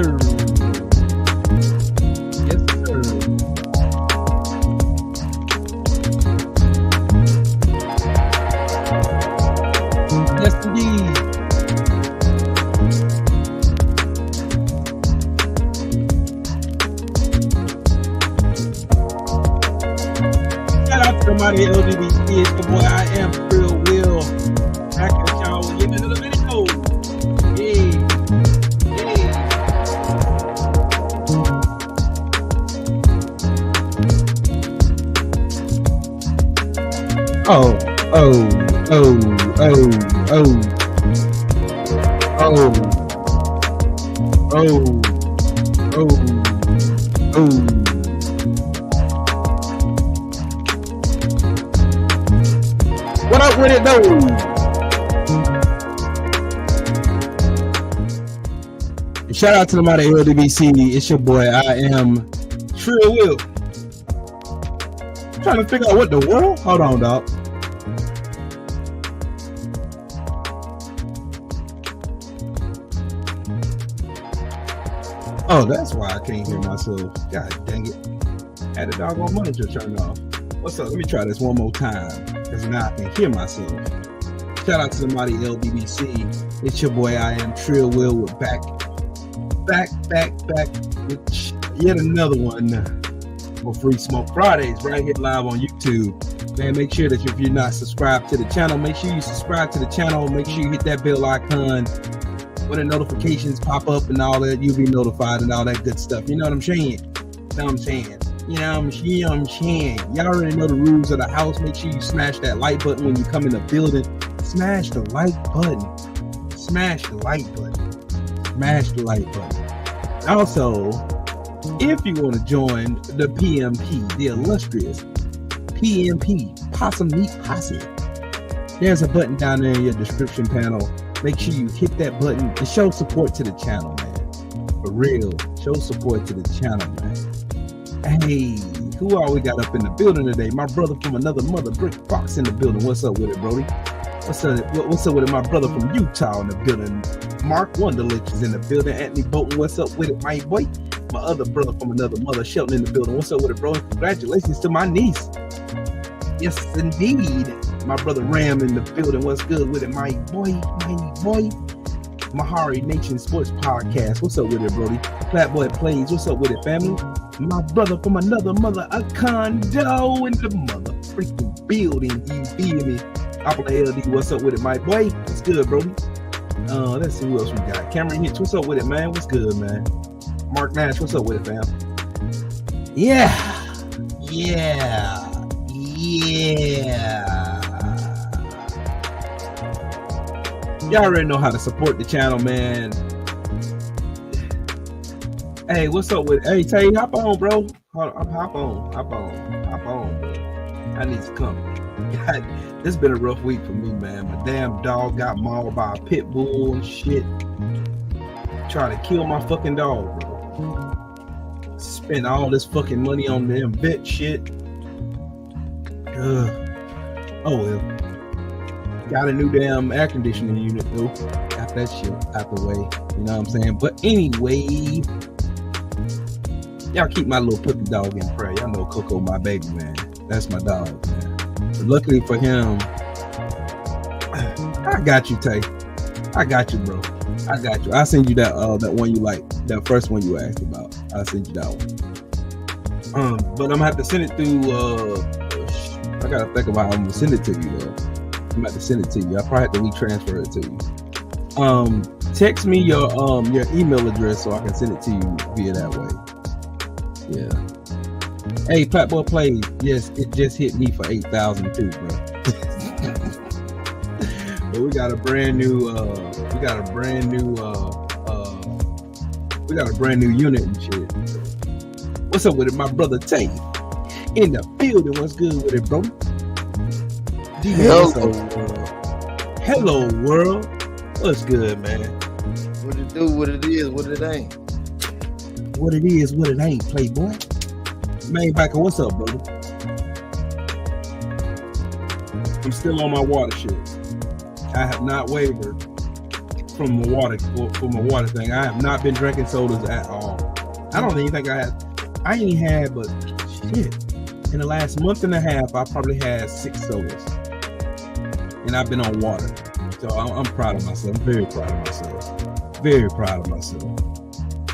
sir. Yes, sir. Yes, indeed. Shout out to somebody at LDBC. It's the boy I am Real Will. Back at y'all in another video. Hey, hey. Oh, oh, oh, oh, oh, oh, oh, oh, oh. What up with it though? Shout out to the mighty LDBC. It's your boy. I am Trill Will. Trying to figure out what the world. Hold on, dog. Oh, that's why I can't hear myself. God dang it. Had the doggone monitor turned off. What's up? Let me try this one more time, because now I can hear myself. Shout out to the mighty LDBC. It's your boy, I am Trill Will. We're back with yet another one for Free Smoke Fridays right here live on YouTube. Man, make sure that if you're not subscribed to the channel, make sure you subscribe to the channel. Make sure you hit that bell icon when the notifications pop up and all that. You'll be notified and all that good stuff. You know what I'm saying? Y'all already know the rules of the house. Make sure you smash that like button when you come in the building. Smash the like button. Smash the like button. Smash the like button. Also, if you want to join the PMP, the illustrious PMP Possum Meat Posse, there's a button down there in your description panel. Make sure you hit that button and show support to the channel, man. For real, show support to the channel, man. Hey, who all we got up in the building today? My brother from another mother, Brick Fox in the building. What's up with it, Brody? What's up with it? My brother from Utah in the building. Mark Wonderlich is in the building. Anthony Bolton, what's up with it, my boy? My other brother from another mother, Shelton in the building. What's up with it, bro? Congratulations to my niece. Yes, indeed. My brother Ram in the building. What's good with it, my boy? Mahari Nation Sports Podcast. What's up with it, Brody? Flatboy Plays. What's up with it, family? My brother from another mother, a condo in the mother freaking building. You feel me? Apple LD. What's up with it, my boy? What's good, Brody? Let's see who else we got. Cameron Hitch. What's up with it, man? What's good, man? Mark Nash. What's up with it, fam? Yeah. Y'all already know how to support the channel, man. Hey, what's up with it? Hey, Tay, hop on, bro. Hop on, bro. I need to come. God, this has been a rough week for me, man. My damn dog got mauled by a pit bull and shit. Trying to kill my fucking dog, bro. Spend all this fucking money on them vet shit. Oh well. Got a new damn air conditioning unit though. Got that shit out the way. You know what I'm saying? But anyway, y'all keep my little puppy dog in prayer. Y'all know Coco, my baby, man. That's my dog, man. But luckily for him, I got you, Tay. I got you, bro. I got you. I'll send you that one you like, that first one you asked about. I'll send you that one. But I'm gonna have to send it through. I gotta think about how I'm gonna send it to you though. I'm about to send it to you. I probably have to retransfer it to you. Text me your email address so I can send it to you via that way. Yeah. Hey, Flatboy Plays. Yes, it just hit me for 8,000 too, bro. But we got a brand new unit and shit. What's up with it, my brother Tay? In the building. What's good with it, bro? Hello world. What's good, man? What it do, what it is, what it ain't. What it is, what it ain't, playboy. Man, Biker, what's up, brother? I'm still on my water shit. I have not wavered from my water thing. I have not been drinking sodas at all. I don't even think I ain't had, but shit. In the last month and a half, I probably had 6 sodas. And I've been on water. So I'm proud of myself. I'm very proud of myself. Very proud of myself.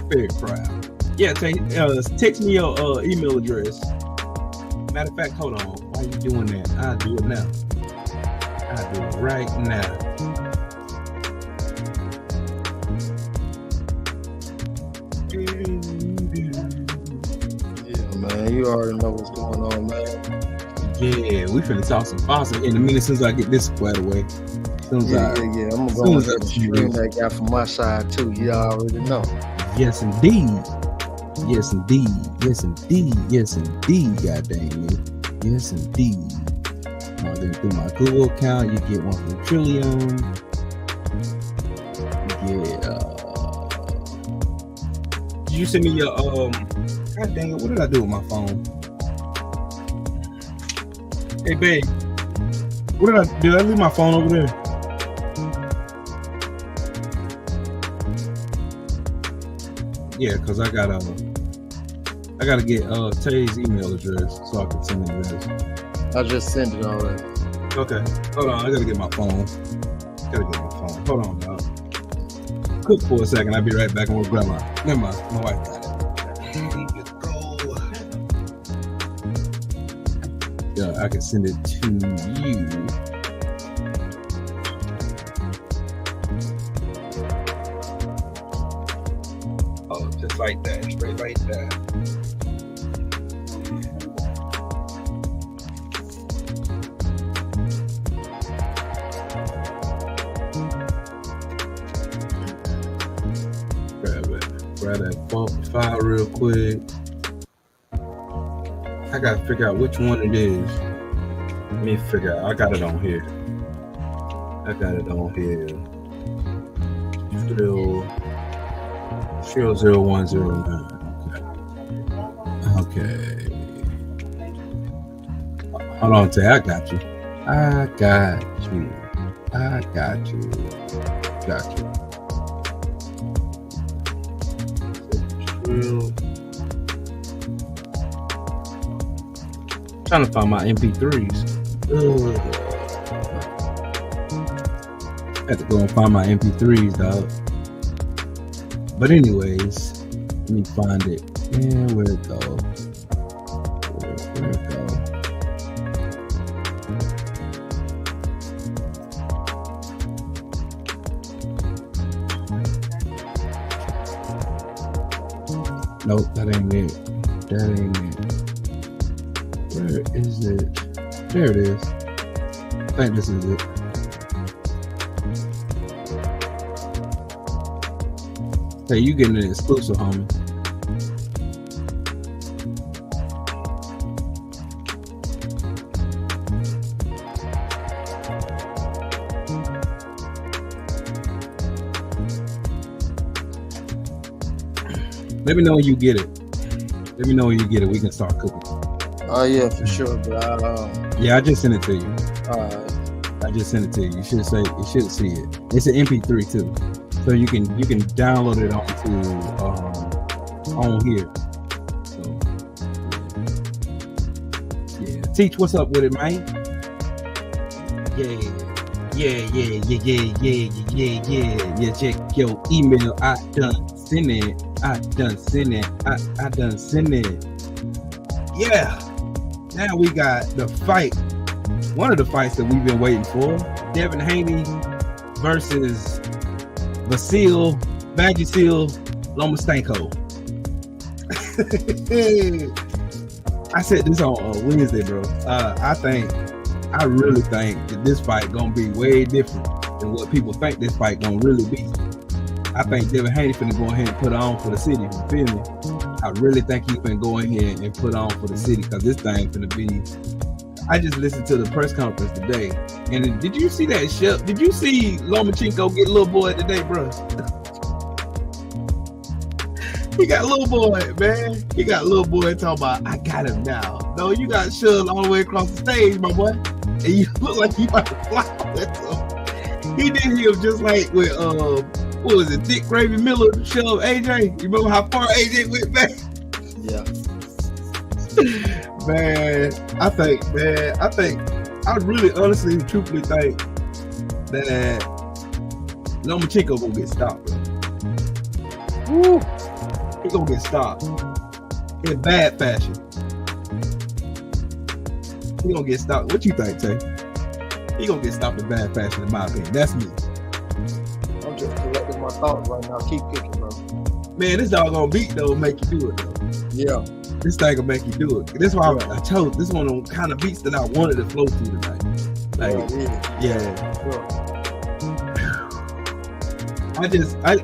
Very proud. Yeah, text me your email address. Matter of fact, hold on. Why are you doing that? I'll do it now. I'll do it right now. Yeah, man, you already know what's going on, man. Yeah, we finna talk some fossil in a minute since I get this squared away. Yeah. I'm gonna go ahead and stream that guy from my side too. You already know. Yes, indeed. Yes, indeed. Yes, indeed. Yes, indeed. God dang it. Yes, indeed. Then through my Google account, you get one from Trillium. Yeah. Did you send me your God dang it, what did I do with my phone? Hey babe, did I leave my phone over there? Yeah, cause I gotta get Tay's email address so I can send him this. I just sent it already. Okay, hold on, I gotta get my phone. Hold on, dog. Cook for a second. I'll be right back. I'm with grandma. Never mind, my wife got it. Here you go. Yeah, I can send it to you. Oh, just like that, straight like that. Grab that file real quick. I gotta figure out which one it is. Let me figure out. I got it on here. Trill 0109. Okay. Hold on, Tay. I got you. Trying to find my MP3s. I have to go and find my MP3s, dog. But anyways, let me find it. Yeah, where'd it go? Nope, that ain't it. Where is it? There it is. I think this is it. Hey, you getting an exclusive, homie. Let me know when you get it. We can start cooking. Oh yeah, for sure. But yeah, I just sent it to you. I just sent it to you. You should see it. It's an MP3 too, so you can download it onto on here. So yeah, Teach, what's up with it, man? Yeah. Check your email. I done sent it. Yeah. Now we got the fight. One of the fights that we've been waiting for. Devin Haney versus Vagisil LomaStank. I said this on Wednesday, bro. I really think that this fight gonna be way different than what people think this fight gonna really be. I think Devin Haney finna go ahead and put on for the city. You feel me? I really think he finna go ahead and put on for the city because this thing finna be. I just listened to the press conference today, and did you see that shit? Did you see Lomachenko get little boy today, bro? He got little boy, man. He got little boy talking about, I got him now. No, you got shoved all the way across the stage, my boy. And you look like you about to fly with him. He did him just like with what was it, Dick Gravy Miller shove AJ. You remember how far AJ went back? Yeah. Man, I really honestly and truthfully think that LomaStank gonna get stopped, bro. Woo. He gonna get stopped in bad fashion. He gonna get stopped. What you think, Tay? He gonna get stopped in bad fashion, in my opinion. That's me. I'm just collecting my thoughts right now. Keep kicking, bro. Man, this dog gonna beat though, make you do it though. Yeah. This thing gonna make you do it. That's why I chose this one of the kind of beats that I wanted to flow through tonight. Like, yeah.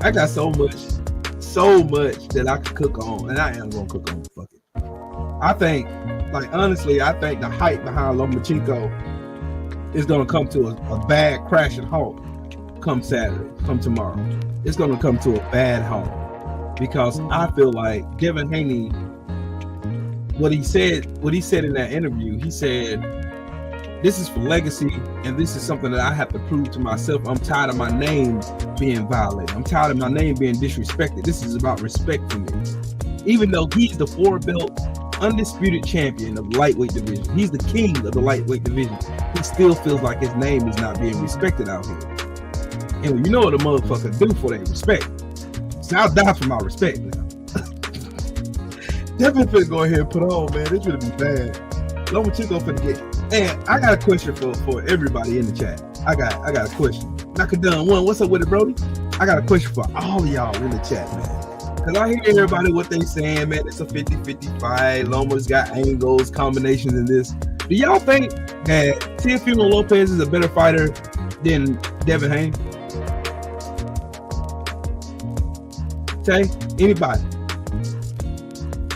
I got so much that I could cook on, and I am gonna cook on. Fuck it. I think, like honestly, I think the hype behind LomaStank is gonna come to a bad crashing halt. Come Saturday, come tomorrow, it's gonna come to a bad halt because I feel like Devin Haney. What he said in that interview, he said, "This is for legacy, and this is something that I have to prove to myself. I'm tired of my name being violated. I'm tired of my name being disrespected. This is about respect for me." Even though he's the 4-belt undisputed champion of the lightweight division, he's the king of the lightweight division, he still feels like his name is not being respected out here. And you know what a motherfucker do for that respect. So I'll die for my respect now. Definitely finna go ahead and put on, man. This would be bad. LomaStank finna get. And I got a question for everybody in the chat. I got a question. Nakadun one, what's up with it, Brody? I got a question for all of y'all in the chat, man. Cause I hear everybody what they saying, man. It's a 50-50 fight. Loma's got angles, combinations in this. Do y'all think that Teofimo Lopez is a better fighter than Devin Haney? Tay, anybody?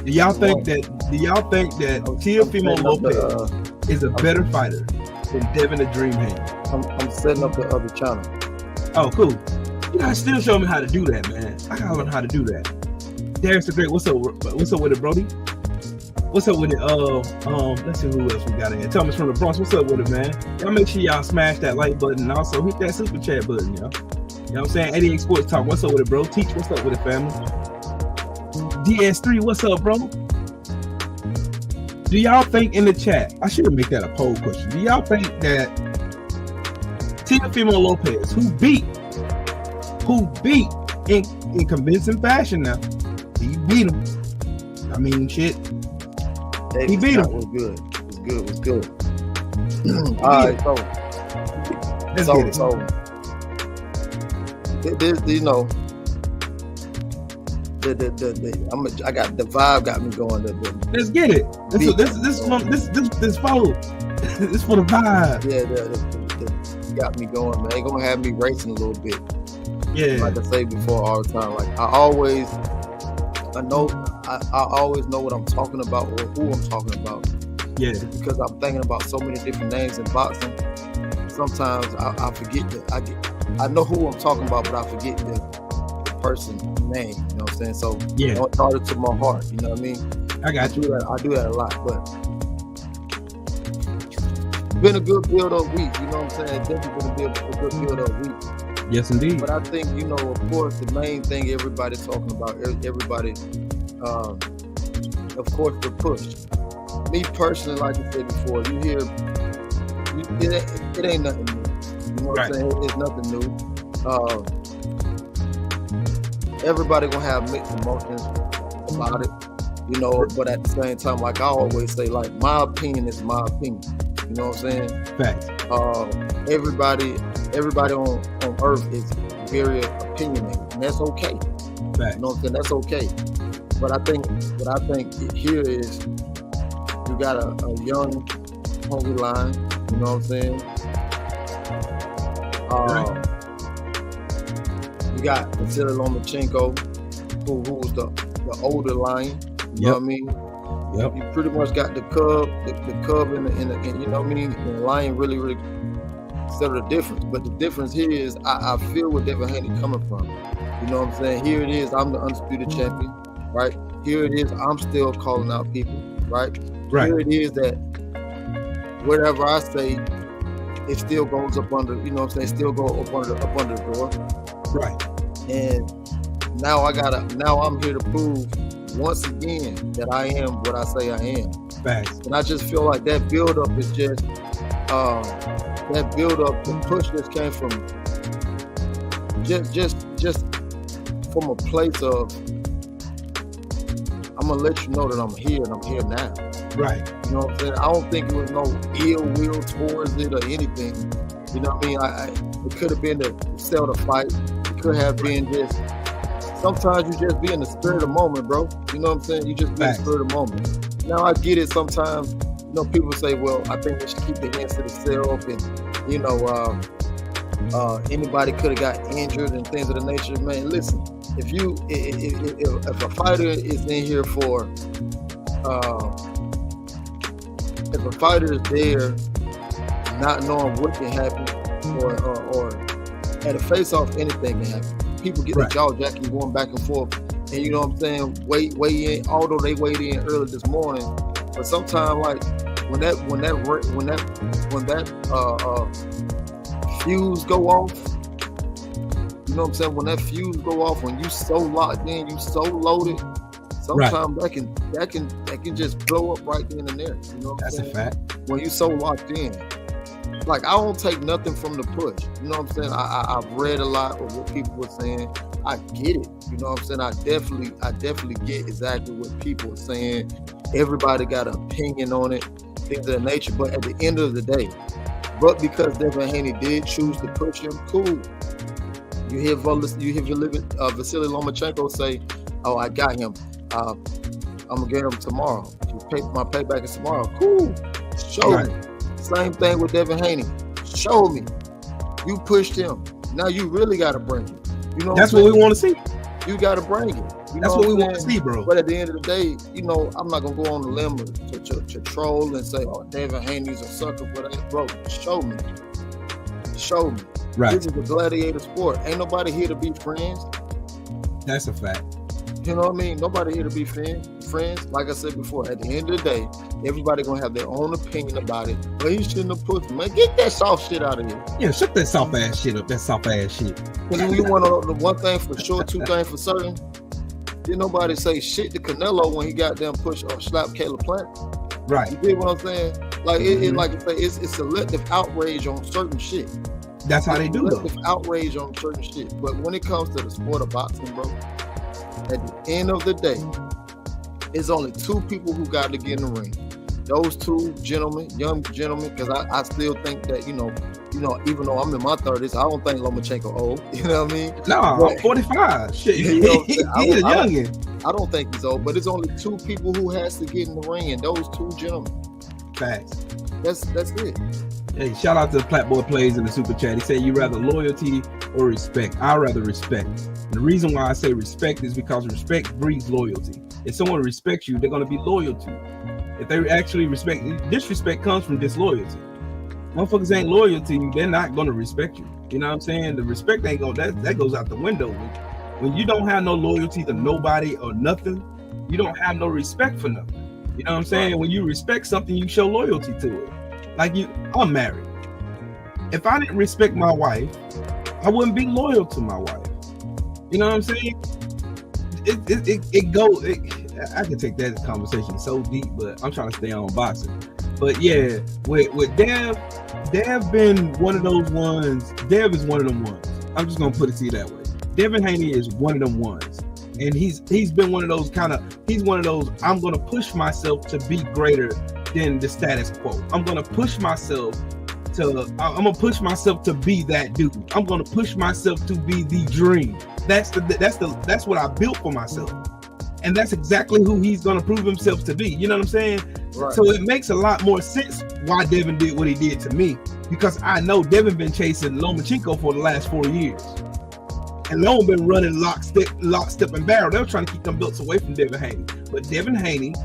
Do y'all think that Teofimo Lopez is a better fighter than Devin the Dream Haney? I'm setting up the other channel. Oh, cool. You gotta still show me how to do that, man. I gotta learn how to do that. Darius the Great, what's up with it, Brody? What's up with it? Let's see who else we got in here. Thomas from the Bronx, what's up with it, man? Y'all make sure y'all smash that like button and also hit that super chat button, yo. You know what I'm saying? 88 Sports Talk, what's up with it, bro? Teach, what's up with it, family? DS3, what's up, bro? Do y'all think in the chat, I should make that a poll question. Do y'all think that Teofimo Lopez, who beat in convincing fashion now, he beat him. I mean, shit. He beat him. Was good. Was good. All right, so this, you know, I got the vibe got me going. Let's get it. This follow. This for the vibe. Yeah, got me going, man. They gonna have me racing a little bit. Yeah. Like I say before all the time. Like I always know what I'm talking about or who I'm talking about. Yeah. Because I'm thinking about so many different names in boxing. Sometimes I forget that I know who I'm talking about, but I forget the person's name. You know what I'm saying? So yeah, don't charge it to my heart. You know what I mean? I got you. I do that a lot, but it's been a good build-up week. You know what I'm saying? Definitely been a good build-up week. Yes, indeed. But I think, you know, of course, the main thing everybody's talking about, everybody, of course, the push. Me personally, like I said before, you hear, it ain't nothing new. You know what I'm saying? It's nothing new. Everybody gonna have mixed emotions about it, you know, but at the same time, like I always say, like, my opinion is my opinion. You know what I'm saying? Facts. Everybody on earth is very opinionated, and that's okay. Facts. You know what I'm saying? That's okay. But I think here is you got a young, hungry lion. You know what I'm saying? You got Vasily Lomachenko, who was the older lion. You know what I mean? Yep. You pretty much got the cub and the you know what I mean? And the lion really set the difference. But the difference here is I feel where Devin Haney coming from. You know what I'm saying? Here it is, I'm the undisputed champion, right? Here it is, I'm still calling out people, right? Here it is that whatever I say, it still goes up under, you know what I'm saying? Still go up under the door. Right. And now I'm here to prove once again that I am what I say I am. Facts. And I just feel like that build up is just that build up, the push just came from just from a place of I'm gonna let you know that I'm here and I'm here now. Right. You know what I'm saying? I don't think it was no ill will towards it or anything. You know what I mean? It could have been to sell the fight. It could have been just. Sometimes you just be in the spirit of the moment, bro. You know what I'm saying? You just be in the spirit of the moment. Now I get it. Sometimes, you know, people say, "Well, I think they should keep their hands to themselves," and you know, anybody could have got injured and things of the nature. Man, listen. If a fighter is in here for, if a fighter is there, not knowing what can happen, or at a face-off, anything can happen. People get the jaw jacking going back and forth, and you know what I'm saying. Weigh in, although they weighed in early this morning, but sometimes like when that fuse go off. You know what I'm saying? When that fuse go off, when you so locked in, you so loaded, sometimes that can just blow up right then and there. You know what I'm saying? That's a fact. When you so locked in. Like I don't take nothing from the push. You know what I'm saying? I've read a lot of what people were saying. I get it. You know what I'm saying? I definitely get exactly what people are saying. Everybody got an opinion on it, things of that nature. But at the end of the day, but because Devin Haney did choose to push him, cool. You hear Vasily Lomachenko say, "Oh, I got him. I'm gonna get him tomorrow. My payback is tomorrow." Cool. Show me. Same thing with Devin Haney. Show me. You pushed him. Now you really got to bring it. You know that's what we want to see. You got to bring it. That's what we want to see, bro. But at the end of the day, you know, I'm not going to go on the limb to troll and say, "Oh, Devin Haney's a sucker for that." Bro, show me. Show me. Right. This is a gladiator sport. Ain't nobody here to be friends. That's a fact. You know what I mean? Nobody here to be friends. Like I said before, at the end of the day, everybody gonna have their own opinion about it. But he shouldn't have pushed him. Man, get that soft shit out of here. Yeah, shut that soft ass shit up. That soft ass shit. Because you want the one thing for sure, two things for certain. Didn't nobody say shit to Canelo when he got them push or slapped Caleb Plant. Right. You get what I'm saying? Like like I say, it's selective outrage on certain shit. That's how they do selective outrage on certain shit. But when it comes to the sport of boxing, bro, at the end of the day, it's only two people who got to get in the ring. Those two gentlemen, young gentlemen, because I still think that, you know, even though I'm in my 30s, I don't think Lomachenko old. You know what I mean? No, I'm 45. Shit, he's a youngin'. I don't think he's old, but it's only two people who has to get in the ring, and those two gentlemen. Facts. That's it. Hey, shout out to Platboy Plays in the super chat. He said, "You rather loyalty or respect?" I'd rather respect. And the reason why I say respect is because respect breeds loyalty. If someone respects you, they're going to be loyal to you. If they actually respect, disrespect comes from disloyalty. Motherfuckers ain't loyal to you, they're not going to respect you. You know what I'm saying? The respect ain't going, that goes out the window. When you don't have no loyalty to nobody or nothing, you don't have no respect for nothing. You know what I'm saying? When you respect something, you show loyalty to it. Like I'm married. If I didn't respect my wife, I wouldn't be loyal to my wife. You know what I'm saying? I could take that conversation so deep, but I'm trying to stay on boxing. But yeah, with Dev been one of those ones. Dev is one of them ones. I'm just gonna put it to you that way. Devin Haney is one of them ones, and he's been one of those he's one of those. I'm gonna push myself to be greater than the status quo. I'm gonna push myself to be that dude. I'm gonna push myself to be the dream. That's what I built for myself. And that's exactly who he's going to prove himself to be. You know what I'm saying? Right. So it makes a lot more sense why Devin did what he did to me, because I know Devin been chasing Lomachenko for the last 4 years. And Loma been running lock, step, and barrel. They were trying to keep them belts away from Devin Haney. But Devin Haney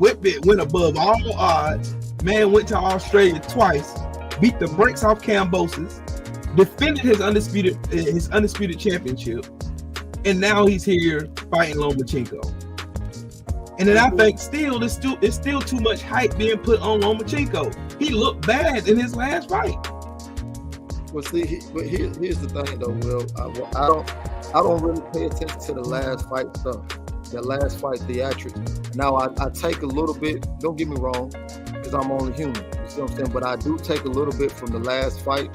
went above all odds. Man went to Australia twice, beat the brakes off Kambosos, defended his undisputed championship. And now he's here fighting Lomachenko. And then I think it's still too much hype being put on Lomachenko. He looked bad in his last fight. Well, see, here's the thing though, Will. I don't really pay attention to the last fight stuff. The last fight theatrics. Now I take a little bit. Don't get me wrong, because I'm only human. You see what I'm saying? But I do take a little bit from the last fight,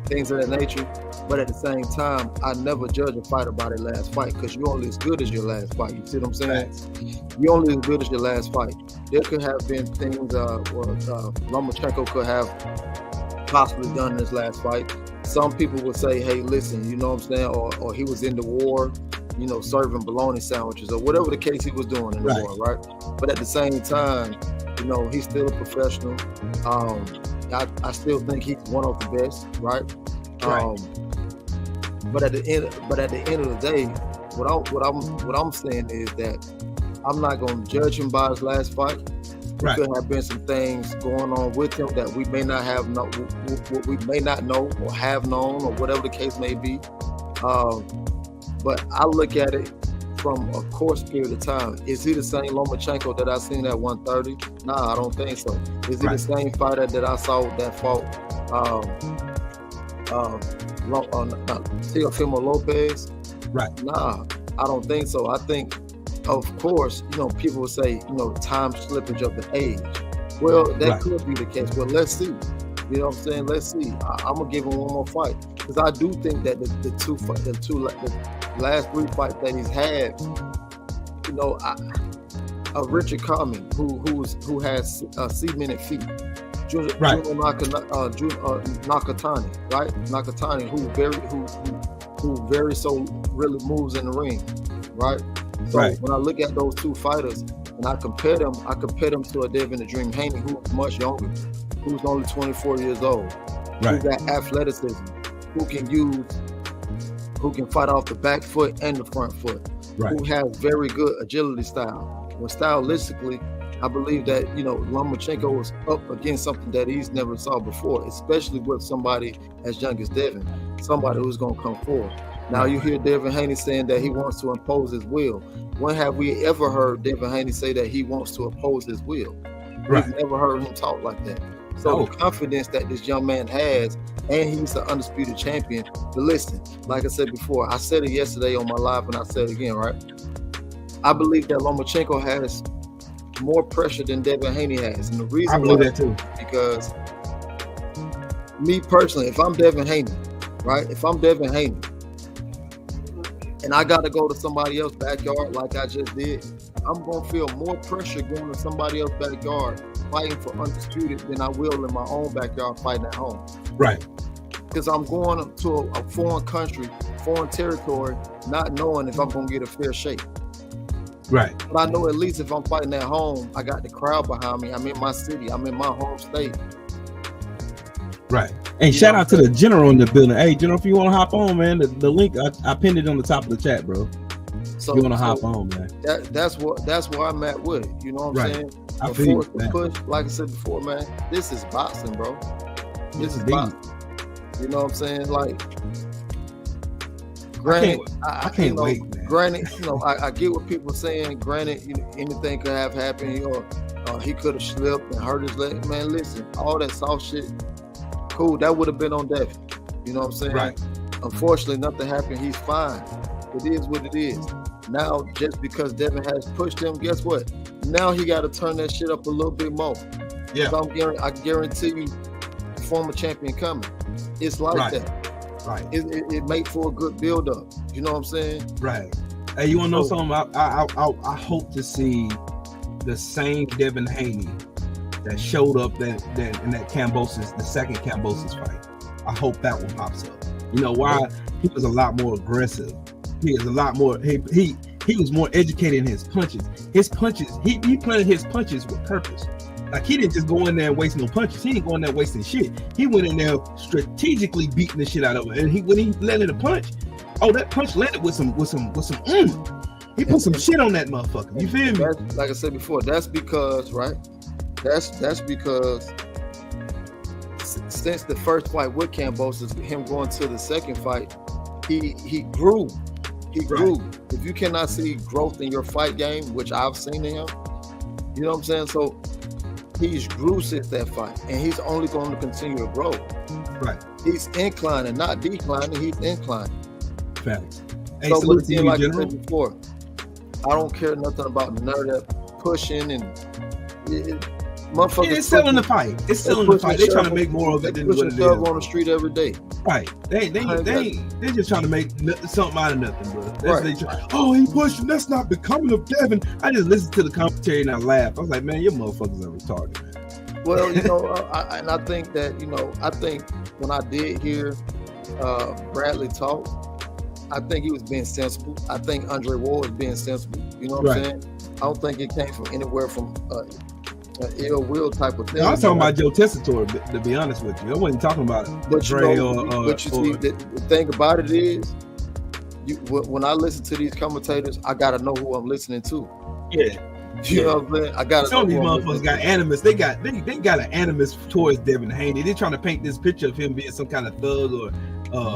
things of that nature. But at the same time, I never judge a fighter by their last fight, because you're only as good as your last fight. You see what I'm saying? You're only as good as your last fight. There could have been things Lomachenko could have possibly done in his last fight. Some people would say, hey, listen, you know what I'm saying? Or he was in the war, you know, serving bologna sandwiches or whatever the case he was doing in the war, right? But at the same time, you know, he's still a professional. I still think he's one of the best, right? But at the end of the day, what I'm saying is that I'm not going to judge him by his last fight. There could have been some things going on with him that we may not have what we may not know or have known or whatever the case may be. But I look at it from a course period of time. Is he the same Lomachenko that I seen at 130? Nah, I don't think so. Is he the same fighter that I saw that fought Teofimo Lopez? Right. Nah, I don't think so. I think, of course, you know, people will say, you know, time slippage of the age. Well, that could be the case. Well, let's see. You know what I'm saying? Let's see. I'm gonna give him one more fight, because I do think that the last 3 fights that he's had, you know, Richard Common, who has cemented feet, Juno Nakatani, right? Nakatani, who very so really moves in the ring, right? So when I look at those 2 fighters and I compare them to a Devin the Dream Haney, who's much younger, who's only 24 years old, who got athleticism, who can fight off the back foot and the front foot, who has very good agility style. Well, stylistically, I believe that, you know, Lomachenko is up against something that he's never saw before, especially with somebody as young as Devin, somebody who's going to come forward. Now you hear Devin Haney saying that he wants to impose his will. When have we ever heard Devin Haney say that he wants to oppose his will? We've never heard him talk like that. So the confidence that this young man has, and he's the undisputed champion. But listen, like I said before, I said it yesterday on my live, and I said it again, right? I believe that Lomachenko has more pressure than Devin Haney has. And the reason I believe that too. Because me personally, if I'm Devin Haney, right? If I'm Devin Haney, and I got to go to somebody else's backyard like I just did, I'm going to feel more pressure going to somebody else's backyard fighting for undisputed than I will in my own backyard fighting at home. Right. Because I'm going to a foreign country, foreign territory, not knowing if I'm going to get a fair shake. Right. But I know at least if I'm fighting at home, I got the crowd behind me. I'm in my city. I'm in my home state. Right. And shout out to the general in the building. Hey, general, if you want to hop on, man, the link I pinned it on the top of the chat, bro. So you want to hop on, man. That's where I'm at with it. You know what I'm saying? I feel you, man. Push, like I said before, man. This is boxing, bro. This is boxing. You know what I'm saying? Like, granted, I can't wait, man. Granted, you know, I get what people are saying. Granted, you know, anything could have happened. You know, he could have slipped and hurt his leg. Man, listen, all that soft shit. Cool, that would have been on Devin. You know what I'm saying? Right. Unfortunately, nothing happened. He's fine. It is what it is. Now, just because Devin has pushed him, guess what? Now he got to turn that shit up a little bit more. Yeah. I guarantee you, former champion coming. It's like that. Right. It makes for a good build up. You know what I'm saying? Right. Hey, you want to know something? I hope to see the same Devin Haney that showed up in that Kambosos, the second Kambosos fight. I hope that one pops up. You know why? He was a lot more aggressive. He is a lot more. He was more educated in his punches. His punches. He planted his punches with purpose. Like, he didn't just go in there and waste no punches. He didn't go in there wasting shit. He went in there strategically beating the shit out of it. And when he landed a punch, that punch landed with some. He put some shit on that motherfucker. You feel me? Like I said before, that's because, right? That's because since the first fight with Kambosos, him going to the second fight, he grew. He grew. Right. If you cannot see growth in your fight game, which I've seen in him, you know what I'm saying? So he's grew since that fight, and he's only going to continue to grow. Right. He's inclining, not declining. He's inclining. Facts. Hey, So, but salute to again, you, like I General. said before, I don't care nothing about none of that pushing and motherfuckers. Yeah, it's selling the fight. It's selling the fight. They're trying to make more of it than what it is. On the street every day. Right. They just trying to make something out of nothing, bro. Right. Oh, he pushing. That's not becoming of Devin. I just listened to the commentary and I laughed. I was like, man, your motherfuckers are retarded, man. Well, you know, I think that, you know, I think when I did hear Bradley talk, I think he was being sensible. I think Andre Ward was being sensible. You know what I'm saying? I don't think it came from anywhere from an ill will type of thing. I was talking about Joe Tessitore, to be honest with you. I wasn't talking about Dre but you see, the thing about it is, when I listen to these commentators, I gotta know who I'm listening to. Yeah. You know what I'm saying? I gotta. Some of these motherfuckers got animus. They got an animus towards Devin Haney. They're trying to paint this picture of him being some kind of thug or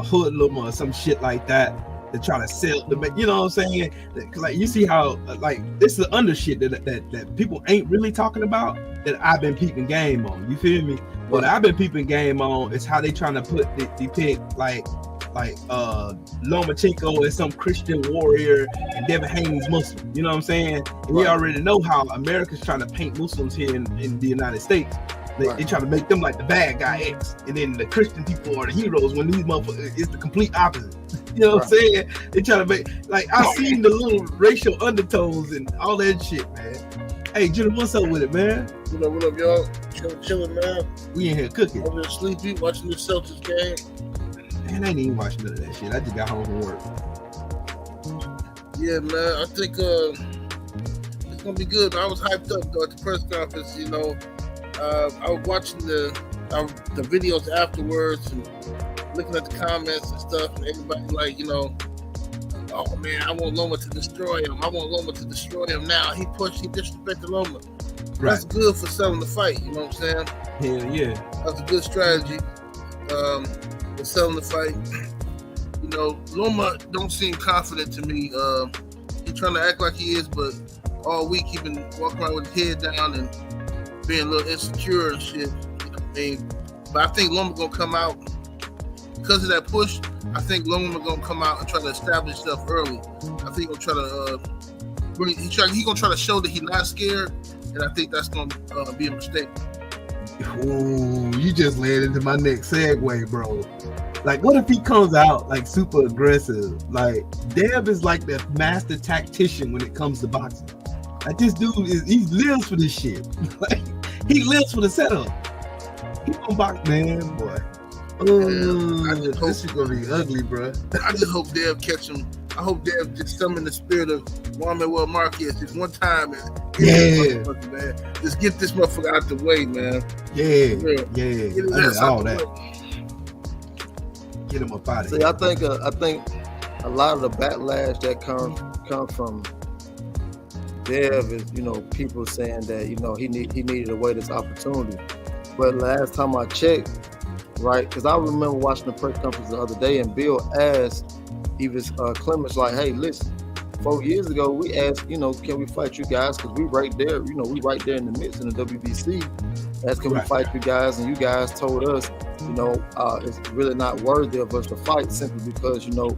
hoodlum or some shit like that. They're trying to sell, you know what I'm saying? Like, you see how, like, this is the under shit that people ain't really talking about that I've been peeping game on. You feel me? What I've been peeping game on is how they trying to depict like Lomachenko as some Christian warrior and Devin Haney's Muslim. You know what I'm saying? And we already know how America's trying to paint Muslims here in the United States. They try to make them like the bad guy X, and then the Christian people are the heroes when these motherfuckers it's the complete opposite. You know what I'm saying? They try to make, like, I've seen the little racial undertones and all that shit, man. Hey, Jenna, what's up with it, man? What up, y'all? Chilling, man. We in here cooking. I'm here sleepy, watching the Celtics game. Man, I ain't even watching none of that shit. I just got home from work. Yeah, man. I think it's gonna be good. I was hyped up though at the press conference. You know, I was watching the videos afterwards and looking at the comments and stuff, and everybody like, you know, oh man, I want Loma to destroy him. I want Loma to destroy him now. He disrespected Loma. Right. That's good for selling the fight. You know what I'm saying? Hell yeah. That's a good strategy. For selling the fight. You know, Loma don't seem confident to me. He's trying to act like he is, but all week he been walking around with his head down and being a little insecure and shit. You know what I mean? But I think Loma gonna come out because of that push. I think Loma gonna come out and try to establish stuff early. I think he'll try to he gonna try to show that he's not scared, and I think that's gonna be a mistake. Ooh, you just led into my next segue, bro. Like, what if he comes out like super aggressive? Like, Dev is like the master tactician when it comes to boxing. Like, this dude he lives for this shit. Like, he lives for the setup. He gonna box, man, boy. This shit gonna be ugly, bro. I just hope Dev catch him. I hope Dev just summon the spirit of Manuel Marquez just one time and man. Just get this motherfucker out the way, man. Yeah. All that. Get him up out of here. See, I think a lot of the backlash that comes from Dev is, you know, people saying that, you know, he needed to wait his opportunity. But last time I checked, right, because I remember watching the press conference the other day, and Bill asked Evis Clemens, like, hey, listen, 4 years ago we asked, you know, can we fight you guys? Because we right there, you know, we right there in the midst in the WBC. Asked, can we fight you guys? And you guys told us, you know, it's really not worthy of us to fight simply because, you know,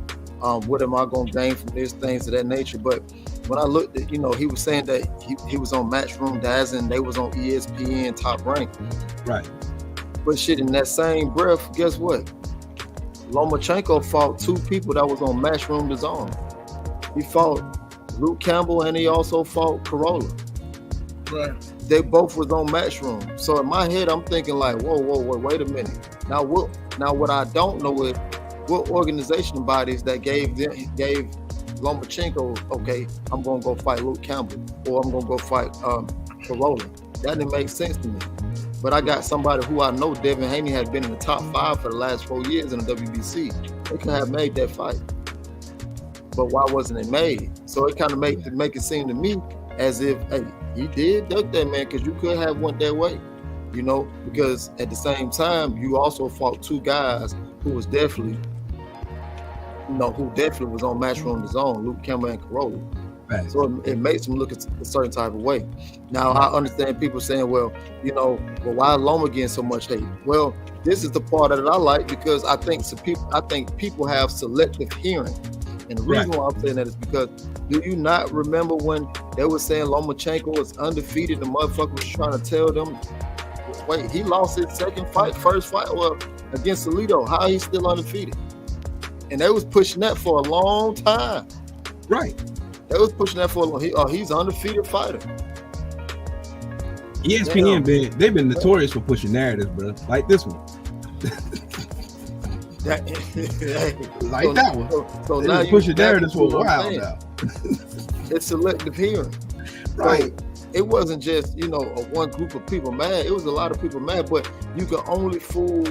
what am I going to gain from this, things of that nature. But when I looked at, you know, he was saying that he was on Matchroom Dazzin, they was on ESPN Top Rank. Right. But shit, in that same breath, guess what? Lomachenko fought two people that was on Matchroom DAZN. He fought Luke Campbell and he also fought Corolla. Right. They both was on Matchroom. So in my head, I'm thinking like, whoa, wait a minute. Now what I don't know is what organization bodies that gave Lomachenko, okay, I'm gonna go fight Luke Campbell or I'm gonna go fight Corolla. That didn't make sense to me. But I got somebody who I know, Devin Haney, has been in the top 5 for the last 4 years in the WBC. They could have made that fight. But why wasn't it made? So it kind of make it seem to me as if, hey, he did duck that, man, because you could have went that way, you know, because at the same time, you also fought two guys who was definitely, you know, who definitely was on Matchroom DAZN, Luke Campbell and Corolla. Right. So it makes him look a certain type of way. Now I understand people saying, well, why Loma getting so much hate? Well, this is the part that I like because I think people have selective hearing. And the reason why I'm saying that is because do you not remember when they were saying Lomachenko was undefeated? The motherfucker was trying to tell them, wait, he lost his first fight against Alito. How he's still undefeated? And they was pushing that for a long time. Right. They was pushing that for a long. He's an undefeated fighter. ESPN they've been notorious for pushing narratives, bro. Like this one. That one. So now you pushing narratives for a while now. It's selective hearing. Right. So it wasn't just one group of people mad. It was a lot of people mad, but you can only fool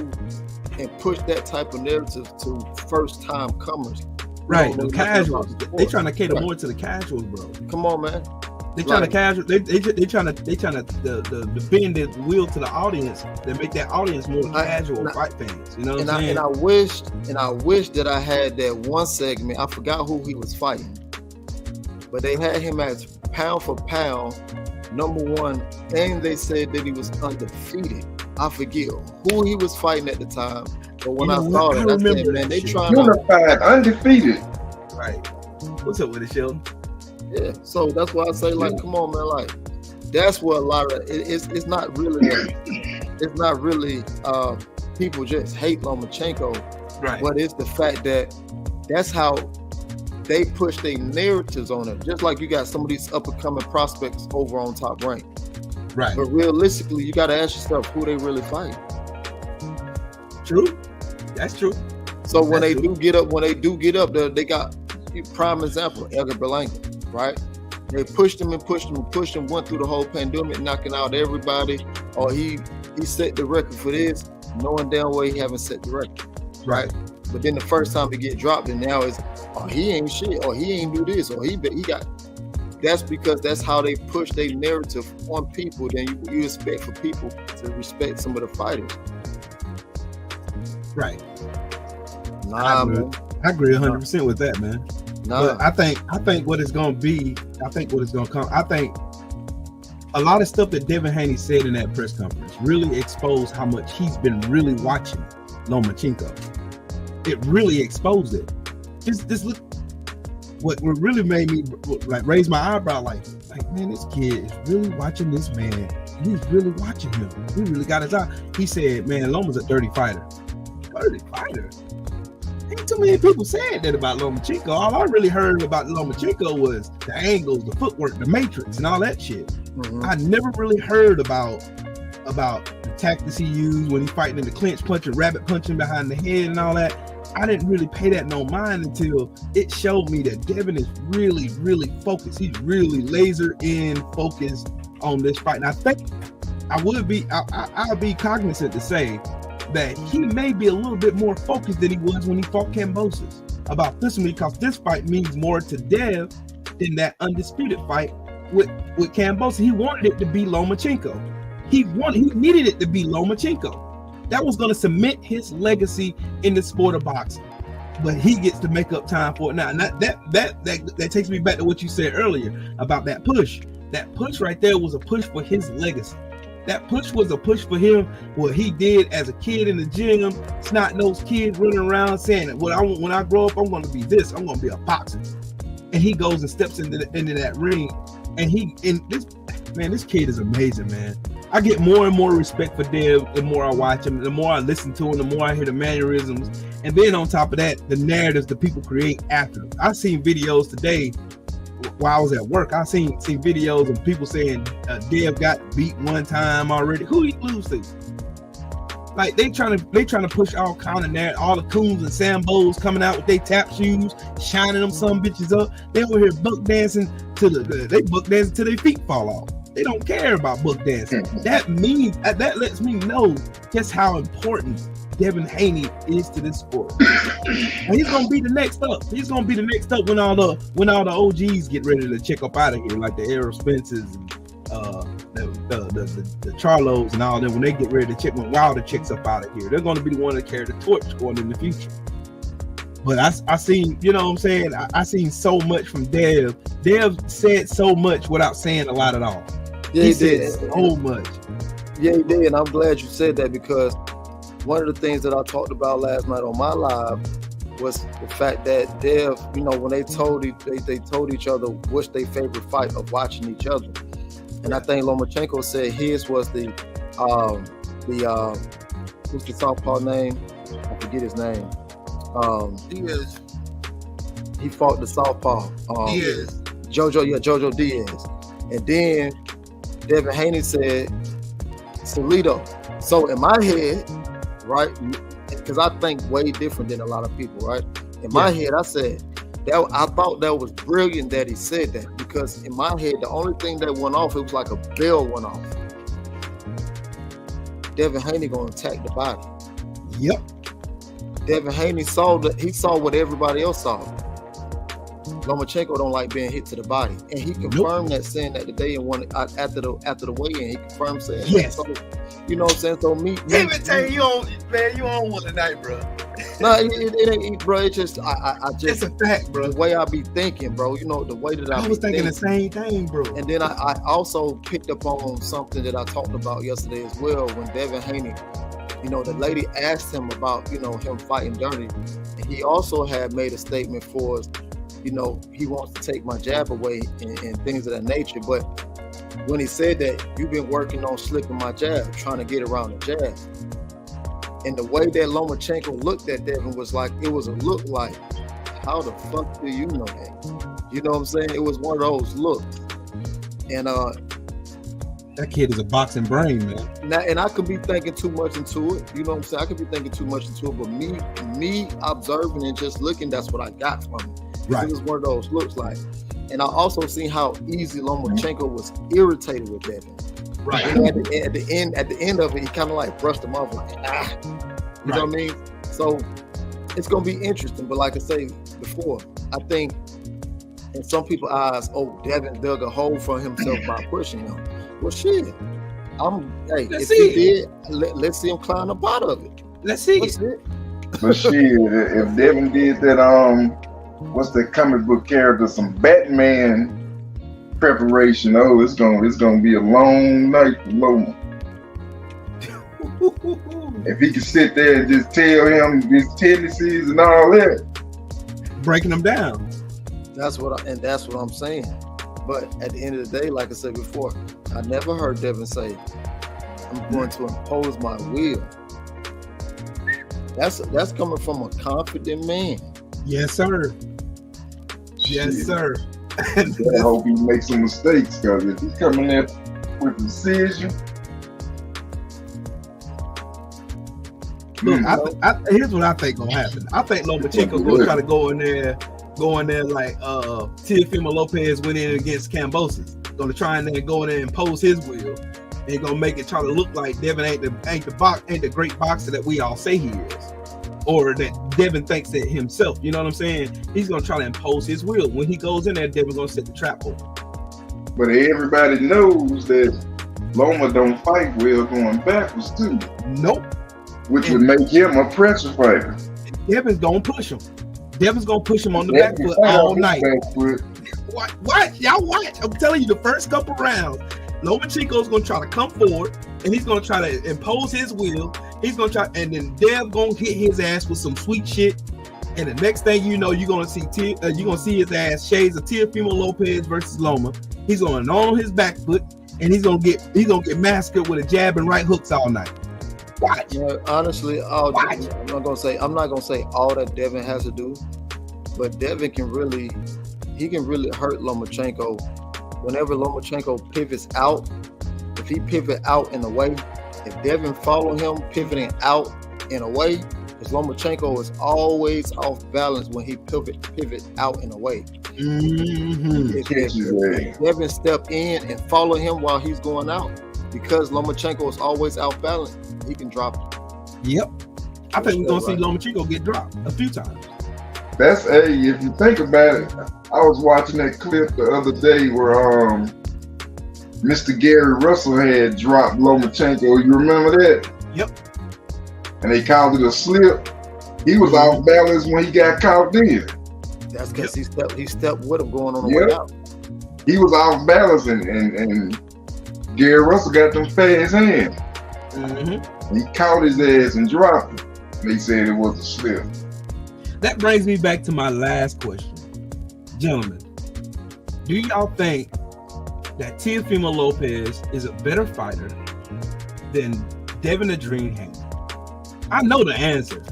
and push that type of narrative to first time comers. Right, the casuals. They trying to cater more to the casuals, bro. Come on, man. They trying to casual. They trying to bend the wheel to the audience. They make that audience more casual fight fans. You know what I'm saying? And I wish that I had that one segment. I forgot who he was fighting, but they had him as pound for pound #1, and they said that he was undefeated. I forget who he was fighting at the time. But when I saw it, I said, man, they trying unified, undefeated. Right. What's up with it, Sheldon? Yeah. So that's why I say, come on, man, that's what a lot of it's not really people just hate Lomachenko, right? But it's the fact that that's how they push their narratives on it. Just like you got some of these up and coming prospects over on Top Rank, right? But realistically, you got to ask yourself who they really fight. True. That's true. So when they do get up, they got prime example, Edgar Berlanga, right? They pushed him, went through the whole pandemic, knocking out everybody. Or he set the record for this, knowing damn well he haven't set the record, right? But then the first time he get dropped, and now is, he ain't shit, or he ain't do this, or he got. That's because that's how they push their narrative on people. Then you expect for people to respect some of the fighters. Right. Nah, I agree 100% with that, man. Nah. But I think what it's gonna be, I think what it's gonna come. I think a lot of stuff that Devin Haney said in that press conference really exposed how much he's been really watching Lomachenko. It really exposed it. Just look. What really made me raise my eyebrow, like man, this kid is really watching this man. He's really watching him. He really got his eye. He said, man, Loma's a dirty fighter. Dirty fighter. Ain't too many people saying that about Lomachenko. All I really heard about Lomachenko was the angles, the footwork, the matrix, and all that shit. Mm-hmm. I never really heard about the tactics he used when he's fighting in the clinch, punching, rabbit punching behind the head and all that. I didn't really pay that no mind until it showed me that Devin is really, really focused. He's really laser in focused on this fight. And I think I'll be cognizant to say that he may be a little bit more focused than he was when he fought Kambosos about this one, because this fight means more to Dev than that undisputed fight with Kambosos. He wanted it to be Lomachenko. He needed it to be Lomachenko. That was going to cement his legacy in the sport of boxing, but he gets to make up time for it now. And that takes me back to what you said earlier about that push. That push right there was a push for his legacy. That push was a push for him. What he did as a kid in the gym, snot-nosed kid running around saying, when I grow up, I'm going to be this. I'm going to be a boxer. And he goes and steps into that ring, and this kid is amazing, man. I get more and more respect for Dev the more I watch him, the more I listen to him, the more I hear the mannerisms. And then on top of that, the narratives that people create after him. I've seen videos today while I was at work. I've seen videos of people saying Dev got beat one time already. Who he lose to? Like they trying to push all kind of narrative, all the coons and Sambos coming out with their tap shoes, shining them some bitches up. They over here buck dancing till their feet fall off. They don't care about book dancing. That lets me know just how important Devin Haney is to this sport. And he's gonna be the next up. He's gonna be the next up when all the OGs get ready to check up out of here, like the Errol Spencers and the Charlos and all them. When they get ready to check, when Wilder checks up out of here, they're gonna be the one to carry the torch going in the future. But I seen, you know what I'm saying? I seen so much from Dev. Dev said so much without saying a lot at all. Yeah, he did said so much. Yeah, he did, and I'm glad you said that, because one of the things that I talked about last night on my live was the fact that Dev, you know, when they told each other what's their favorite fight of watching each other, and I think Lomachenko said his was the what's the southpaw name? I forget his name. Diaz. He fought the southpaw. Diaz. Jojo Diaz, and then Devin Haney said Salido. So in my head, right, because I think way different than a lot of people, right? In my head, I said that I thought that was brilliant that he said that, because in my head, the only thing that went off, it was like a bell went off. Devin Haney gonna attack the body. Yep. Devin Haney saw what everybody else saw. Lomachenko don't like being hit to the body, and he confirmed that, saying that today in one after the weigh-in, he confirmed saying yes. So, you know what I'm saying? So me even tell you you on one tonight, bro. No, it ain't, bro. It's just I just, it's a fact, bro. The way I be thinking, bro. You know, the way that I was thinking the same thing, bro. And then I also picked up on something that I talked about yesterday as well, when Devin Haney, you know, the lady asked him about, you know, him fighting dirty, and he also had made a statement for us, you know, he wants to take my jab away and things of that nature. But when he said that, you've been working on slipping my jab, trying to get around the jab. And the way that Lomachenko looked at Devin was like, it was a look like, how the fuck do you know that? You know what I'm saying? It was one of those looks. And that kid is a boxing brain, man. Now, and I could be thinking too much into it. You know what I'm saying? I could be thinking too much into it, but me observing and just looking, that's what I got from it. Right. It was one of those looks like. And I also seen how easy Lomachenko was irritated with Devin. Right. And at the end of it, he kind of like brushed him off like, you know what I mean? So it's gonna be interesting. But like I say before, I think in some people's eyes, Devin dug a hole for himself by pushing him. Well, shit. If he did, let's see him climb up out of it. Let's see it. But shit, if Devin did that, what's that comic book character? Some Batman preparation. Oh, it's gonna be a long night for Loma. If he can sit there and just tell him his tendencies and all that, breaking them down. That's what I'm saying. But at the end of the day, like I said before, I never heard Devin say, "I'm going to impose my will." That's coming from a confident man. Yes, sir. Yes, sir. I hope he makes some mistakes, because if he's coming there with precision. Look, here's what I think gonna happen. I think Lomachenko gonna try to go in there like Teofimo Lopez went in against Kambosos. Gonna try and then go in there and impose his will, and gonna make it try to look like Devin ain't the great boxer that we all say he is, or that Devin thinks that himself. You know what I'm saying? He's gonna try to impose his will. When he goes in there, Devin's gonna set the trap open. But everybody knows that Loma don't fight well going backwards too. Nope. Which would make him a pressure fighter. Devin's gonna push him. Devin's gonna push him on the back foot all night. What? Y'all watch. I'm telling you, the first couple rounds, Lomachenko's gonna try to come forward, and he's gonna try to impose his will. He's gonna try, and then Dev gonna hit his ass with some sweet shit. And the next thing you know, you're gonna see his ass shades of Teofimo Lopez versus Loma. He's gonna on his back foot, and he's gonna get massacred with a jab and right hooks all night. Watch. You know, honestly, I'm not gonna say all that Devin has to do, but Devin can really hurt Lomachenko whenever Lomachenko pivots out. If he pivot out in a way, if Devin follow him pivoting out in a way, because Lomachenko is always off balance when he pivot out in a way. Mm-hmm. If Devin step in and follow him while he's going out, because Lomachenko is always out balance, he can drop it. Yep. I think we're gonna see Lomachenko get dropped a few times. That's if you think about it, I was watching that clip the other day where Mr. Gary Russell had dropped Lomachenko. You remember that? Yep. And they called it a slip. He was off balance when he got caught in. That's because he stepped with him going on the way out. He was off balance, and Gary Russell got them fast hands. He caught his ass and dropped him. They said it was a slip. That brings me back to my last question. Gentlemen, do y'all think that Teofimo Lopez is a better fighter than Devin the Dream Haney? I know the answer,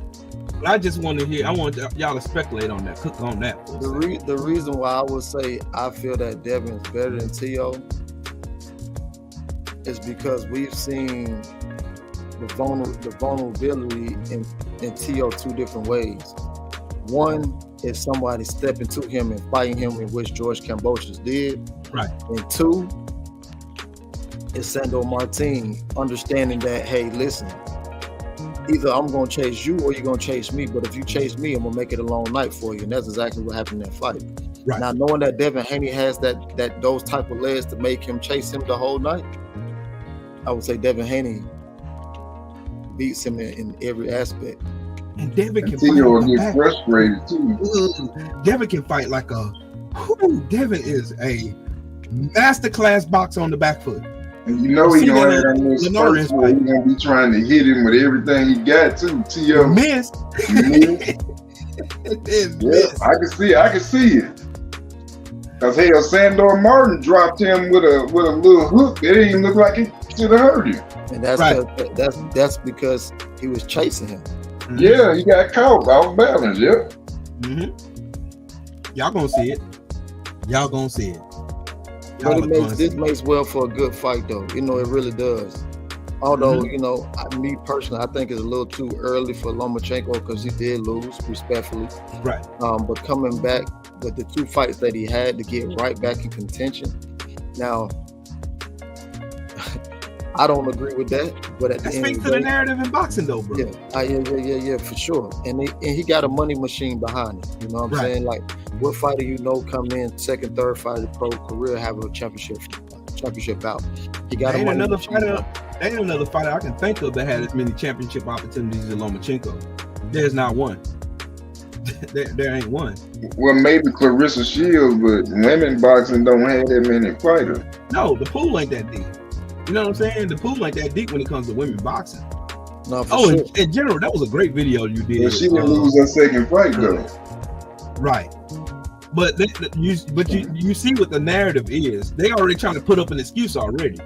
but I just want to hear. I want y'all to speculate on that. Cook on that. The reason why I would say I feel that Devin is better than Tio is because we've seen the vulnerability in Tio two different ways. One is somebody stepping to him and fighting him, in which George Kambosos did. Right. And two is Sandor Martin understanding that, hey, listen, either I'm going to chase you or you're going to chase me. But if you chase me, I'm going to make it a long night for you. And that's exactly what happened in that fight. Right. Now, knowing that Devin Haney has those type of legs to make him chase him the whole night, I would say Devin Haney beats him in every aspect. And Devin can Tio fight. will get frustrated too. Devin can fight like a. Devin is a masterclass boxer on the back foot. And you know he's gonna have those first one. He's gonna be trying to hit him with everything he got too. Tio missed. I can see it. Cause hell, Sandor Martin dropped him with a little hook. It didn't even look like it should have hurt him. And that's because he was chasing him. Yeah, he got caught off balance. Yep. Y'all gonna see it. But this makes well for a good fight, though. You know, it really does. Although, you know, me personally, I think it's a little too early for Lomachenko because he did lose, respectfully. Right. But coming back with the two fights that he had to get right back in contention. Now, I don't agree with that, but at the end speaks to the narrative in boxing, though, bro. Yeah, for sure. And he got a money machine behind him. You know what I'm saying? Like, what fighter you know come in second, third fight of the pro career have a championship bout? He got a money machine. There ain't another fighter I can think of that had as many championship opportunities as Lomachenko. There's not one. there ain't one. Well, maybe Clarissa Shields, but women boxing don't have that many fighters. No, the pool ain't that deep. You know what I'm saying? The pool ain't that deep when it comes to women boxing. No, sure. In general, that was a great video you did. Well, she didn't lose her second fight though. Right. But you see what the narrative is. They already trying to put up an excuse already.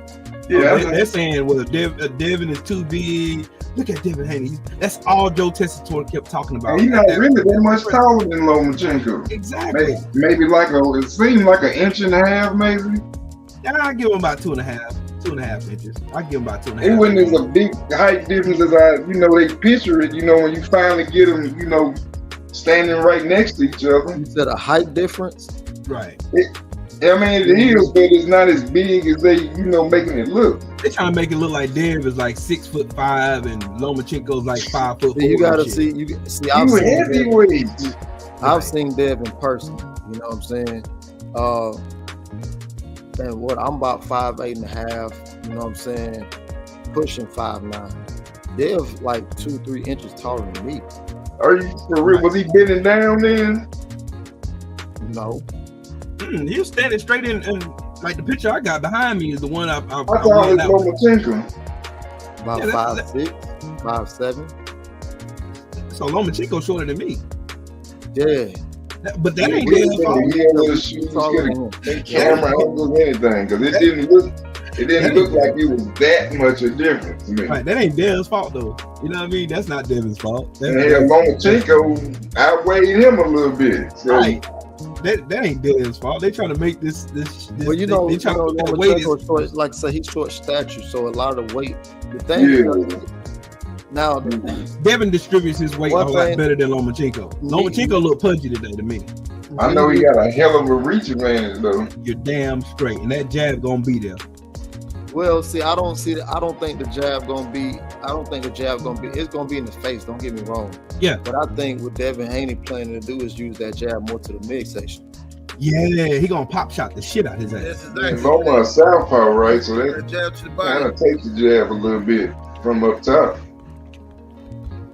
Yeah, they're saying, well, Devin is too big. Look at Devin Haney. That's all Joe Tessitore kept talking about. He's not really that much taller than Lomachenko. Exactly. Maybe it seemed like an inch and a half, maybe. Yeah, I'll give him about 2.5 inches. I give him about 2.5. It wasn't as a big height difference as they picture it. You know, when you finally get them, you know, standing right next to each other. You said a height difference, right? It is, but it's not as big as they, making it look. They trying to make it look like Dev is like 6'5" and Lomachenko's like 5'4". You gotta see. I've seen Dev in person. You know what I'm saying? And I'm about 5'8.5". You know what I'm saying? Pushing 5'9". Dev like 2-3 inches taller than me. Are you for real? Was he bending down then? No. He was standing straight in, and like the picture I got behind me is the one I thought it was Lomachenko. About 5'6", 5'7". So Lomachenko shorter than me. Yeah. But that ain't Dev's fault. Camera angles, anything, because it didn't look like it was that much a difference to me. Right, that ain't Dev's fault though. You know what I mean? That's not Dev's fault. Lomachenko outweighed him a little bit. So. Right. That ain't Dev's fault. They trying to make this. Well, Lomachenko short, like I said, he's short stature, so a lot of weight. The thing now, Devin distributes his weight a lot better than Lomachenko. Lomachenko look pudgy today to me. I know he got a hell of a reach advantage though. You're damn straight, and that jab gonna be there. Well, see, I don't think the jab gonna be. It's gonna be in the face. Don't get me wrong. Yeah. But I think what Devin Haney planning to do is use that jab more to the midsection. Yeah, he gonna pop shot the shit out his ass. Loma southpaw, right? So they jab to the body. Kind of take the jab a little bit from up top.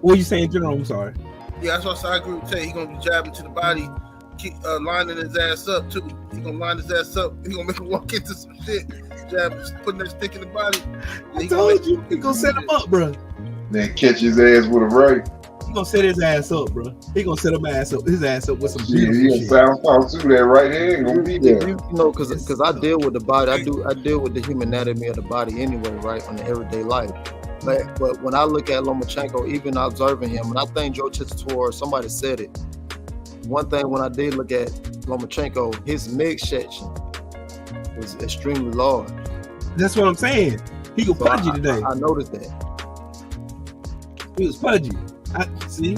What are you saying, General? I'm sorry. Yeah, that's what I agree with Tay. He's gonna be jabbing to the body, keep lining his ass up too. He's gonna line his ass up. He's gonna make him walk into some shit. Jabbing, putting that stick in the body. I told you, he gonna set him up, bro. Then catch his ass with a right. He gonna set his ass up, bro. He gonna set his ass up with some Yeah, beautiful shit. Southpaw too. That right hand ain't gonna be there. You know, because I deal with the body. I deal with the human anatomy of the body anyway, right, on the everyday life. But when I look at Lomachenko, even observing him, and I think Joe Chisator, somebody said it. One thing when I did look at Lomachenko, his mid section was extremely large. That's what I'm saying. He go pudgy today. I noticed that. He was pudgy.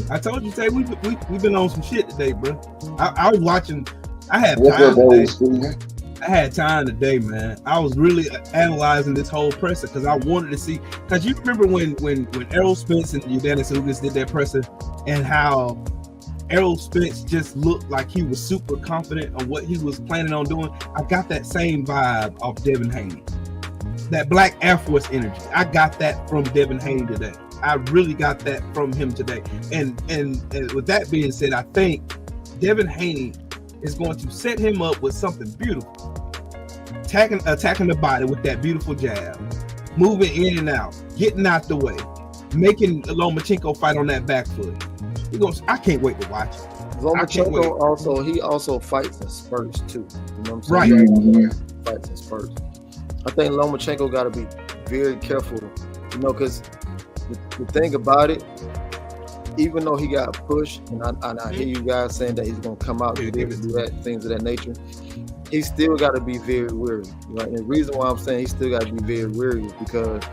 I told you, Tay, we've been on some shit today, bro. I was watching. I had time today. I had time today, man. I was really analyzing this whole presser because I wanted to see. Because you remember when Errol Spence and Udanis Ugas did that presser, and how Errol Spence just looked like he was super confident on what he was planning on doing. I got that same vibe off Devin Haney. That Black Air Force energy. I got that from Devin Haney today. I really got that from him today. And with that being said, I think Devin Haney is going to set him up with something beautiful. Attacking the body with that beautiful jab, moving in and out, getting out the way, making Lomachenko fight on that back foot. I can't wait to watch it. Lomachenko also fights in spurts too. You know what I'm saying? Right. Mm-hmm. Fights in spurts. I think Lomachenko got to be very careful, you know, because the thing about it, even though he got pushed, and I hear you guys saying that he's gonna come out and do that, things of that nature, he still got to be very wary, right? And the reason why I'm saying he still got to be very wary is because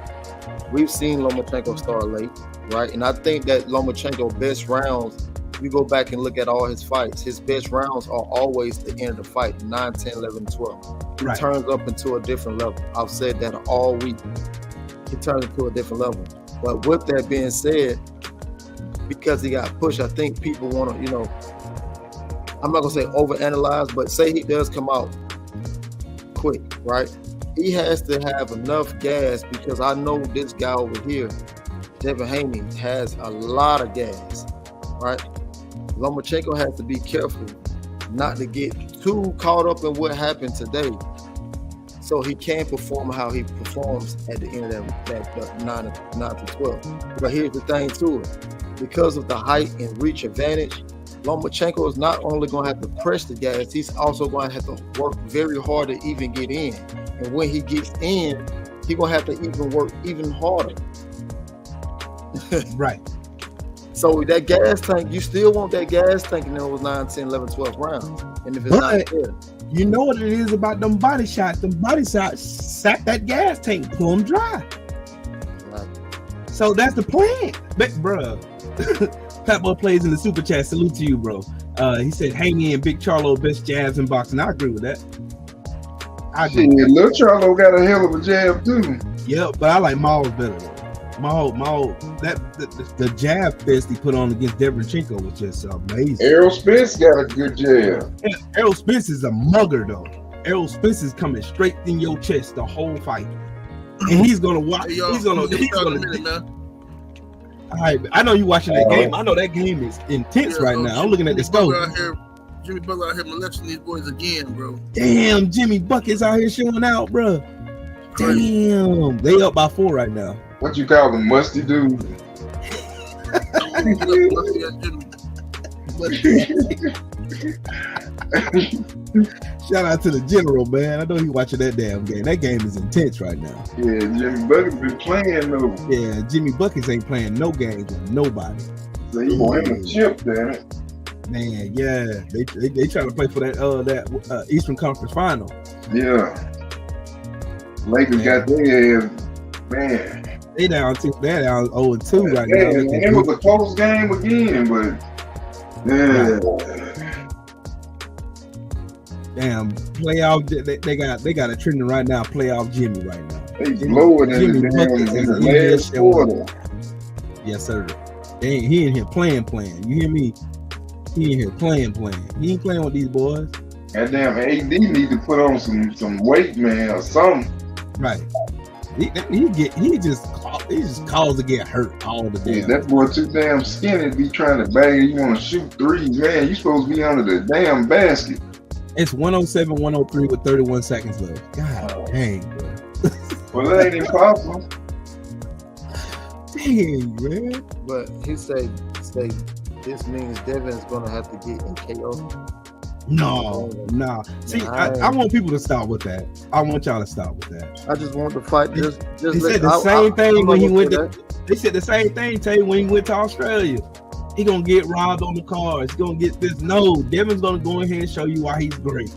we've seen Lomachenko start late, right? And I think that Lomachenko best rounds, you go back and look at all his fights, his best rounds are always the end of the fight, 9, 10, 11, 12. He turns up into a different level. I've said that all week. He turns into a different level. But with that being said, because he got pushed, I think people want to, you know, I'm not going to say overanalyze, but say he does come out quick, right? He has to have enough gas, because I know this guy over here, Devin Haney, has a lot of gas, right? Lomachenko has to be careful not to get too caught up in what happened today, so he can perform how he performs at the end of that 9 to 12. But here's the thing to it. Because of the height and reach advantage, Lomachenko is not only going to have to press the gas, he's also going to have to work very hard to even get in. And when he gets in, he's going to have to even work even harder. Right. So that gas tank, you still want that gas tank in those 9, 10, 11, 12 rounds. And if it's not there, you know what it is about them body shots. Them body shots sap that gas tank, pull them dry. Right. So that's the plan. But, bro, Pat Boy plays in the super chat. Salute to you, bro. He said Haney and Big Charlo best jabs in boxing. I agree with that. Little Charlo got a hell of a jab too. Yeah, but I like Maul's better though. Maul, the jab fist he put on against Deverenchenko was just amazing. Errol Spence got a good jab. Errol Spence is a mugger though. Errol Spence is coming straight in your chest the whole fight, and he's gonna watch. Hey, he's gonna. man. All right, I know you watching that game. I know that game is intense right now. I'm looking at the score. Jimmy Butler out here molesting these boys again, bro. Damn, Jimmy Bucket's out here showing out, bro. Damn, they up by 4 right now. What you call them, musty dude? Shout out to the general, man. I know he watching that damn game. That game is intense right now. Yeah, Jimmy Bucket's been playing though. Yeah, Jimmy Buckets ain't playing no games with nobody. So he won a chip, damn it. Man, yeah, they trying to play for that Eastern Conference Final. Yeah, Lakers got their ass, man. They down 0-2 right now. It was a close game again, but yeah. Damn, playoff. They got a trending right now. Playoff Jimmy right now. They blowing in the last quarter. Yes, sir. He in here playing. You hear me? He in here playing. He ain't playing with these boys. Goddamn, AD need to put on some weight, man, or something. Right. He just He just calls to get hurt all the Yeah, damn. that boy too damn skinny to be trying to bang. You want to shoot threes, man. You supposed to be under the damn basket. It's 107-103 with 31 seconds left. God dang, bro. Well, that ain't impossible. Dang, man. But he say this means Devin is gonna have to get in KO. No. See, I want people to stop with that. I want y'all to stop with that. I just want to fight. Just They said the same thing when he went to. They said the same thing, Tay, when he went to Australia. He gonna get robbed on the cars. He gonna get this. No, Devin's gonna go ahead and show you why he's great.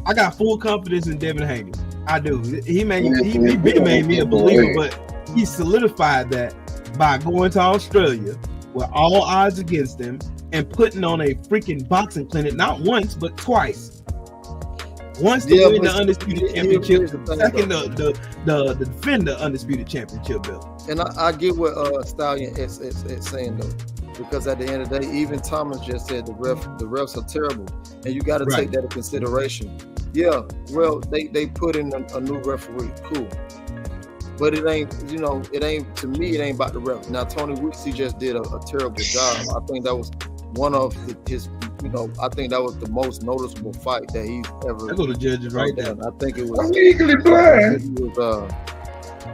I got full confidence in Devin Haney. I do. He made me a believer, but he solidified that by going to Australia with all odds against him and putting on a freaking boxing clinic, not once but twice. Once to win the undisputed championship, second the defender undisputed championship belt. And I get what Stallion is saying though, because at the end of the day, even Thomas just said the refs are terrible, and you got to take that into consideration. Yeah, well they put in a new referee, cool, but it ain't to me it ain't about the ref. Now Tony Weeks, he just did a terrible job. I think that was one of his. I think that was the most noticeable fight that he's ever. I go to judges right there. I think it was. I'm legally blind.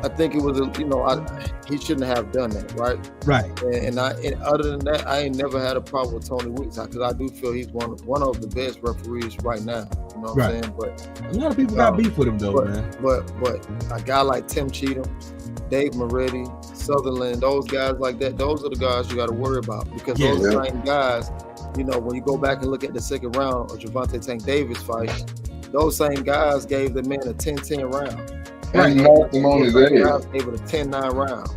I think it was he shouldn't have done that, right? Right. And other than that, I ain't never had a problem with Tony Weeks because I do feel he's one of the best referees right now. You know what I'm saying? But a lot of people got beef with him though, man. But a guy like Tim Cheatham, Dave Moretti, Sutherland, those guys like that, those are the guys you got to worry about because those are the same guys. When you go back and look at the second round of Gervonta Tank Davis fight, those same guys gave the man a 10-10 round. And knocked him on his ass. Gave it a 10-9 round.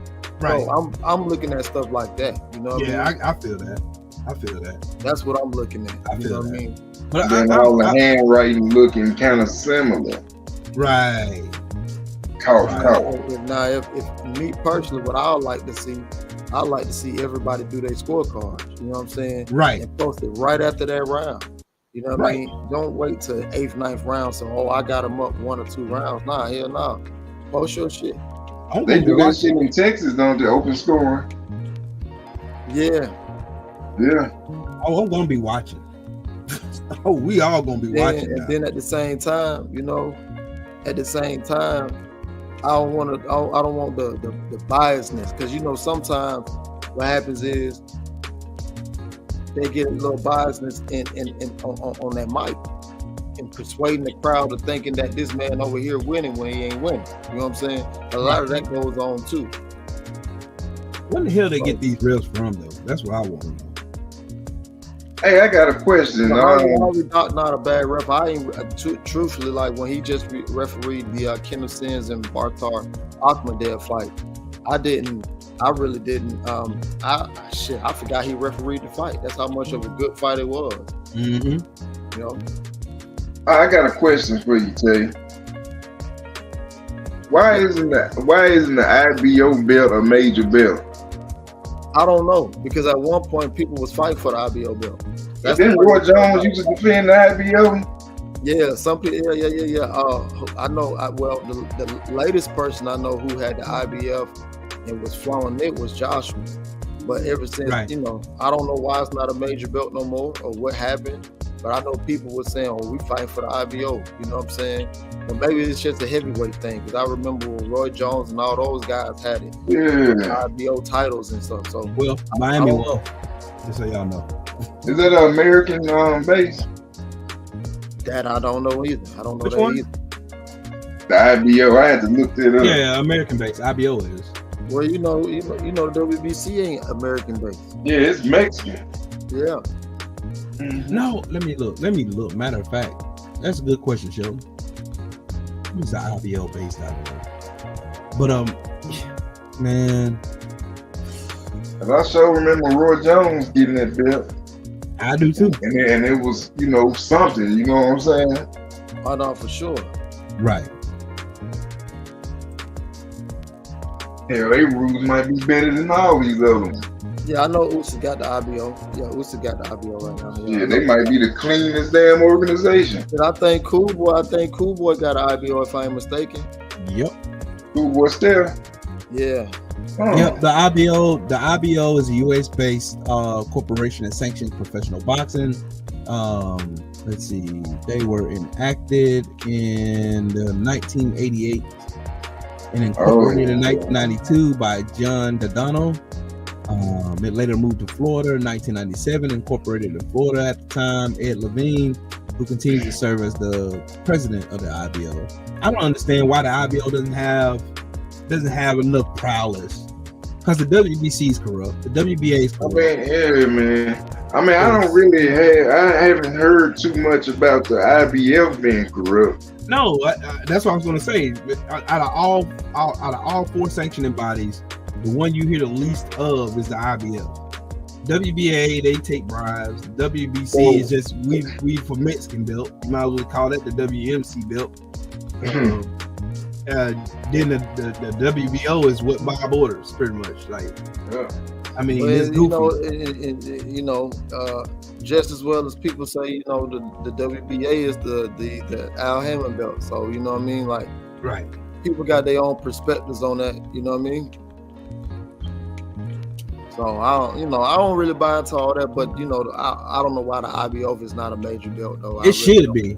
Right. So I'm looking at stuff like that. You know what I mean? I feel that. I feel that. That's what I'm looking at. I feel that. I mean? But then all the handwriting looking kind of similar. Right. Cough. Now, if me personally, what I would like to see, I'd like to see everybody do their scorecards. You know what I'm saying? Right. And post it right after that round. You know what I mean? Don't wait till 8th, 9th round. So, I got him up 1 or 2 rounds. Nah, hell no. Post your shit. They do that shit in Texas, don't they? Open score. Yeah. Oh, I'm gonna be watching. Oh, we all gonna be watching. And then at the same time, I don't want the biasness because sometimes what happens is they get a little biasness on that mic and persuading the crowd to thinking that this man over here winning when he ain't winning. You know what I'm saying? A lot of that goes on too. When the hell they get these refs from though? That's what I want to know. Hey, I got a question. Not a bad ref. I ain't truthfully like when he just refereed the Kendall Sins and Bartar Akhmadiev fight. I really didn't. I forgot he refereed the fight. That's how much of a good fight it was. I got a question for you, Tay. Why isn't the IBO belt a major belt? I don't know, because at one point people was fighting for the IBO belt. Then Roy Jones used to defend the IBO. Yeah, some people. Yeah. I know. The latest person I know who had the IBF and was flowing it was Joshua. But ever since, I don't know why it's not a major belt no more or what happened. But I know people were saying, "Oh, we fighting for the IBO." You know what I'm saying? But maybe it's just a heavyweight thing because I remember when Roy Jones and all those guys had it. Yeah. IBO titles and stuff. So Miami won. Just so y'all know. Is that an American base? That I don't know either. I don't know Which that one? either. The IBO. I had to look that up. Yeah, American base. IBO is. Well, the WBC ain't American based. Yeah, it's Mexican. Yeah. No, let me look. Matter of fact, that's a good question, Sheldon. Who's the IBO based out of? But man, and I sure remember Roy Jones getting that belt. I do too. And it was, something. You know what I'm saying? I know for sure. Right. Hell, they rules might be better than all these other ones. Yeah, I know Usyk got the IBO. Yeah, Usyk got the IBO right now. Yeah, they might be the cleanest damn organization. And I think Cool Boy got an IBO if I ain't mistaken. Yep. Cool Boy still. Yeah. Yep, the IBO is a US-based corporation that sanctions professional boxing. Let's see, they were enacted in 1988 and incorporated in 1992 by John Dodano. It later moved to Florida in 1997, incorporated in Florida at the time. Ed Levine, who continues to serve as the president of the IBO. I don't understand why the IBO doesn't have enough prowess, because the WBC is corrupt, the WBA is corrupt. I haven't heard too much about the IBF being corrupt. No, that's what I was going to say. Out of all four sanctioning bodies, the one you hear the least of is the IBF. WBA, they take bribes. The WBC is just we for Mexican belt. You might as well call that the WMC belt. Then the WBO is what Bob orders, pretty much. Like, I mean, it's goofy. Just as well as people say, the WBA is the Al Hammond belt. So you know what I mean, like, right? People got their own perspectives on that. You know what I mean? So I don't really buy into all that. But I don't know why the IBO is not a major belt though. It should be,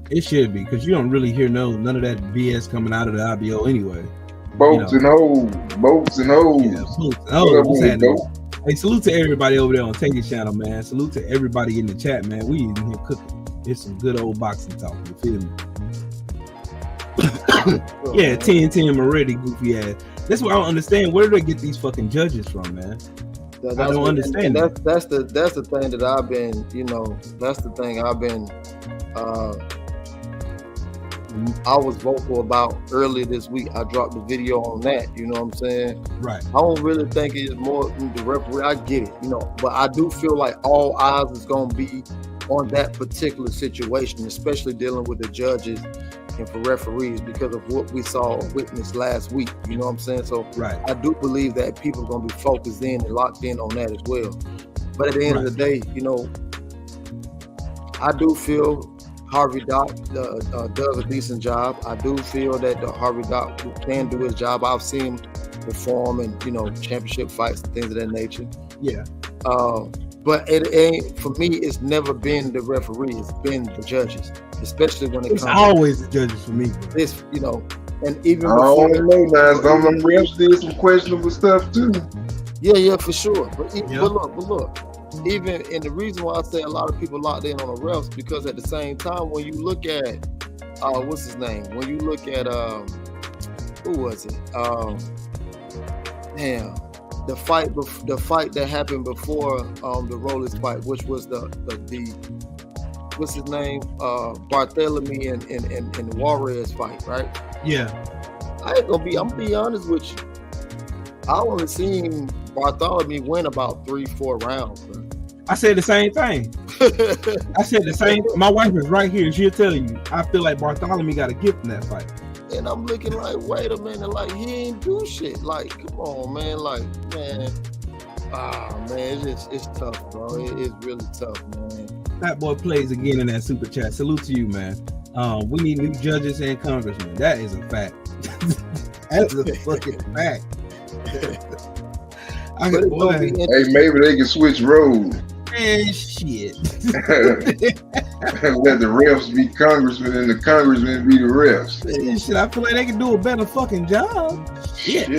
because you don't really hear none of that BS coming out of the IBO anyway. Boats and hoes. Yeah, what's happening? Hey, salute to everybody over there on Tanky's channel, man. Salute to everybody in the chat, man. We in here cooking. It's some good old boxing talk. You feel me? Yeah, 10-10 already, goofy ass. That's what I don't understand. Where do they get these fucking judges from, man? I don't understand. That's the thing that I've been, that's the thing I've been. I was vocal about earlier this week. I dropped a video on that. You know what I'm saying? Right. I don't really think it's more the referee. I get it, but I do feel like all eyes is gonna be on that particular situation, especially dealing with the judges and for referees because of what we saw or witnessed last week. You know what I'm saying? So right. I do believe that people are gonna be focused in and locked in on that as well. But at the end of the day, I do feel Harvey Dock does a decent job. I do feel that Harvey Dock can do his job. I've seen him perform in, championship fights and things of that nature. Yeah. But it ain't, for me, it's never been the referee. It's been the judges, especially when it's always the judges for me. This, and even I don't know, guys. Some of them refs did some questionable stuff too. Yeah, for sure. But look. Even, and the reason why I say a lot of people locked in on the refs, because at the same time, when you look at what's his name? When you look at who was it? The fight that happened before the Rollers fight, which was the what's his name? Barthélemy and the Warriors fight, right? Yeah. I'm gonna be honest with you. I only seen Barthélemy win about 3-4 rounds, bro. I said the same thing. I said the same. My wife is right here. She'll tell you. I feel like Barthélemy got a gift in that fight. And I'm looking like, wait a minute, like he ain't do shit. Like, come on, man. Like, man. It's tough, bro. It's really tough, man. That boy plays again in that super chat. Salute to you, man. We need new judges and congressmen. That is a fact. That's a fucking fact. Hey, maybe they can switch roles. Man, shit. Let the refs be congressmen and the congressmen be the refs. Shit, I feel like they can do a better fucking job. Shit.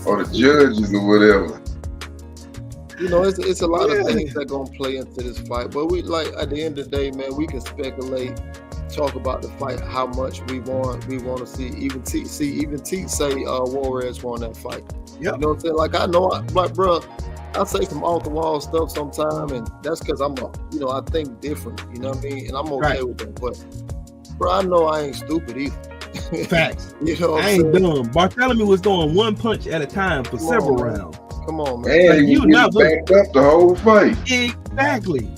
Or the judges or whatever. It's a lot of things that gonna play into this fight. But we, like, at the end of the day, man, we can speculate, talk about the fight, how much we want to see. Even T say Warriors won that fight. Yep. You know what I'm saying? Like, I know, bro, I say some off the wall stuff sometime, and that's because I think different. You know what I mean? And I'm okay with that. But, bro, I know I ain't stupid either. Facts. You know what I ain't dumb. Barthélemy was throwing one punch at a time for several rounds. Come on, man. And he was backed up the whole fight. Exactly.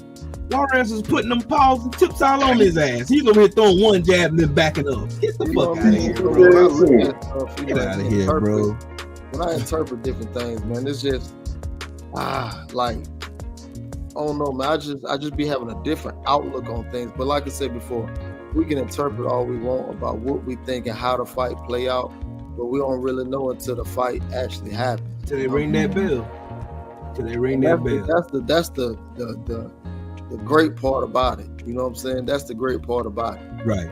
Warriors was putting them paws and tips all on his ass. He's over here throwing one jab and then backing up. Get the fuck out of here, bro. Get out of here, bro. When I interpret different things, man, it's just like, I don't know, man. I just be having a different outlook on things. But like I said before, we can interpret all we want about what we think and how the fight play out. but we don't really know until the fight actually happens. Till they ring that bell. Till they ring that bell. That's the great part about it. You know what I'm saying? That's the great part about it. Right.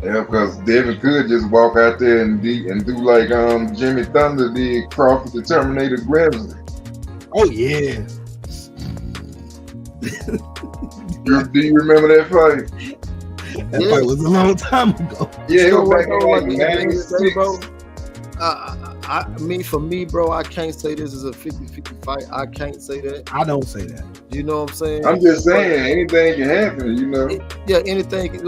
Yeah, because David could just walk out there and do like Jimmy Thunder did Crawford the Terminator Grizzly. Oh yeah. Do you remember that fight? That fight was a long time ago. Yeah, it was back in like like 96. bro. For me, bro, I can't say this is a 50-50 fight. I can't say that. I don't say that. You know what I'm saying? I'm just saying, anything can happen, you know. Anything can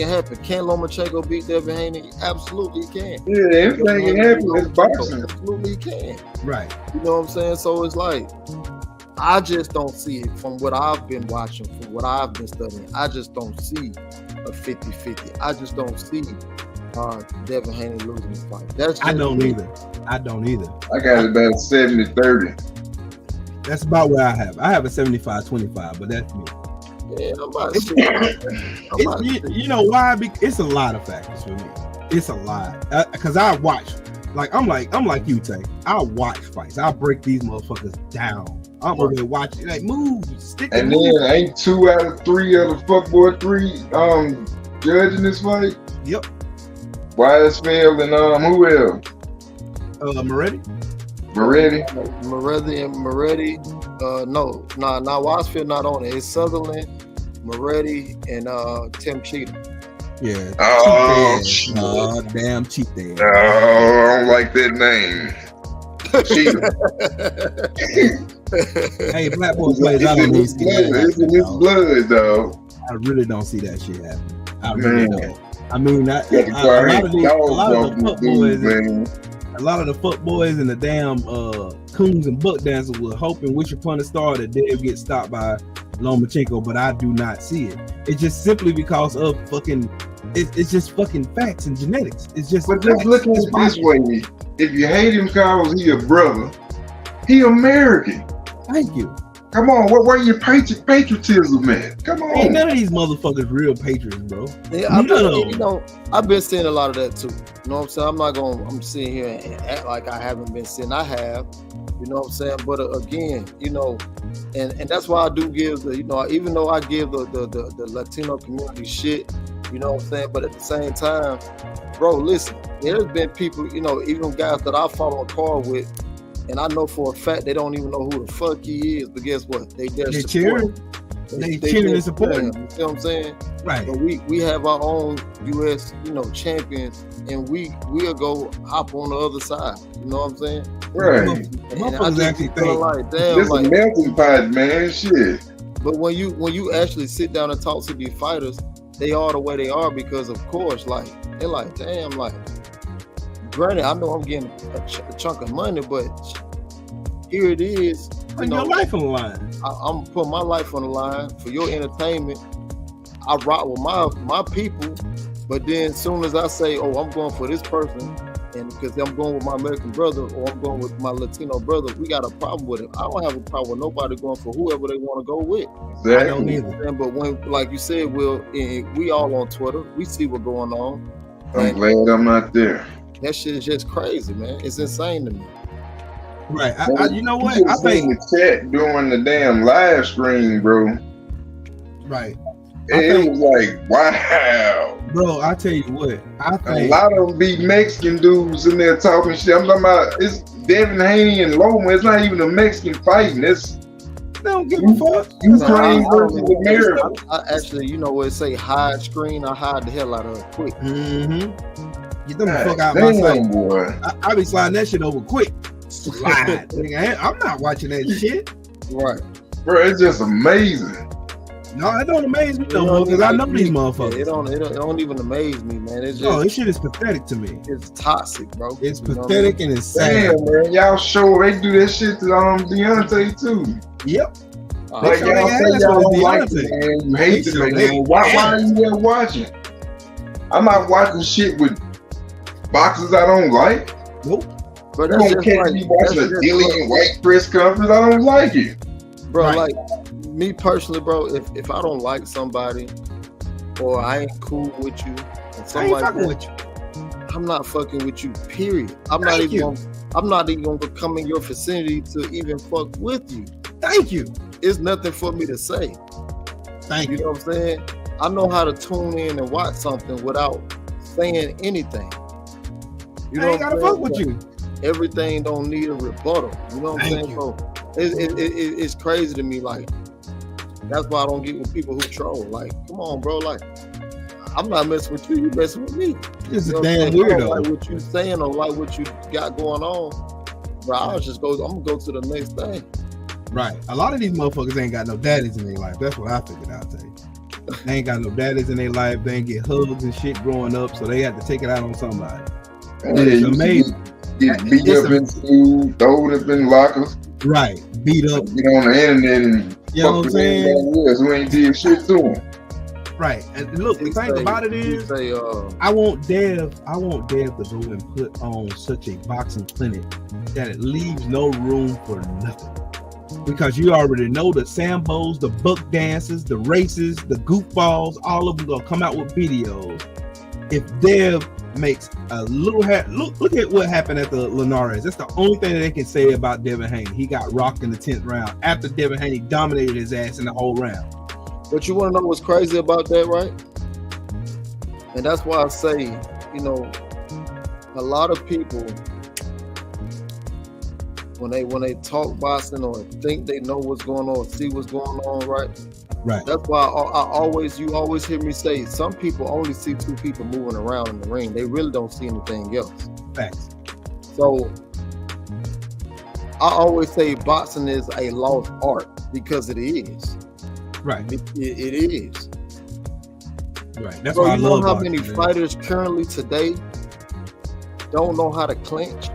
happen. Can Lomachenko beat Devin Haney? Absolutely he can. Yeah, anything can happen. It's boxing. Absolutely he can. Right. You know what I'm saying? So it's like, I just don't see it from what I've been watching, from what I've been studying. I just don't see a 50-50. I just don't see Devin Haney losing this fight. I don't either. I don't either. I got it about 70-30. That's about where I have. I have a 75-25, but that's me. Yeah, I'm about to you know why? It's a lot of factors for me. It's a lot. Because I watch. I'm like you, Tay. I watch fights. I break these motherfuckers down. I'm over there watching. Like, move, stick. And then ain't 2 out of 3 of the fuckboy 3 judging this fight? Yep. Weisfeld and who else? Moretti. Moretti. No, Weisfeld not on it. It's Sutherland, Moretti, and Tim Cheatham. Yeah. Oh, damn cheap there. Oh, I don't like that name. Cheatham. Hey, Black Boy plays. I don't need to see that. It's in his blood, though. I really don't see that shit happening. I Man. really don't. I mean, a lot of the fuck boys and the damn coons and buck dancers were hoping wish upon a star that they'd get stopped by Lomachenko, but I do not see it. It's just simply because of fucking. It's just fucking facts and genetics. It's just. But just look at it this way: if you hate him cause he a brother, he American. Thank you. Come on, where your patriotism at? Come on. Ain't none of these motherfuckers real patriots, bro. Yeah, I've been seeing a lot of that too. You know what I'm saying? I'm sitting here and act like I haven't been seeing. I have. You know what I'm saying? But again, you know, and that's why I do give the, you know, even though I give the Latino community shit, you know what I'm saying? But at the same time, bro, listen, there's been people, you know, even guys that I follow a car with, and I know for a fact they don't even know who the fuck he is, but guess what? They cheering. They cheering and supporting. You see what I'm saying? Right. So we have our own U.S. you know champions, and we'll go hop on the other side. You know what I'm saying? Right. Motherfuckers actually think like, damn, this a melting pot, man. Shit. But when you actually sit down and talk to these fighters, they are the way they are because, of course, like they're like, damn, like. Granted, I know I'm getting a chunk of money, but here it is. Putting your life on the line. I'm putting my life on the line for your entertainment. I rock with my people, but then as soon as I say, oh, I'm going for this person, and because I'm going with my American brother or I'm going with my Latino brother, we got a problem with it. I don't have a problem with nobody going for whoever they want to go with. Exactly. I don't either. But when, like you said, Will, we all on Twitter, we see what's going on. I'm glad I'm not there. That shit is just crazy, man. It's insane to me. Right. You know what? I think the chat during the damn live stream, bro. Right. It was like, wow. Bro, I tell you what. I think a lot of them be Mexican dudes in there talking shit. I'm talking about it's Devin Haney and Loma. It's not even a Mexican fighting. It's they don't give a fuck. Ukraine versus America. I actually, you know what it say, hide screen. I hide the hell out of it quick. Mm-hmm. Get them the fuck out my sight. Boy. I be sliding that shit over quick. Slide. I'm not watching that shit. Right. Bro, it's just amazing. No, it don't amaze me no more because I know these motherfuckers. It don't even amaze me, man. It's just, no, this shit is pathetic to me. It's toxic, bro. It's pathetic and it's sad. Damn, man, y'all show they do that shit to Deontay too. Yep. Like y'all say y'all don't like it, man. You hate the man. Why are you there watching? I'm not watching shit with boxers I don't like. Nope. But you don't catch me watching a Dillian White press conference. I don't like it, bro. Right. Like me personally, bro. If I don't like somebody or I ain't cool with you, and I ain't fucking with you. I'm not fucking with you, period. I'm not even gonna come in your vicinity to even fuck with you. Thank you. It's nothing for me to say. Thank you. You know what I'm saying? I know how to tune in and watch something without saying anything. You know I ain't gotta fuck with you. Everything don't need a rebuttal. You know what I'm saying? So it's crazy to me. Like, that's why I don't get with people who troll. Like, come on, bro. Like, I'm not messing with you. You messing with me. Just You a know damn what I'm saying? I don't weirdo. like what you saying or like what you got going on. Bro, I'm gonna go to the next thing. Right. A lot of these motherfuckers ain't got no daddies in their life. That's what I figured out today. They ain't got no daddies in their life. They ain't get hugs and shit growing up, so they have to take it out on somebody. It's amazing. Get beat up in school, thrown up in lockers. Right. Beat up. Get on the internet and You know what I'm saying? who ain't did shit to them. Right. And look, the thing about it is, I want Dev to go and put on such a boxing clinic that it leaves no room for nothing. Because you already know the Sambos, the buck dances, the races, the goofballs, all of them gonna come out with videos. If Dev makes a little look at what happened at the Linares. That's the only thing that they can say about Devin Haney. He got rocked in the 10th round after Devin Haney dominated his ass in the whole round. But you want to know what's crazy about that, right? And that's why I say, you know, a lot of people, when they talk boxing or think they know what's going on, see what's going on, right? Right. That's why you always hear me say, some people only see two people moving around in the ring. They really don't see anything else. Facts. So I always say boxing is a lost art because it is. Right. It is. Right. That's Bro, why I you know love how boxing, many man. fighters currently today don't know how to clinch?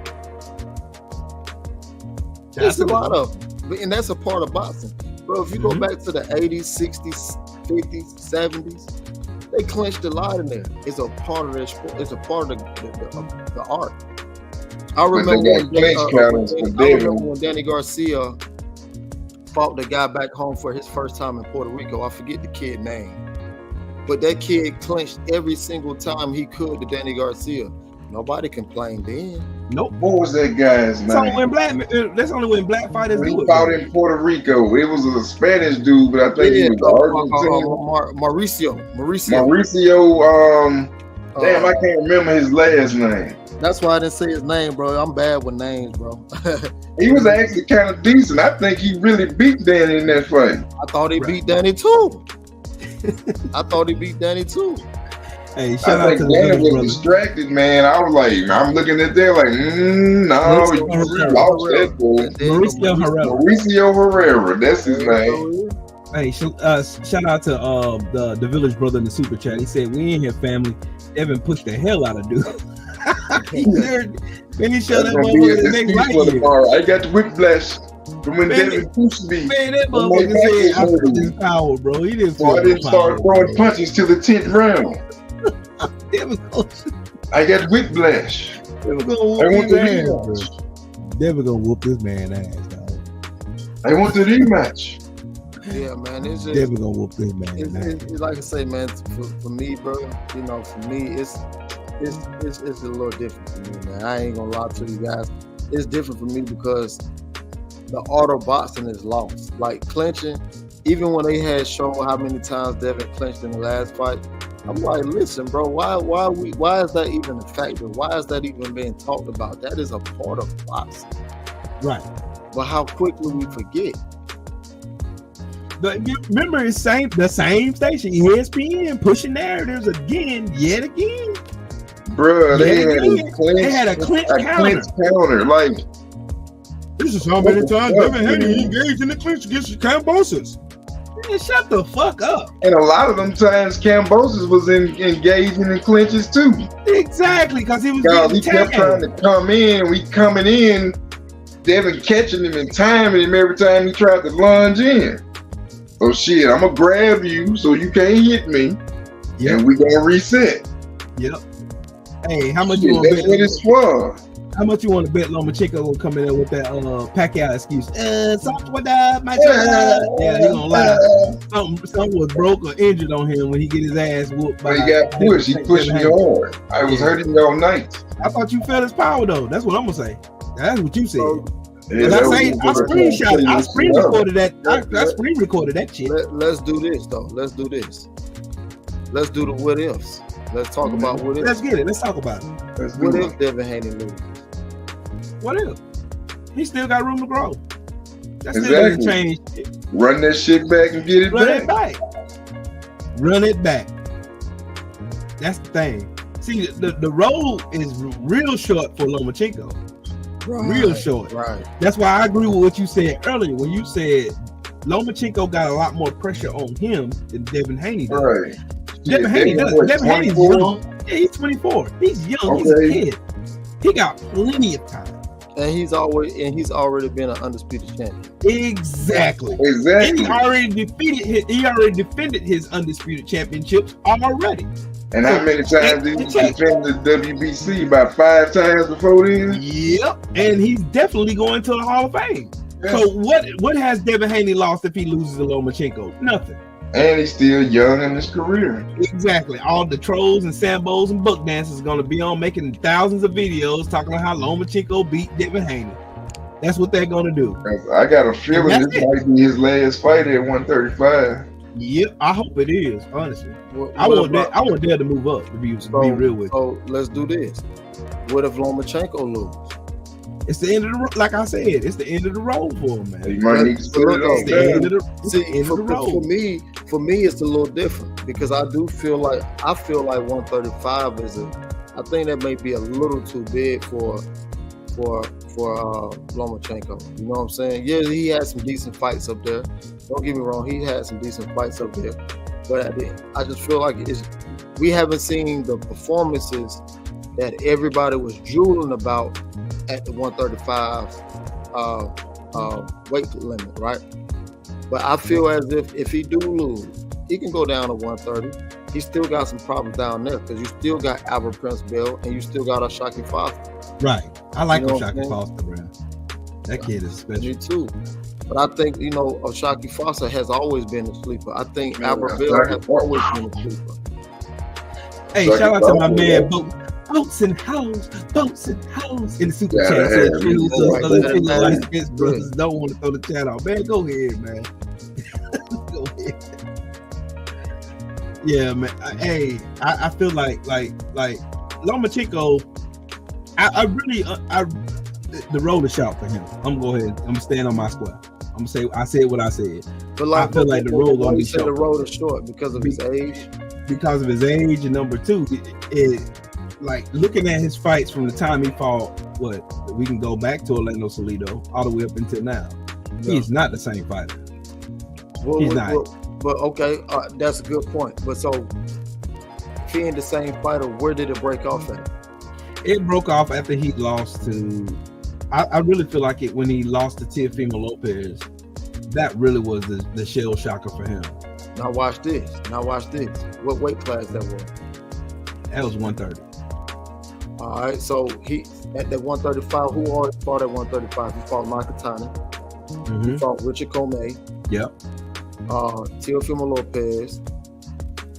There's a lot of them. And that's a part of boxing. Bro, if you go back to the 80s, 60s, 50s, 70s, they clinched a lot in there. It's a part of their sport. It's a part of the art. I remember when Danny Garcia fought the guy back home for his first time in Puerto Rico. I forget the kid name. But that kid clinched every single time he could to Danny Garcia. Nobody complained then. Nope. What was that guy's name? That's only when black fighters When do he it. fought in Puerto Rico, it was a Spanish dude, but I think he was Argentine. Mauricio. Damn, I can't remember his last name. That's why I didn't say his name, bro. I'm bad with names, bro. He was actually kind of decent. I think he really beat Danny in that fight. I thought he beat Danny too. Hey, shout out I to think the Danny was brothers. distracted, man. I was like, I'm looking at there like, no, you lost that boy. Mauricio Herrera, that's his name. Hey, shout out to the village brother in the super chat. He said, "We in here, family." Evan pushed the hell out of dude. Then he showed that motherfucker the next night. I got the whiplash from when Devin pushed me. Man, that motherfucker said, "I felt his power, bro." He didn't feel I didn't start throwing punches till the 10th round. I got whiplash. Devin gonna whoop his ass, bro. Devin gonna whoop this man ass, dog. I want the rematch. Yeah, man, it's just Devin gonna whoop this man. it's like I say, man. For me, bro, you know, for me, it's a little different for me, man. I ain't gonna lie to you guys. It's different for me because the art of boxing is lost. Like clinching, even when they had shown how many times Devin clinched in the last fight, I'm like, listen, bro, why is that even a factor? Why is that even being talked about? That is a part of boxing. Right. But how quickly we forget. Remember, the same station, ESPN, pushing narratives yet again. Bruh, they had a clinch counter. Like, this is how many times Devin Haney engaged in the clinch against Cambosis. Man, shut the fuck up. And a lot of them times, Cambosis was engaging in clinches too. Exactly, because he was he kept trying to come in. We coming in, Devin catching him and timing him every time he tried to lunge in. Oh shit, I'm gonna grab you so you can't hit me. Yep. And we gonna reset. Yep. Hey, how much shit, you want to bet? That's what it's for. How much you want to bet Lomachenko will come in there with that Pacquiao excuse? Something with that, my yeah, he gonna lie. Something was broke or injured on him when he get his ass whooped. But he got pushed. He pushed me hard. I was hurting all night. I thought you felt his power though. That's what I'm gonna say. That's what you said. Yeah, I screen recorded that. I screen recorded that shit. Let's do this though. Let's do this. Let's do the what ifs. Let's talk about what ifs. Let's get it. Let's talk about it. What if Devin Haney loses? What if? He still got room to grow. That still doesn't change. Run that shit back and get it back. Run it back. That's the thing. See, the road is real short for Lomachenko. Real short. Right. That's why I agree with what you said earlier when you said Lomachenko got a lot more pressure on him than Devin Haney does. Right. Devin Haney does. Devin Haney's young. Yeah, he's 24. He's young. Okay. He's a kid. He got plenty of time. And he's already been an undisputed champion. Exactly. And he already defended his undisputed championships already. And how many times did he defend the WBC? About 5 times before then? Yep. And he's definitely going to the Hall of Fame. Yeah. So what has Devin Haney lost if he loses to Lomachenko? Nothing. And he's still young in his career. Exactly. All the trolls and sambos and buck dancers are going to be on making thousands of videos talking about how Lomachenko beat Devin Haney. That's what they're going to do. I got a feeling this might be his last fight at 135. Yep, I hope it is. Honestly, I want Dale to move up. To be real with you. So let's do this. What if Lomachenko loses? It's the end of the road. Like I said, it's the end of the road for him, man. You might need to put it on. It's the end of the road. For me, it's a little different because I feel like 135 is I think that may be a little too big for Lomachenko. You know what I'm saying? Yeah, he had some decent fights up there. Don't get me wrong, he had some decent fights up there. But I just feel like we haven't seen the performances that everybody was drooling about at the 135 weight limit, right? But I feel as if he do lose, he can go down to 130. He still got some problems down there because you still got Albert Prince Bell and you still got O'Shaquie Foster. Right. I like O'Shaquie Foster, bro. That kid is special. Me too. But I think, O'Shaquie Foster has always been a sleeper. I think Albert Bell has always been a sleeper. Hey, shout out to my man, Boats and Hoes in the super chat. Said brothers don't want to throw the chat out. Man, go ahead, man. Go ahead. Yeah, man. I feel like Lomachenko. I really the road is short for him. I'm gonna go ahead. I'm gonna stand on my square. I'm gonna say I said what I said. But I feel like the road gonna be short. The road is short because of his age. Because of his age, and number two, like looking at his fights from the time he fought, we can go back to Orlando Salido all the way up until now. No. He's not the same fighter. He's not. But okay, that's a good point. But so, if he ain't the same fighter, where did it break off at? It broke off after he lost to. I really feel like when he lost to Teofimo Lopez, that really was the shell shocker for him. Now watch this. What weight class that was? That was 130. All right, so he at that 135. Who already fought at 135? He fought Makatani. Mm-hmm. He fought Richard Comey. Yep. Teofimo Lopez.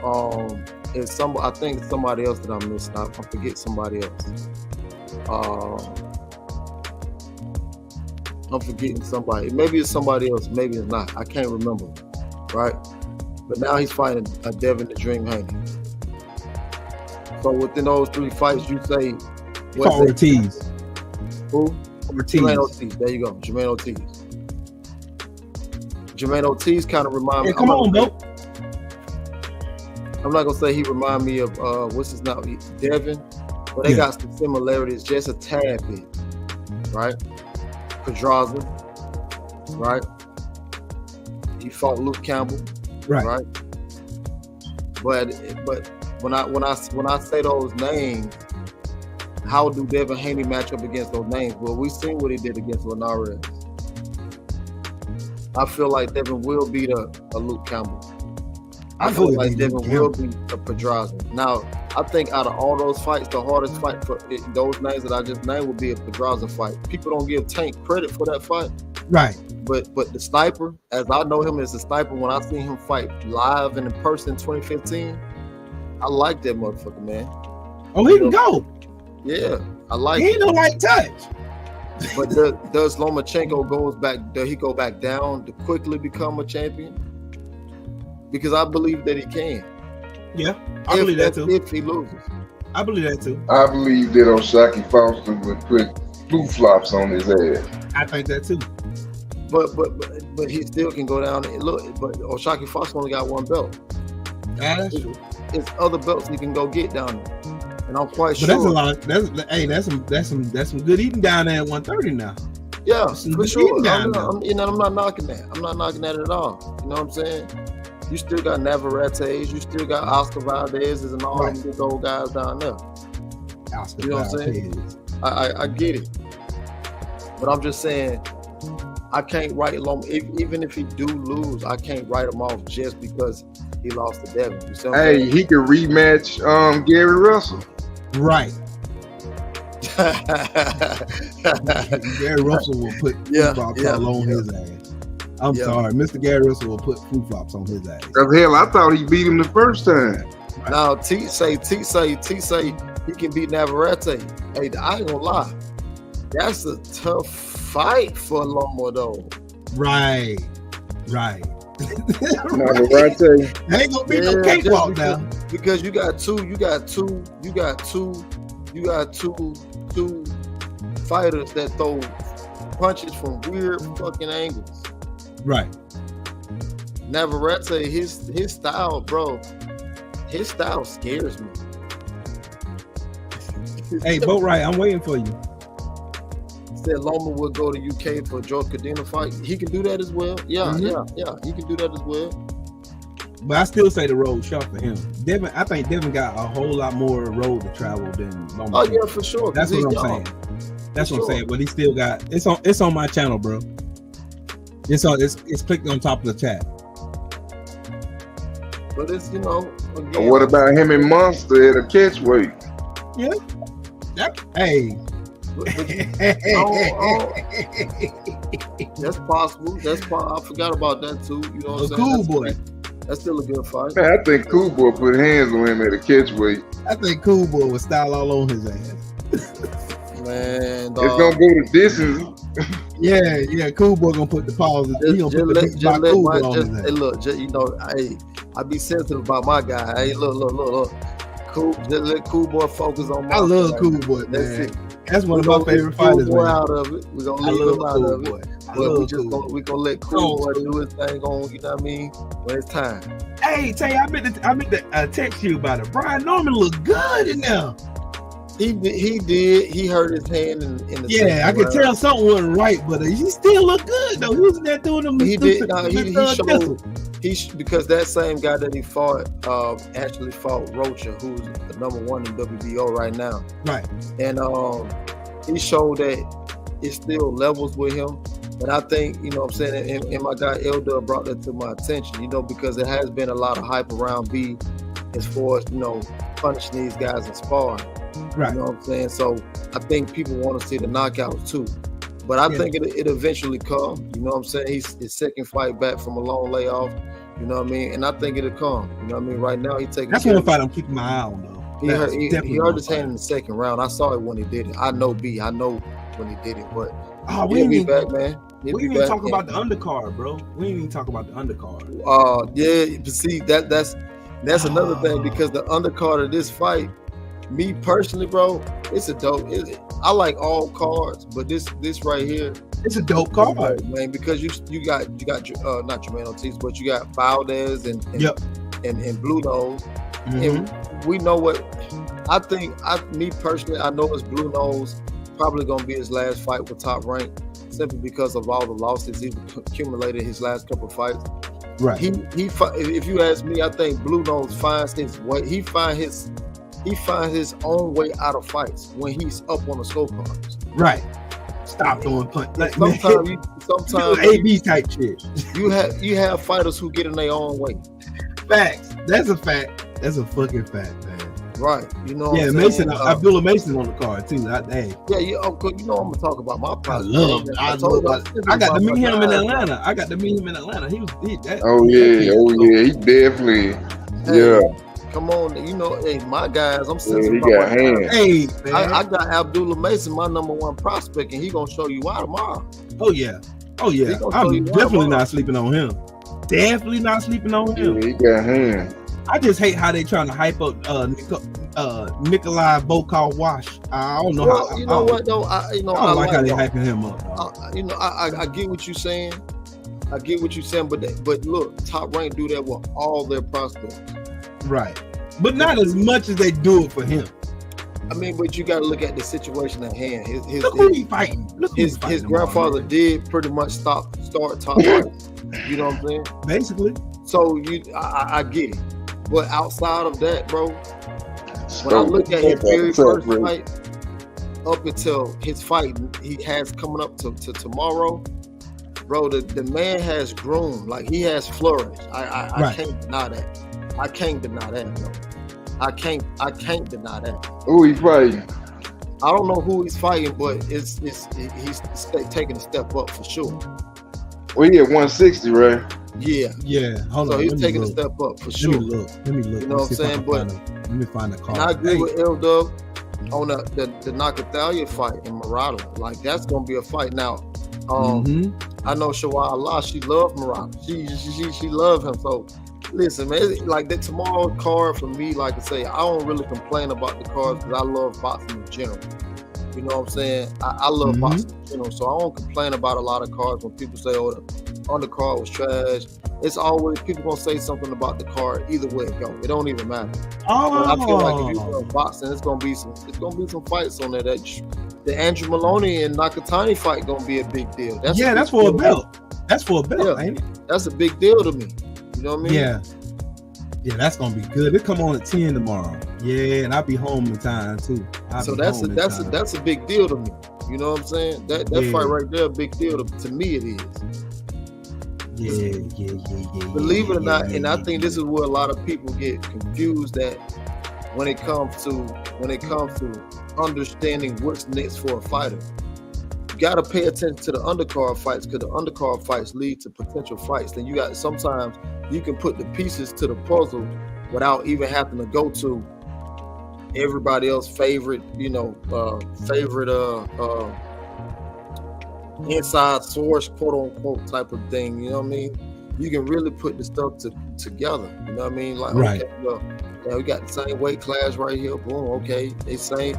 I think somebody else that I'm missing. I forget somebody else. I'm forgetting somebody. Maybe it's somebody else. Maybe it's not. I can't remember. Right. But now he's fighting a Devin the Dream Haney. So within those 3 fights, you say Ortiz. Who? Ortiz. Jermaine Ortiz. There you go. Jermaine Ortiz. Jermaine Ortiz kind of remind me. Come on, bro. I'm not gonna say he remind me of what's his name, Devin, but they got some similarities, just a tad bit, right? Pedraza, right? He fought Luke Campbell, right? But when I say those names, how do Devin Haney match up against those names? Well, we seen what he did against Linares. I feel like Devin will beat a Luke Campbell. I feel like Devin will beat a Pedraza. Now, I think out of all those fights, the hardest fight for those names that I just named would be a Fridayze fight. People don't give Tank credit for that fight. Right. But the sniper, as I know him as a sniper, when I seen him fight live and in person in 2015, I like that motherfucker, man. Oh, he can go. Yeah, I like He ain't no light touch. But does Lomachenko does he go back down to quickly become a champion? Because I believe that he can. Yeah, I believe that too. If he loses. I believe that too. I believe that O'Shaquie Foster would put flip-flops on his ass. I think that too. But he still can go down and look. But O'Shaquie Foster only got one belt. Yeah, that's true. It's other belts he can go get down there. And I'm quite sure. But that's a lot. That's some good eating down there at 130 now. Yeah, for sure. I'm down not knocking that. I'm not knocking that at all. You know what I'm saying? You still got Navarrete's, you still got Oscar Valdez's and all them big old guys down there. Oscar You know what I'm saying? I get it. But I'm just saying, I can't write Loma. Even if he do lose, I can't write him off just because he lost to Devin. You see what I'm Hey, saying? he could rematch Gary Russell. Right. Gary Russell will put flip-flops all on his ass. I'm sorry, Mr. Gary Russell will put flip-flops on his ass. Cause hell, I thought he beat him the first time. Now T say he can beat Navarrete. Hey, I ain't gonna lie, that's a tough fight for Loma though. Right. Navarrete. Ain't gonna be no cakewalk now. Because you got two fighters that throw punches from weird fucking angles. Right. Navarrete, his style, bro. His style scares me. Hey, Boat Right, I'm waiting for you. Said Loma would go to UK for a Joe Cadena fight. He can do that as well. Yeah, he can do that as well. But I still say the road short for him. I think Devin got a whole lot more road to travel than Loma. Oh yeah, for sure. That's what I'm saying. That's what I'm saying. But he still got it's on my channel, bro. It's clicked on top of the chat. But it's again, What about him and Monster at a catchweight? Yeah. Hey. That's possible. I forgot about that too. You know what I'm saying? Cool boy. That's still a good fight. Man, I think Cool Boy put hands on him at a catchweight. I think Cool Boy would style all on his ass. Man, dog. It's gonna go to distance. Yeah. Cool Boy gonna put the pause. He gonna put the big on his ass. Hey, look, I be sensitive about my guy. Hey, look. Cool, just let Cool Boy focus on my. I love Cool Boy, man. That's it. That's one of my favorite fighters, man. Out of it. We're gonna leave him out of it. But we gonna let Cool Boy do his thing on, you know what I mean? When it's time. Hey, Tay, I meant to text you about it. Brian Norman looked good in there. He did. He hurt his hand in the Yeah, I could tell something wasn't right, but he still looked good though. He was in there doing them. He did. He showed. Because that same guy that he fought actually fought Rocha, who's the #1 in WBO right now. Right. And he showed that it still levels with him. And I think, you know what I'm saying, and my guy Elder brought that to my attention, because there has been a lot of hype around B as far as, punishing these guys in sparring. Right. You know what I'm saying? So I think people want to see the knockouts too. But I think it eventually come. You know what I'm saying? He's his second fight back from a long layoff. You know what I mean? And I think it'll come. You know what I mean? Right now, he's taking. That's one fight I'm keeping my eye on, though. He hurt his hand in the second round. I saw it when he did it. I know when he did it, but we be back, man. We didn't even talk about the undercard, bro. We didn't even talk about the undercard. Yeah, but see, that's another thing, because the undercard of this fight, me personally, bro, it's a dope. I like all cards, but this right here, it's a dope card, man. Because you got not Jermaine Ortiz, but you got Valdez and Blue Nose, and we know what I think. Me personally, I know it's Blue Nose probably gonna be his last fight with Top Rank, simply because of all the losses he's accumulated his last couple of fights. Right. If you ask me, I think Blue Nose finds his way. He finds his own way out of fights when he's up on the scorecards. Right. Stop throwing punch. Like, sometimes AB type shit. You have fighters who get in their own way. Facts. That's a fact. That's a fucking fact, man. Right. You know. Yeah, what I'm Mason, saying? Abdullah Mason on the card too. Hey, Yeah, you know, I'm gonna talk about my I prospect. love. I got to meet him in guys, Atlanta. I got to meet him in Atlanta. He was that. Oh yeah, he definitely. Hey, Yeah, come on, you know, hey, my guys, I'm yeah, sensitive he about got my guys. hands. Hey, man. I got Abdullah Mason, my number one prospect, and he gonna show you why tomorrow. Oh yeah. He gonna show I'm you why definitely tomorrow. not sleeping on him. Definitely not sleeping on him. Yeah, he got hands. I just hate how they trying to hype up Nikolai Bokal Wash. I don't know Well, how. you know what though? I don't like how they hyping him up. You know, I get what you're saying. I get what you're saying, but look, Top Rank do that with all their prospects. Right, but not as much as they do it for him. I mean, but you got to look at the situation at hand. Look who he fighting. His grandfather did pretty much start Top Rank. You know what I'm saying? Basically. So I get it, but outside of that, bro, when I look at his very first fight, up until his fight he has coming up to tomorrow, bro, the man has grown, like he has flourished. I can't deny that. I can't deny that, bro. I can't deny that. Who he fighting? I don't know who he's fighting, but he's taking a step up for sure. Well, he at 160, right? Yeah. Hold so on. he's taking a step up for sure. Let me look. You know what I'm saying? But let me find the card. And I agree with L-Dub on the Nakathalia fight in Murata. Like that's gonna be a fight. Now, I know Shawah Allah, she loved Murata. She loved him. So listen, man, like that tomorrow card for me, like I say, I don't really complain about the cards because I love boxing in general. You know what I'm saying? I love boxing in general, so I don't complain about a lot of cards when people say, "Oh, the undercard was trash." It's always people gonna say something about the card. Either way it go, it don't even matter. But I feel like if you love boxing, it's gonna be some fights on there. That the Andrew Maloney and Nakatani fight gonna be a big deal. That's for a belt. That's for a belt, ain't it? That's a big deal to me. You know what I mean? Yeah, that's gonna be good. It come on at 10 tomorrow. Yeah, and I'll be home in time too. So that's a big deal to me. You know what I'm saying? That fight right there, a big deal to me. It is. Yeah. Believe it or not, and I think this is where a lot of people get confused at when it comes to understanding what's next for a fighter. You got to pay attention to the undercard fights because the undercard fights lead to potential fights. Then you got sometimes you can put the pieces to the puzzle without even having to go to everybody else's favorite, inside source, quote unquote, type of thing. You know what I mean? You can really put the stuff together. You know what I mean? Like, okay, well, we got the same weight class right here. Boom. Okay, they same.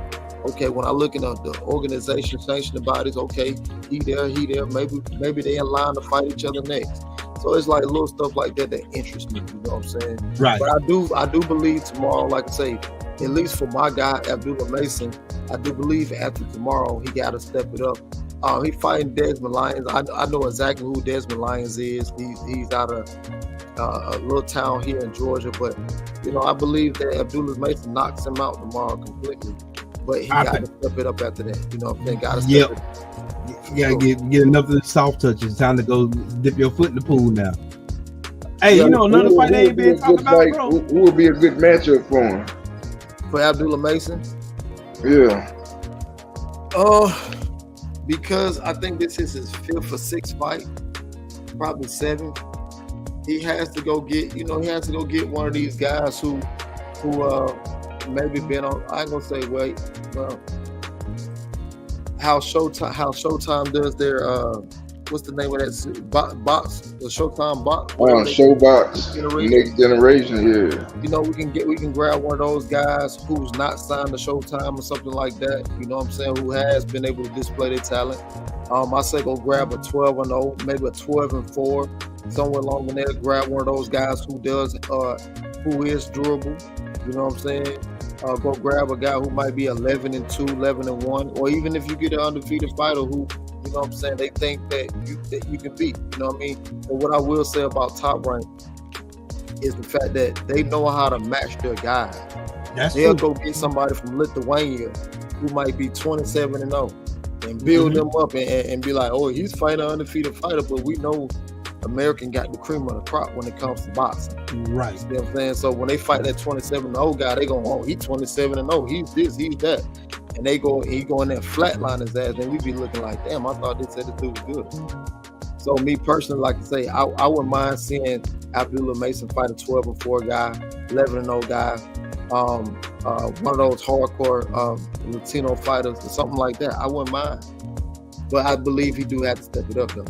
Okay, when I look at the organization sanctioning bodies, okay, he there. Maybe they in line to fight each other next. So it's like little stuff like that interests me. You know what I'm saying? Right. But I do believe tomorrow, like I say, at least for my guy Abdullah Mason, I do believe after tomorrow he got to step it up. He fighting Desmond Lyons. I know exactly who Desmond Lyons is. He's out of a little town here in Georgia, but I believe that Abdullah Mason knocks him out tomorrow completely. But he got to step it up after that. You know what I'm saying? Got to step it up. You gotta get enough of the soft touches. Time to go dip your foot in the pool now. Hey, another fight they ain't been talking about, bro. Who would be a good matchup for him? For Abdullah Mason? Yeah. Because I think this is his 5th or 6th fight, probably 7th. He has to go get one of these guys who maybe been on. I ain't gonna say how Showtime does their what's the name of that box? The Showtime box. Showbox. Next generation, yeah. We can grab one of those guys who's not signed to Showtime or something like that. You know what I'm saying? Who has been able to display their talent. I say go grab a 12-0, maybe a 12-4, somewhere along in there. Grab one of those guys who is durable. You know what I'm saying? Go grab a guy who might be 11-2, 11-1, or even if you get an undefeated fighter who, you know what I'm saying, they think that you can beat. You know what I mean? But what I will say about Top Rank is the fact that they know how to match their guys. They'll go get somebody from Lithuania who might be 27-0 and build them up and be like, oh, he's fighting an undefeated fighter, but we know American got the cream of the crop when it comes to boxing. Right. You know what I'm saying? So when they fight that 27-0 guy, they go, oh, he's 27-0, he's this, he's that. And he go in there flatline his ass, and we be looking like, damn, I thought they said the dude was good. So me personally, like to say, I wouldn't mind seeing Abdullah Mason fight a 12-4 guy, 11-0 guy, one of those hardcore Latino fighters or something like that. I wouldn't mind. But I believe he do have to step it up though.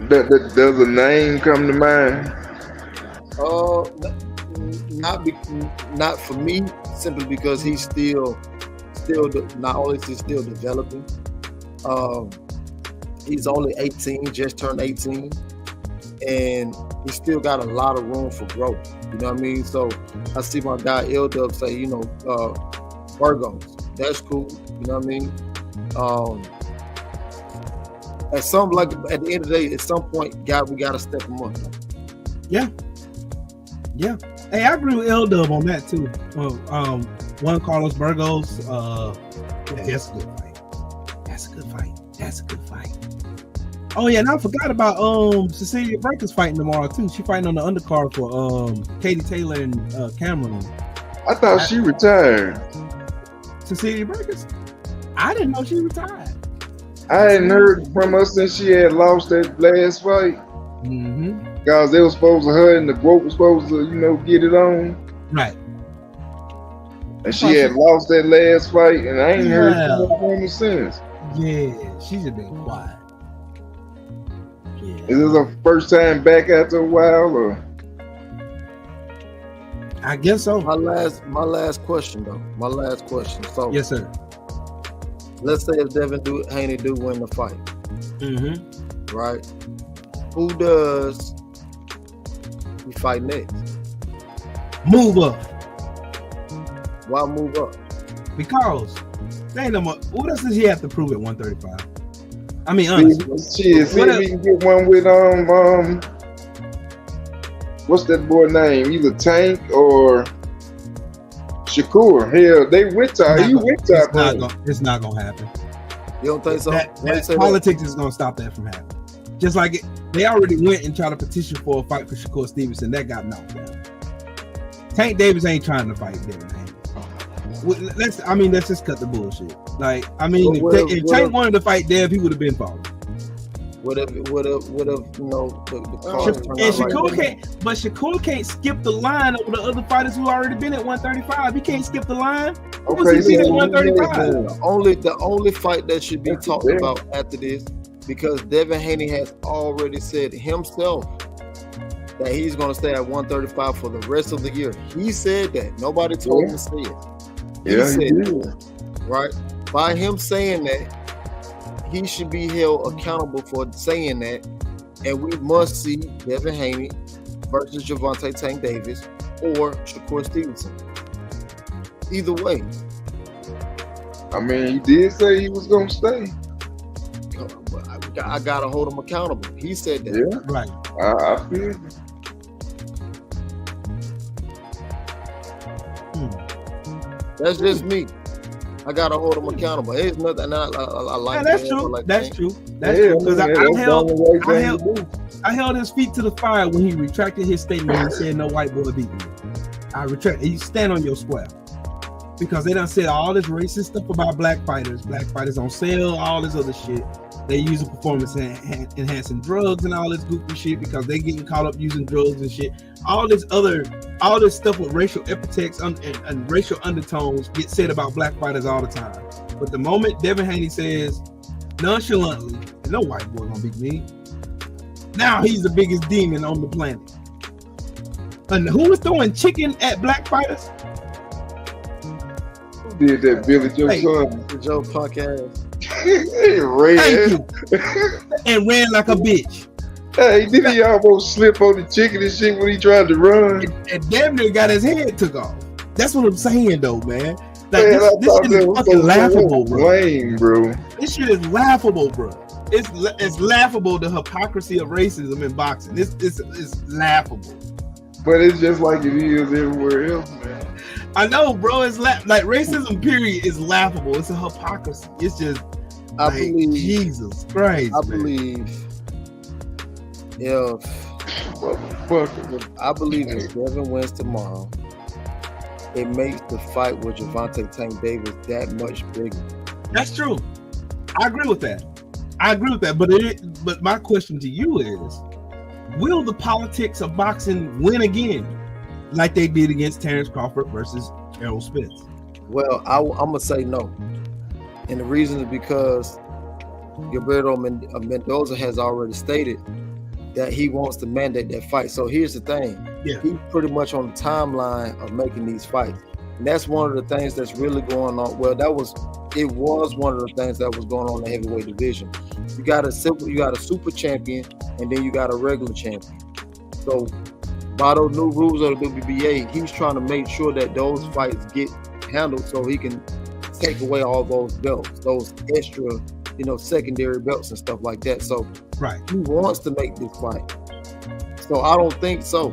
Does a name come to mind? Not for me, simply because he's still not only is he still developing. He's only 18, just turned 18, and he still got a lot of room for growth. You know what I mean? So I see my guy L-Dub say, Virgos, that's cool. You know what I mean? At the end of the day, at some point, we gotta step him up. Yeah. Hey, I agree with L-Dub on that too. Juan Carlos Burgos, that's a good fight. That's a good fight. Oh yeah, and I forgot about Cecilia Braker's fighting tomorrow too. She fighting on the undercard for Katie Taylor and Cameron. I thought she retired. Cecilia Braker's? I didn't know she retired. I hadn't heard from her since she had lost that last fight. Mm-hmm. Because they were supposed to, her and the GOAT was supposed to, get it on. Right. And she had lost that last fight, and I ain't heard from her since. Yeah, she's just been quiet. Yeah. Is this her first time back after a while, or? I guess so. My last question though. My last question. So yes, sir. Let's say if Haney do win the fight, right? Who does he fight next? Move up. Why move up? Because they ain't no more. What else does he have to prove at 135? I mean, honestly. See if we can get one with what's that boy name? Either Tank or Shakur. Hell, they with top. It's not gonna happen. You don't think so? That politics is gonna stop that from happening. Just like they already went and tried to petition for a fight for Shakur Stevenson. That got knocked down. Tank Davis ain't trying to fight Devin Haney. Let's just cut the bullshit. If Tank wanted to fight Dev, he would have been falling. Would have the cars turned out Shakur can't. But Shakur can't skip the line over the other fighters who already been at 135. He can't skip the line. Okay, he at 135? The only fight that should be talked about after this, because Devin Haney has already said himself that he's going to stay at 135 for the rest of the year. He said that. Nobody told him to say it. He said that, right? By him saying that, he should be held accountable for saying that, and we must see Devin Haney versus Gervonta Tank Davis or Shakur Stevenson. Either way. I mean, he did say he was going to stay. I got to hold him accountable. He said that. Yeah. Right. I feel it. That's just me. I gotta hold him accountable. It's nothing. I like. Yeah, that's true. That's true. That's true. Because I held his feet to the fire when he retracted his statement and said no white boy beat me. I retract. You stand on your square. Because they done said all this racist stuff about black fighters on sale, all this other shit. They using performance enhancing drugs and all this goofy shit because they getting caught up using drugs and shit. All this stuff with racial epithets and racial undertones get said about black fighters all the time. But the moment Devin Haney says nonchalantly, no white boy gonna beat me, now he's the biggest demon on the planet. And who was throwing chicken at black fighters? Who did that? Billy Joe son? Joe punk ass. And ran like a bitch. Hey, did he almost slip on the chicken and shit when he tried to run? And damn near got his head took off. That's what I'm saying, though, man. Like this shit is fucking laughable, bro. Lame, bro. This shit is laughable, bro. It's laughable, the hypocrisy of racism in boxing. It's laughable. But it's just like it is everywhere else, man. I know, bro. It's like racism, period, is laughable. It's a hypocrisy. It's just, I believe Jesus Christ. I believe I believe if Devin wins tomorrow, it makes the fight with Gervonta Tank Davis that much bigger. That's true. I agree with that. But my question to you is, will the politics of boxing win again, like they did against Terrence Crawford versus Errol Spence? Well, I'm gonna say no, and the reason is because Gilberto Mendoza has already stated that he wants to mandate that fight. So here's the thing. Yeah. He's pretty much on the timeline of making these fights. And that's one of the things that's really going on. Well, it was one of the things that was going on in the heavyweight division. You got a super champion, and then you got a regular champion. So by those new rules of the WBA, he's trying to make sure that those fights get handled so he can take away all those belts, those extra, secondary belts and stuff like that. So right, he wants to make this fight. So I don't think so.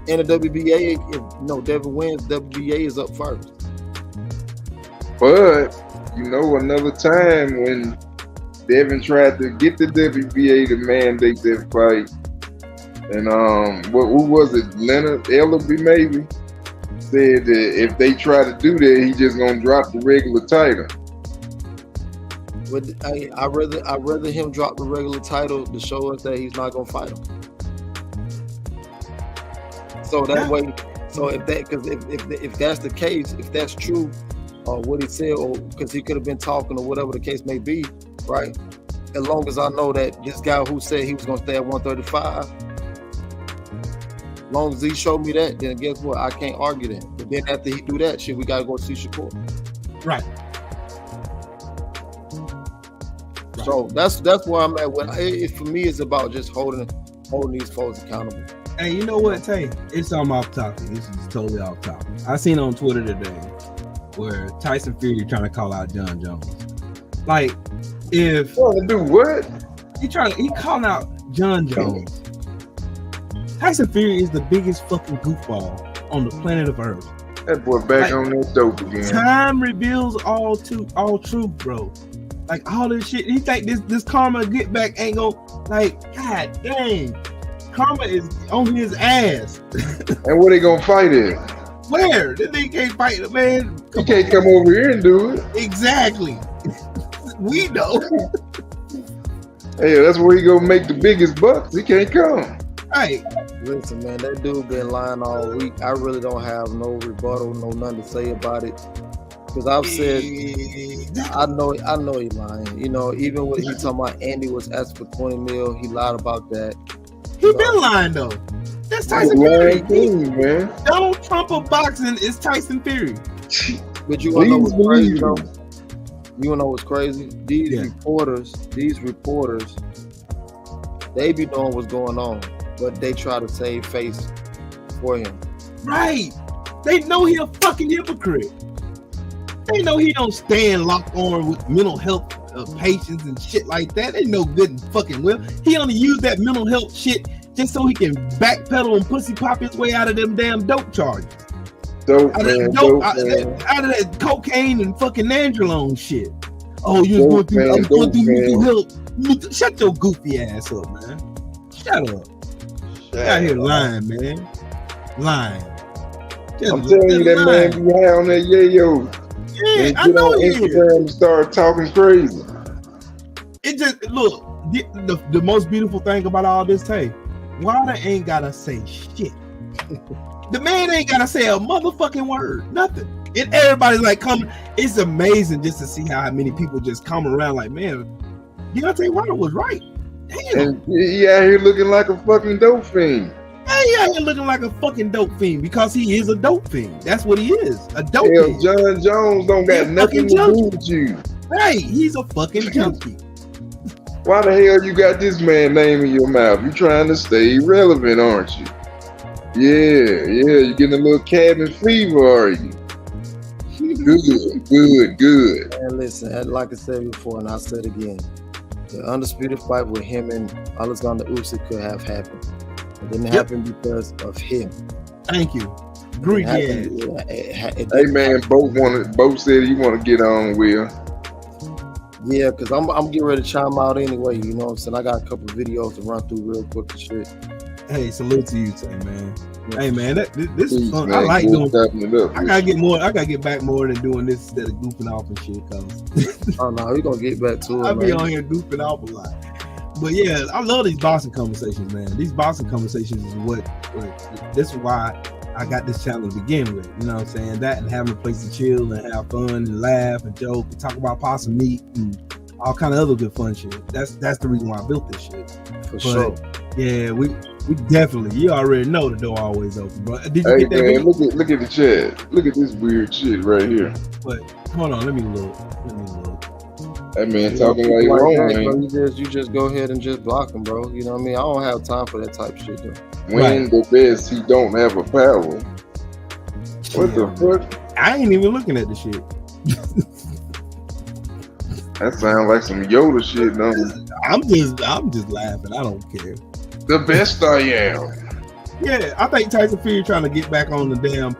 In the WBA, if Devin wins, WBA is up first. But another time when Devin tried to get the WBA to mandate that fight, and who was it? Leonard Ellerby maybe said that if they try to do that, he just gonna drop the regular title. But I'd rather him drop the regular title to show us that he's not gonna fight him. So that way, if that's the case, if that's true, or what he said, or because he could have been talking or whatever the case may be, right? As long as I know that this guy who said he was gonna stay at 135, as long as he showed me that, then guess what? I can't argue that. But then after he do that shit, we gotta go see Shakur. Right. So that's where I'm at. For me, it's about just holding these folks accountable. Hey, you know what, Tay? It's something off topic. This is totally off topic. I seen on Twitter today where Tyson Fury trying to call out John Jones. Like, if do what? He calling out John Jones. Tyson Fury is the biggest fucking goofball on the planet of Earth. That boy back on that dope again. Time reveals all truth, bro. Like all this shit. He think this karma get back ain't gonna, like, god dang. Karma is on his ass. And where they gonna fight at? Where? This nigga can't fight it, man. He can't come over here and do it. Exactly. We know. Hey, that's where he gonna make the biggest bucks. He can't come. Right. Listen, man, that dude been lying all week. I really don't have no rebuttal, nothing to say about it. Because I've said, I know he lying. Even when he talking about Andy was asked for 20 mil, he lied about that. He been lying though. That's Tyson Fury. Man. Donald Trump of boxing is Tyson Fury. But you wanna know what's crazy though? You wanna know what's crazy? These reporters, they be knowing what's going on, but they try to save face for him. Right. They know he a fucking hypocrite. They know he don't stand locked on with mental health patients and shit like that. They know good and fucking well. He only use that mental health shit just so he can backpedal and pussy pop his way out of them damn dope charges. Out of that cocaine and fucking nandrolone shit. Oh, you're going through mental health. Shut your goofy ass up, man. Shut up. You out here lying, man. Lying. I'm telling you, that man be high on that yayo. Yeah, I know he Instagram and start talking crazy. It just, look, the most beautiful thing about all this, Tay, Wilder ain't gotta say shit. The man ain't gotta say a motherfucking word, nothing. And everybody's like coming. It's amazing just to see how many people just come around like, man, Deontay Wilder was right. Damn. And he out here looking like a fucking dope fiend. Yeah, he out here looking like a fucking dope fiend because he is a dope fiend. That's what he is, a dope fiend. John Jones don't got nothing to do with you. Right, he's a fucking junkie. Why the hell you got this man name in your mouth? You trying to stay relevant, aren't you? Yeah, you're getting a little cabin fever, are you? Good. And listen, like I said before, and I'll say it again, the undisputed fight with him and Alexander Usyk could have happened. It didn't happen because of him. Thank you. Greek ass. Hey man, both said you want to get on, Will. Yeah, because I'm getting ready to chime out anyway. You know what I'm saying? I got a couple of videos to run through real quick and shit. Hey, salute to you, Tay, man. Hey, man, this is Peace, fun. man. I like Good doing. chopping it up. I gotta get more. I gotta get back more than doing this instead of goofing off and shit. Cause Oh no, we're gonna get back to it. I be man. on here goofing off a lot. But yeah, I love these boxing conversations, man. These boxing conversations is what this is why I got this channel to begin with. You know what I'm saying? That and having a place to chill and have fun and laugh and joke and talk about possum meat and all kind of other good fun shit. That's the reason why I built this shit. For sure. Yeah, we definitely. You already know the door always open, bro. Did you Hey get that? man, Video? look at the chat. Look at this weird shit right here. But hold on, let me look. That man You talking know, like people wrong, that, man. bro, you just go ahead and just block them, bro. You know what I mean? I don't have time for that type of shit, though. When the best, he don't have a power. What the fuck? I ain't even looking at the shit. That sounds like some Yoda shit, don't it? I'm just laughing. I don't care. The best I am. Yeah, I think Tyson Fury trying to get back on the damn,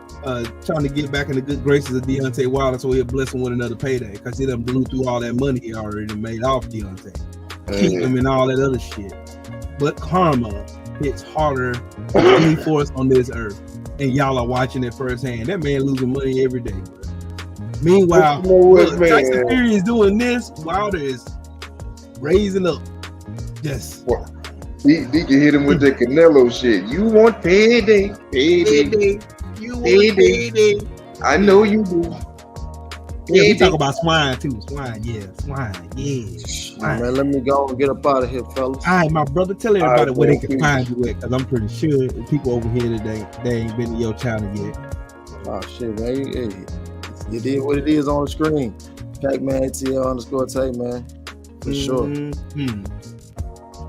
trying to get back in the good graces of Deontay Wilder so he'll bless him with another payday because he done blew through all that money he already made off Deontay, keep him and all that other shit. But karma hits harder than any force on this earth, and y'all are watching it firsthand. That man losing money every day, bro. Meanwhile, You know what, look, man? Tyson Fury is doing this. Wilder is raising up. Yes. He can hit him with that Canelo shit. You want payday, payday. You want payday. I know you do. Yeah, we talk about swine too. Swine, yeah. Swine, yeah. Swine. Man, let me go and get up out of here, fellas. All right, my brother, tell everybody All right, where they bro, can find you at, because I'm pretty sure the people over here today, they ain't been to your channel yet. Oh shit, man. Hey, it is what it is on the screen. Pac-Man ATL_Tay, man. For sure. Mm-hmm.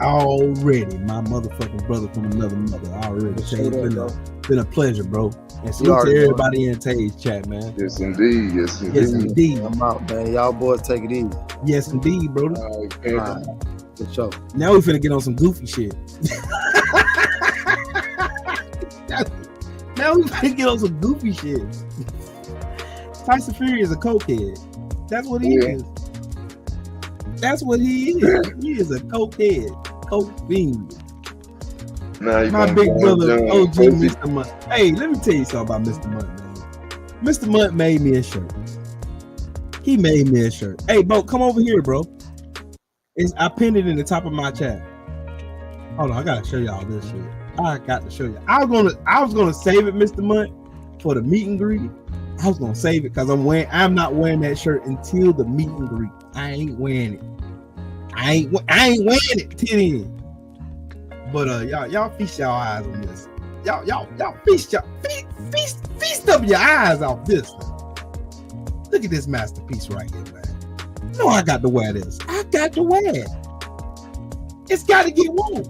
Already, my motherfucking brother from another mother. Already. Tay, it's been a pleasure, bro. And salute to everybody in Tay's chat, man. Yes, indeed. Yes, indeed. Yes, indeed. I'm out, man. Y'all boys take it easy. Yes, indeed, bro. All right, man. For sure. Now we finna get on some goofy shit. Now we finna get on some goofy shit. Tyson Fury is a cokehead. That's what he is. That's what he is. He is a cokehead. Coke fiend. Now you My gonna big go brother, down. OG Mr. Munt. Hey, let me tell you something about Mr. Munt, man. Mr. Munt made me a shirt. He made me a shirt. Hey, bro, come over here, bro. I pinned it in the top of my chat. Hold on, I gotta show y'all this shit. I got to show you. I was gonna save it, Mr. Munt, for the meet and greet. I was gonna save it because I'm not wearing that shirt until the meet and greet. I ain't wearing it. I ain't wearing it till then. But y'all feast y'all eyes on this. Y'all feast up your eyes off this. Look at this masterpiece right here, man. No, I got to wear this. I got to wear it. It's got to get worn.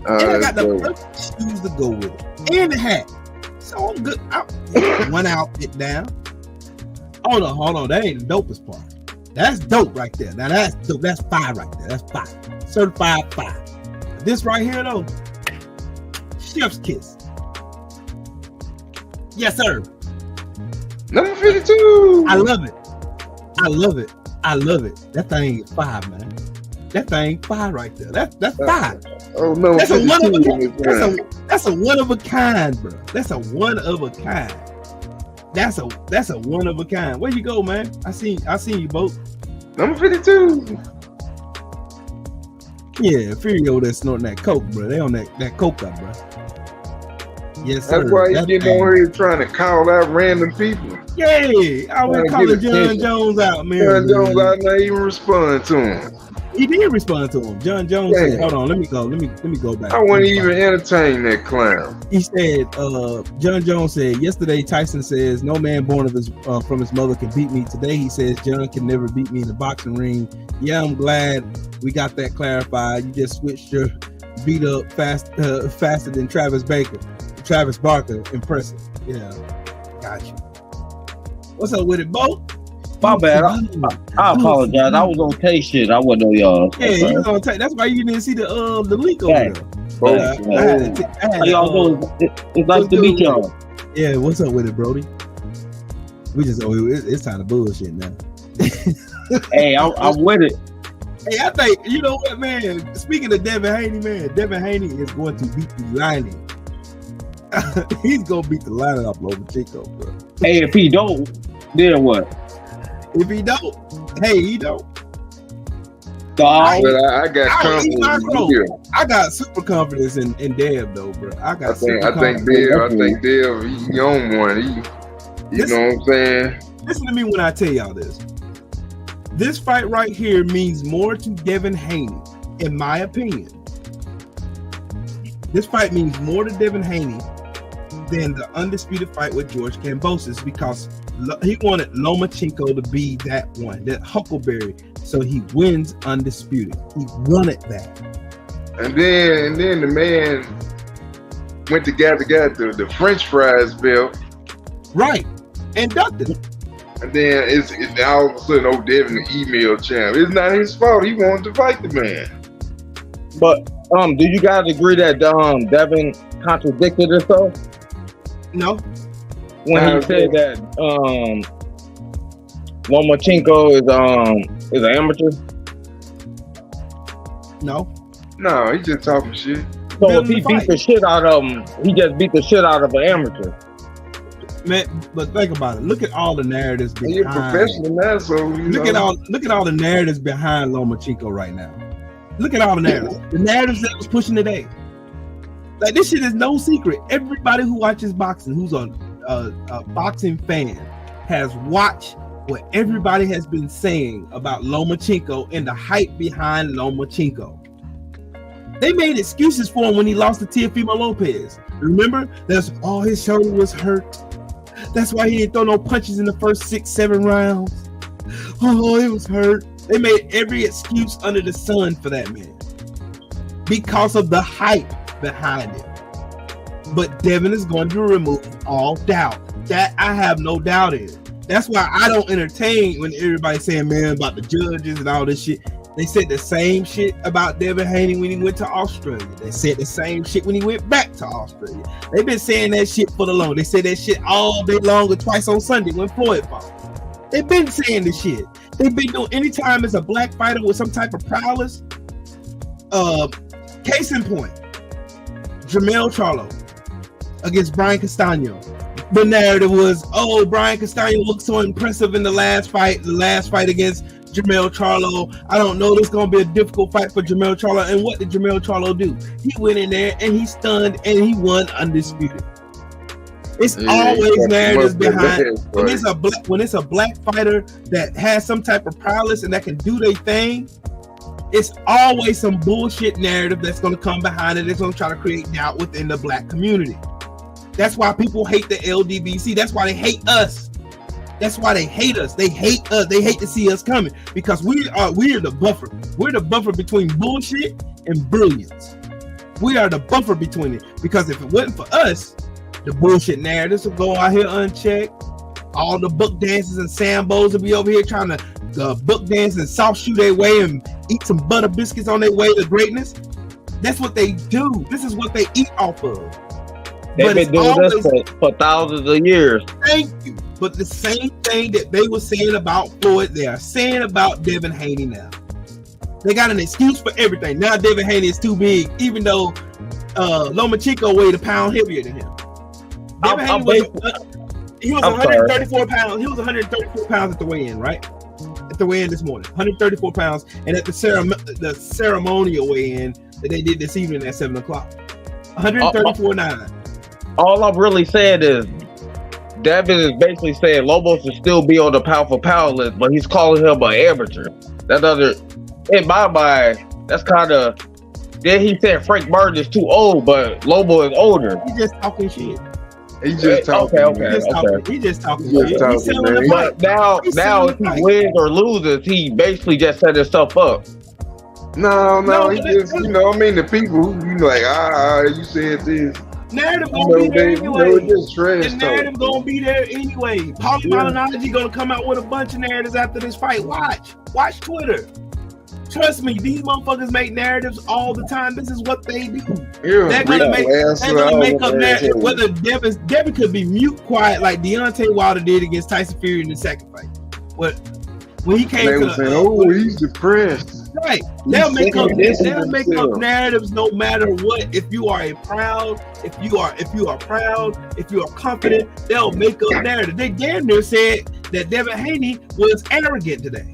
And I got the perfect shoes to go with it. And the hat. So I'm good. One outfit down. Hold on. That ain't the dopest part. That's dope right there. Now that's dope. That's 5 right there. That's 5. Certified 5. This right here though, chef's kiss. Yes, sir. Number 52. I love it. That thing is 5, man. That thing 5 right there. That's 5. Oh no, That's a one of a 52. kind. That's a one of a kind, bro. That's a one of a kind. That's a one of a kind. Where you go, man? I seen you both. Number 52. Yeah, Fury over there snorting that coke, bro. They on that coke up, bro. Yes, sir. That's why you getting on here trying to call out random people. Yeah, I was calling John Jones out, man. John Jones out not even respond to him. He did respond to him. John Jones said, hold on, let me go back. I wouldn't even entertain that clown. He said, John Jones said, yesterday Tyson says, no man born of his from his mother can beat me. Today he says, John can never beat me in the boxing ring. Yeah, I'm glad we got that clarified. You just switched your beat up faster than Travis Barker. Impressive. Yeah, got you. What's up with it, Bo? My bad. I apologize. I was on taste shit. I wasn't on y'all. Yeah, you was on tape. That's why you didn't see the leak over there. How y'all doing? It's nice to meet y'all. Yeah, what's up with it, Brody? We just it's time to bullshit now. Hey, I'm with it. Hey, I think, you know what, man? Speaking of Devin Haney, man, Devin Haney is going to beat the lining. He's going to beat the lining off Lomachenko, bro. Hey, if he don't, then what? If he don't, hey, he don't. Dog. But I got confidence. I got super confidence in Dev, though, bro. I think Dev, he on one. You know what I'm saying? Listen to me when I tell y'all this. This fight right here means more to Devin Haney, in my opinion. This fight means more to Devin Haney than the undisputed fight with George Kambosos, because he wanted Lomachenko to be that one, that Huckleberry, so he wins undisputed. He wanted that. And then the man went to got the French fries belt. Right. Inducted him. And then it's all of a sudden, Devin the email champ. It's not his fault. He wanted to fight the man. But do you guys agree that Devin contradicted himself? No. When he said that Lomachenko is an amateur? No, he just talking shit. So if he beat the shit out of him, he just beat the shit out of an amateur. Man, but think about it. Look at all the narratives behind. He's a professional now, so look at all the narratives behind Lomachenko right now. Look at all the narratives. The narratives that was pushing today. Like, this shit is no secret. Everybody who watches boxing, who's a boxing fan, has watched what everybody has been saying about Lomachenko and the hype behind Lomachenko. They made excuses for him when he lost to Teofimo Lopez. Remember? His shoulder was hurt. That's why he didn't throw no punches in the first 6-7 rounds. Oh, it was hurt. They made every excuse under the sun for that man because of the hype behind it. But Devin is going to remove all doubt. That I have no doubt in. That's why I don't entertain when everybody's saying, man, about the judges and all this shit. They said the same shit about Devin Haney when he went to Australia. They said the same shit when he went back to Australia. They've been saying that shit for the long. They said that shit all day long or twice on Sunday when Floyd fought. They've been saying this shit. They've been doing, anytime it's a black fighter with some type of prowess. Case in point, Jermell Charlo against Brian Castano. The narrative was, Brian Castano looked so impressive in the last fight against Jermell Charlo. I don't know, this is going to be a difficult fight for Jermell Charlo. And what did Jermell Charlo do? He went in there and he stunned and he won undisputed. It's always narratives behind. When it's a black fighter that has some type of prowess and that can do their thing, it's always some bullshit narrative that's going to come behind it. It's going to try to create doubt within the black community. That's why people hate the LDBC. That's why they hate us. That's why they hate us. They hate us. They hate to see us coming because we're the buffer. We're the buffer between bullshit and brilliance. We are the buffer between it, because if it wasn't for us, the bullshit narratives will go out here unchecked. All the book dances and sambos will be over here trying to book dance and soft shoe their way and eat some butter biscuits on their way to greatness. That's what they do. This is what they eat off of. They've been doing this for thousands of years. Thank you. But the same thing that they were saying about Floyd, they are saying about Devin Haney now. They got an excuse for everything. Now Devin Haney is too big, even though Lomachenko weighed a pound heavier than him. Devin Haney was 134 pounds. He was 134 pounds at the weigh-in, right? At the weigh-in this morning, 134 pounds, and at the ceremonial weigh-in that they did this evening at 7:00, 134.9. All I'm really saying is, Devin is basically saying Lobos should still be on the pound for pound list, but he's calling him an amateur. In my mind, that's kind of. Then he said Frank Martin is too old, but Lobo is older. He's just talking shit. He's just talking. He's just talking shit. But now if he wins or loses, he basically just set himself up. No, he just, the people who, like, you said this. Narrative gonna be there anyway. The narrative gonna be there anyway. Paulie Malignaggi gonna come out with a bunch of narratives after this fight. Watch Twitter. Trust me, these motherfuckers make narratives all the time. This is what they do. They're gonna make up narratives. Whether Devin could be mute quiet like Deontay Wilder did against Tyson Fury in the second fight. when he came They to were saying, "Oh, he's depressed." right. They'll make up himself. narratives no matter what. If you are proud, if you are confident, they'll make up narrative. They damn near said that Devin Haney was arrogant today.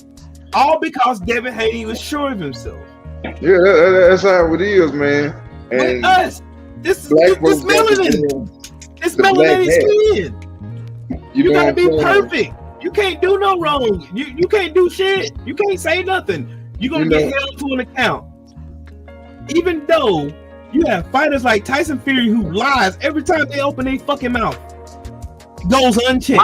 All because Devin Haney was sure of himself. Yeah, that's how it is, man. And with us, this folks melanin, this the black melanated skin. You gotta be what I'm saying? perfect. You can't do no wrong. You can't do shit. You can't say nothing. You're gonna get held to an account. Even though you have fighters like Tyson Fury who lies every time they open their fucking mouth. Goes unchecked.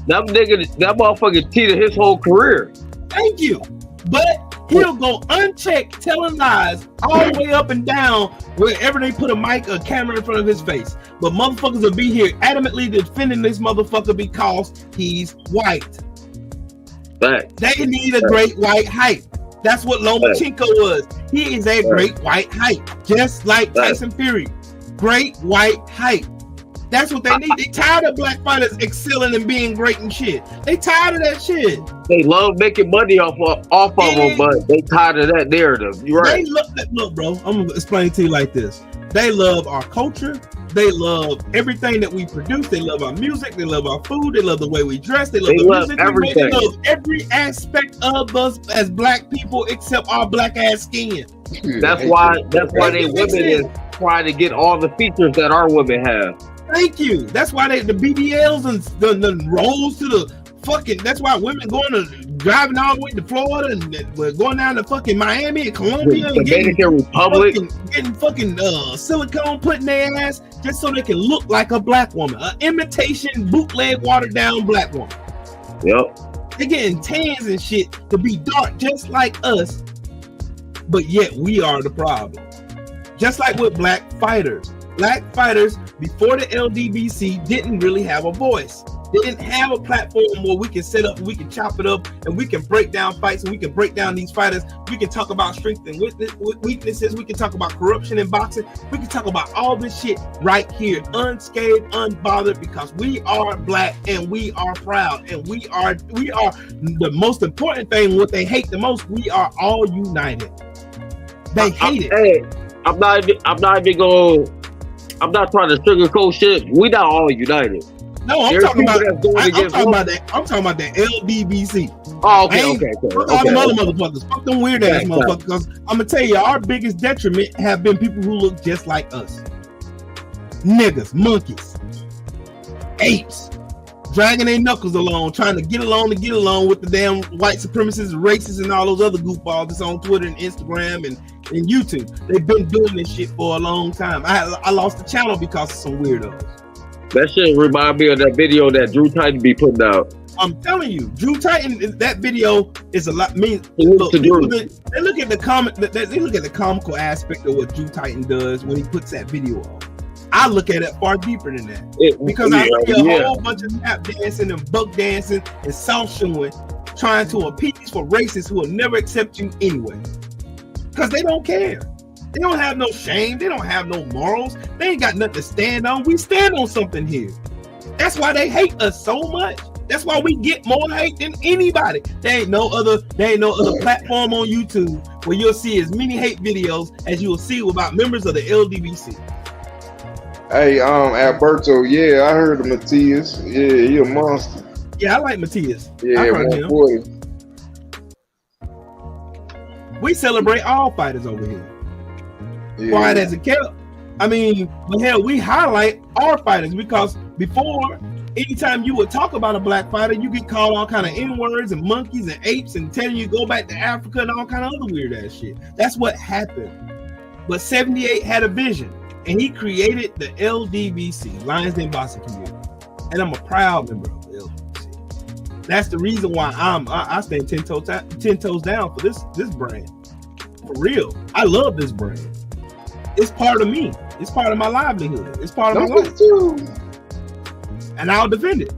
That motherfucker cheated his whole career. Thank you. But he'll go unchecked telling lies all the way up and down wherever they put a mic or camera in front of his face. But motherfuckers will be here adamantly defending this motherfucker because he's white. Fact. They need a great white hype. That's what Lomachenko was. He is a great white hype. Just like Tyson Fury. Great white hype. That's what they need. They tired of black fighters excelling and being great and shit. They tired of that shit. They love making money off of them, but they tired of that narrative. You're right. Look, bro, I'm gonna explain it to you like this. They love our culture. They love everything that we produce. They love our music. They love our food. They love the way we dress. They love the music everything. They love every aspect of us as black people except our black ass skin. That's why they women is trying to get all the features that our women have. Thank you. That's why the BBLs and the rolls to the fucking. That's why women driving all the way to Florida and we're going down to fucking Miami and Colombia and Dominican Republic, getting fucking silicone put in their ass just so they can look like a black woman, an imitation bootleg watered down black woman. Yep. They're getting tans and shit to be dark just like us, but yet we are the problem. Just like with black fighters. Black fighters before the LDBC didn't really have a voice. They didn't have a platform where we can set up, we can chop it up, and we can break down fights, and we can break down these fighters. We can talk about strength and weaknesses. We can talk about corruption in boxing. We can talk about all this shit right here, unscathed, unbothered, because we are black and we are proud, and we are the most important thing. What they hate the most, we are all united. They hate it. Hey, I'm not trying to sugarcoat shit. We not all united. No, I'm talking about the LDBC. Oh, okay. Fuck all them other motherfuckers. Fuck them weird ass motherfuckers. Because I'm gonna tell you, our biggest detriment have been people who look just like us. Niggas, monkeys, apes, dragging their knuckles along, trying to get along with the damn white supremacists, racists, and all those other goofballs that's on Twitter and Instagram and YouTube. They've been doing this shit for a long time. I lost the channel because of some weirdos. That shit remind me of that video that Drew Titan be putting out. I'm telling you, Drew Titan, that video is a lot. They look at the comical aspect of what Drew Titan does when he puts that video on. I look at it far deeper than that because I see a whole bunch of tap dancing and buck dancing and self showing, trying to appease for racists who will never accept you anyway. Because they don't care. They don't have no shame. They don't have no morals. They ain't got nothing to stand on. We stand on something here. That's why they hate us so much. That's why we get more hate than anybody. There ain't no other platform on YouTube where you'll see as many hate videos as you will see about members of the LDBC. Hey, Alberto, yeah, I heard of Matias. Yeah, he a monster. Yeah, I like Matias. Yeah, I heard him. 140. We celebrate all fighters over here. Yeah. Quiet as it kept. I mean, but hell, we highlight our fighters because before, anytime you would talk about a black fighter, you get called all kind of N-words and monkeys and apes and telling you to go back to Africa and all kind of other weird ass shit. That's what happened. But 78 had a vision, and he created the LDBC, Lions Den Boxing Community. And I'm a proud member of the LDBC. That's the reason why I stand 10 toes down for this brand. For real. I love this brand. It's part of me. It's part of my livelihood. It's part of my life. And I'll defend it.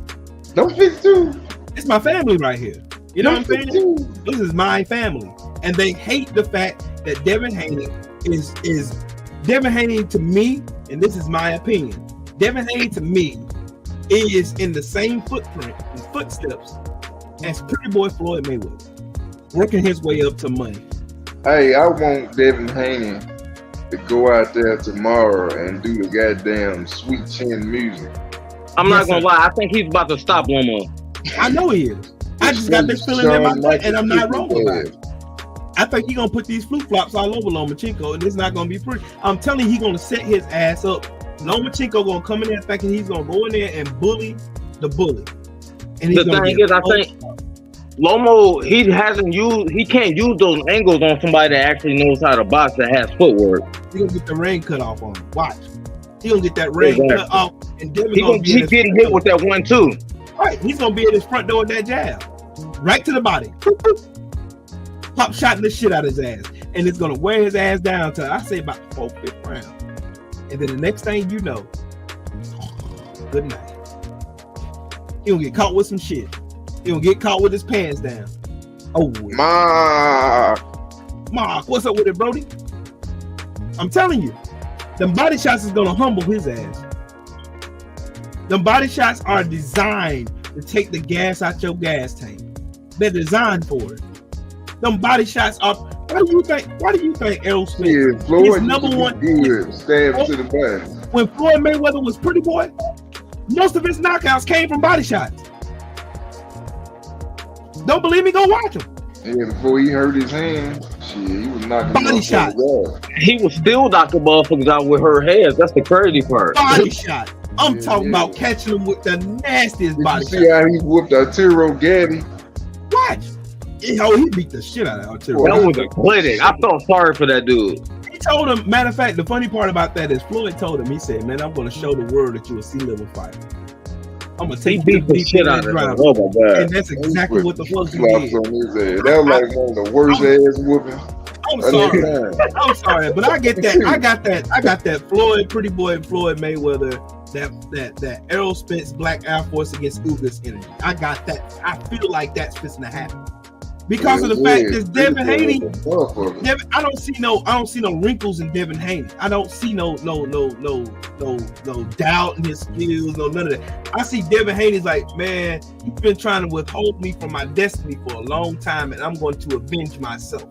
Don't fix too. It's my family right here. You know what I'm saying? This is my family. And they hate the fact that Devin Haney is Devin Haney to me, and this is my opinion. Devin Haney to me is in the same footprint and footsteps as Pretty Boy Floyd Mayweather, working his way up to money. Hey, I want Devin Haney to go out there tomorrow and do the goddamn Sweet Chin music. I'm not gonna lie. I think he's about to stop Loma. I know he is. I just got this feeling in my gut, and I'm not wrong about it. I think he's gonna put these flip flops all over Lomachenko, and it's not gonna be pretty. I'm telling you, he's gonna set his ass up. Lomachenko gonna come in there thinking he's gonna go in there and bully the bully. And the thing is, I think Lomo, he can't use those angles on somebody that actually knows how to box that has footwork. He's gonna get the ring cut off on him. Watch. He's gonna get that ring cut off, and Devin he's gonna keep getting hit with that 1-2. Right, he's gonna be at his front door with that jab, right to the body. Pop shotting the shit out of his ass, and it's gonna wear his ass down to I say about the 4th, 5th round, and then the next thing you know, good night. He gonna get caught with some shit. He gonna get caught with his pants down. Oh, Mark, what's up with it, Brody? I'm telling you, them body shots is gonna humble his ass. Them body shots are designed to take the gas out your gas tank. They're designed for it. Them body shots are. Why do you think Errol Spence? Yeah, Floyd number one. Good. Stab to the body. When Floyd Mayweather was Pretty Boy, most of his knockouts came from body shots. Don't believe me? Go watch him. Yeah, before he hurt his hand, shit, he was knocking body shots. He was still knocking motherfuckers out with her hands. That's the crazy part. Body shot. I'm talking about catching him with the nastiest body shot. See how he whooped Arturo Gatti? Watch. He beat the shit out of Arturo. That was a clinic. I felt sorry for that dude. He told him, matter of fact, the funny part about that is Floyd told him, he said, man, I'm going to show the world that you're a C-level fighter. I'm going to take you to the shit out of him. Oh my God. And that's exactly what the fuck he did. On his ass. That was like one of the worst ass whoopings. I'm sorry. I'm sorry, but I get that. I got that Floyd, Pretty Boy, Floyd Mayweather, that Errol Spence Black Air Force against Ugas energy. I got that. I feel like that's fixing to happen. Because of the fact that Devin Haney, I don't see no wrinkles in Devin Haney. I don't see no doubt in his skills, no none of that. I see Devin Haney's like, man, he's been trying to withhold me from my destiny for a long time, and I'm going to avenge myself.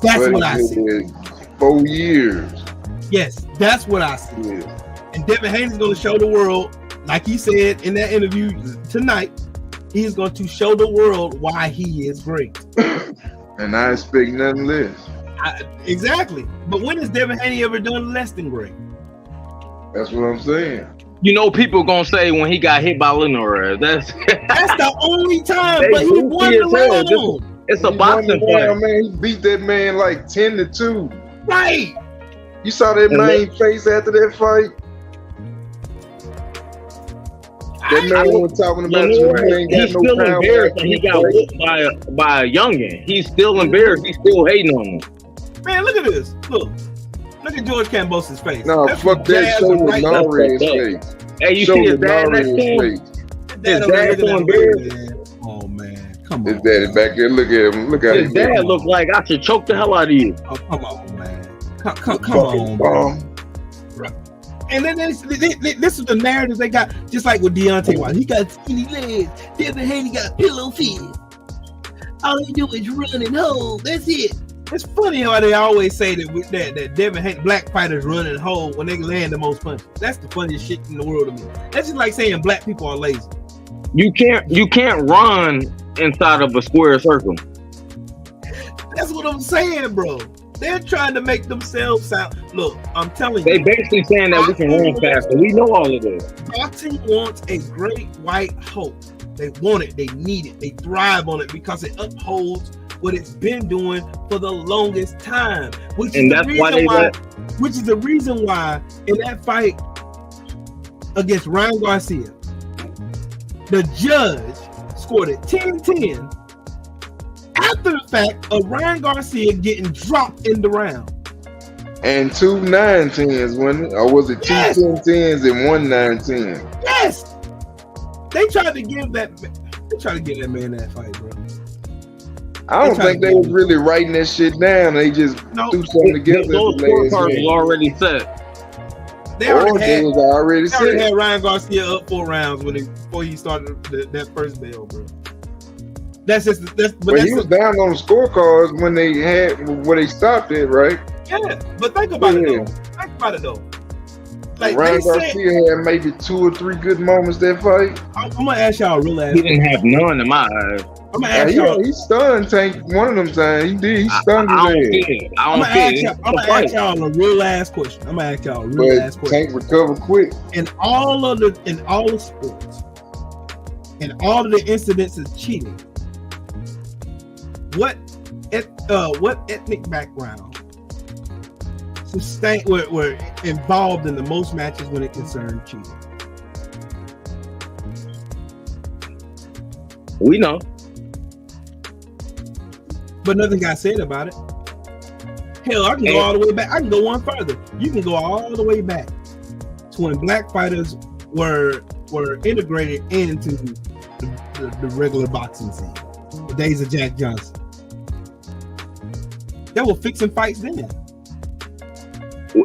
That's what I see. 4 years. Yes, that's what I see. Yeah. And Devin Haney's going to show the world, like he said in that interview tonight, he's going to show the world why he is great. And I expect nothing less. Exactly. But when has Devin Haney ever done less than great? That's what I'm saying. You know, people gonna say when he got hit by Lenore, that's the only time. But he won the round. It's a boxing fight. Man, he beat that man like 10-2. Right. You saw that man's face after that fight? That man was talking about you ain't got he's no still power. Embarrassed he got whooped by a youngin. He's still embarrassed. He's still hating on him. Man, look at this. Look at George Cambosa's face. No, fuck that. Show the Norris face. Hey, you see his dad next to him? His dad so embarrassed. Oh man, come on. His daddy back there. Look at him. Look at him. His dad look like I should choke the hell out of you. Oh, come on, man. Come on, bro. And then this is the narrative they got, just like with Deontay Wilder. He got skinny legs. Devin Haney got pillow feet. All he do is run and hold. That's it. It's funny how they always say that Devin Haney, black fighters run and hold when they land the most punches. That's the funniest shit in the world to me. That's just like saying black people are lazy. You can't run inside of a square circle. That's what I'm saying, bro. They're trying to make themselves sound. Look, I'm telling you. They basically saying that we can run faster. We know all of this. Boxing wants a great white hope. They want it. They need it. They thrive on it because it upholds what it's been doing for the longest time. Which is the reason why in that fight against Ryan Garcia, the judge scored it 10-10. After the fact of Ryan Garcia getting dropped in the round. And 2 9-10s, wasn't it? Or was it 2 10-10s and 1 9-10? Yes. They tried to give that man that fight, bro. I don't think they was really writing that shit down. They just threw something together. Those scorecards was already set. They already set. Had Ryan Garcia up 4 rounds before he started that first bell, bro. That's just but he was down on the scorecards when they stopped it, right? Yeah, but think about it though. Think about it though. Like Ryan Garcia had maybe 2 or 3 good moments that fight. I'm gonna ask y'all a real ass. He didn't have none in my eyes. I'm gonna ask y'all. He stunned Tank one of them times. He did. He stunned I his don't ass. get it. I'm gonna ask y'all a real ass question. Tank recovered quick. In all the sports, in all of the incidents of cheating, what ethnic background were involved in the most matches when it concerned cheating? We know. But nothing got said about it. Hell, I can go all the way back. I can go one further. You can go all the way back to when black fighters were integrated into the regular boxing scene. The days of Jack Johnson. They were fixing fights then.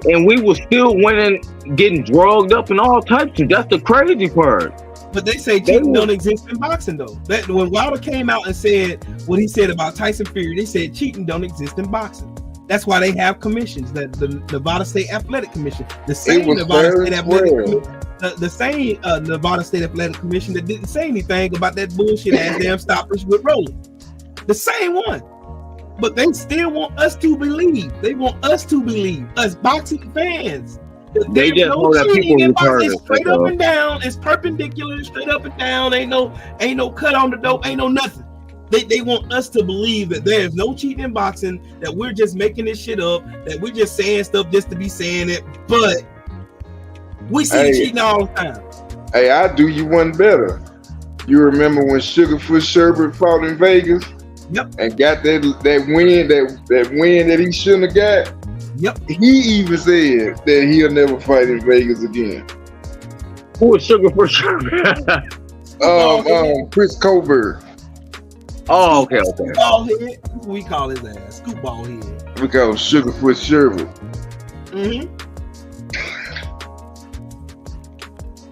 And we were still winning, getting drugged up and all types of. That's the crazy part. But they say cheating don't exist in boxing though. That when Wilder came out and said what he said about Tyson Fury, they said cheating don't exist in boxing. That's why they have commissions, that the Nevada State Athletic Commission, the same Nevada State Athletic Commission that didn't say anything about that bullshit ass damn stoppers with rolling. The same one. But they still want us to believe. They want us to believe, us boxing fans. They just know that people retarded. It's straight up and down. It's perpendicular, straight up and down. Ain't no cut on the dope. Ain't no nothing. They want us to believe that there's no cheating in boxing. That we're just making this shit up. That we're just saying stuff just to be saying it. But we see cheating all the time. Hey, I do you one better. You remember when Sugarfoot Sherbert fought in Vegas? Yep. And got that win that he shouldn't have got. Yep. He even said that he'll never fight in Vegas again. Who is Sugarfoot Sherbert? Chris Colbert. Oh, okay. Ball head. We call his ass scoop ball head. We call Sugarfoot Sherbert.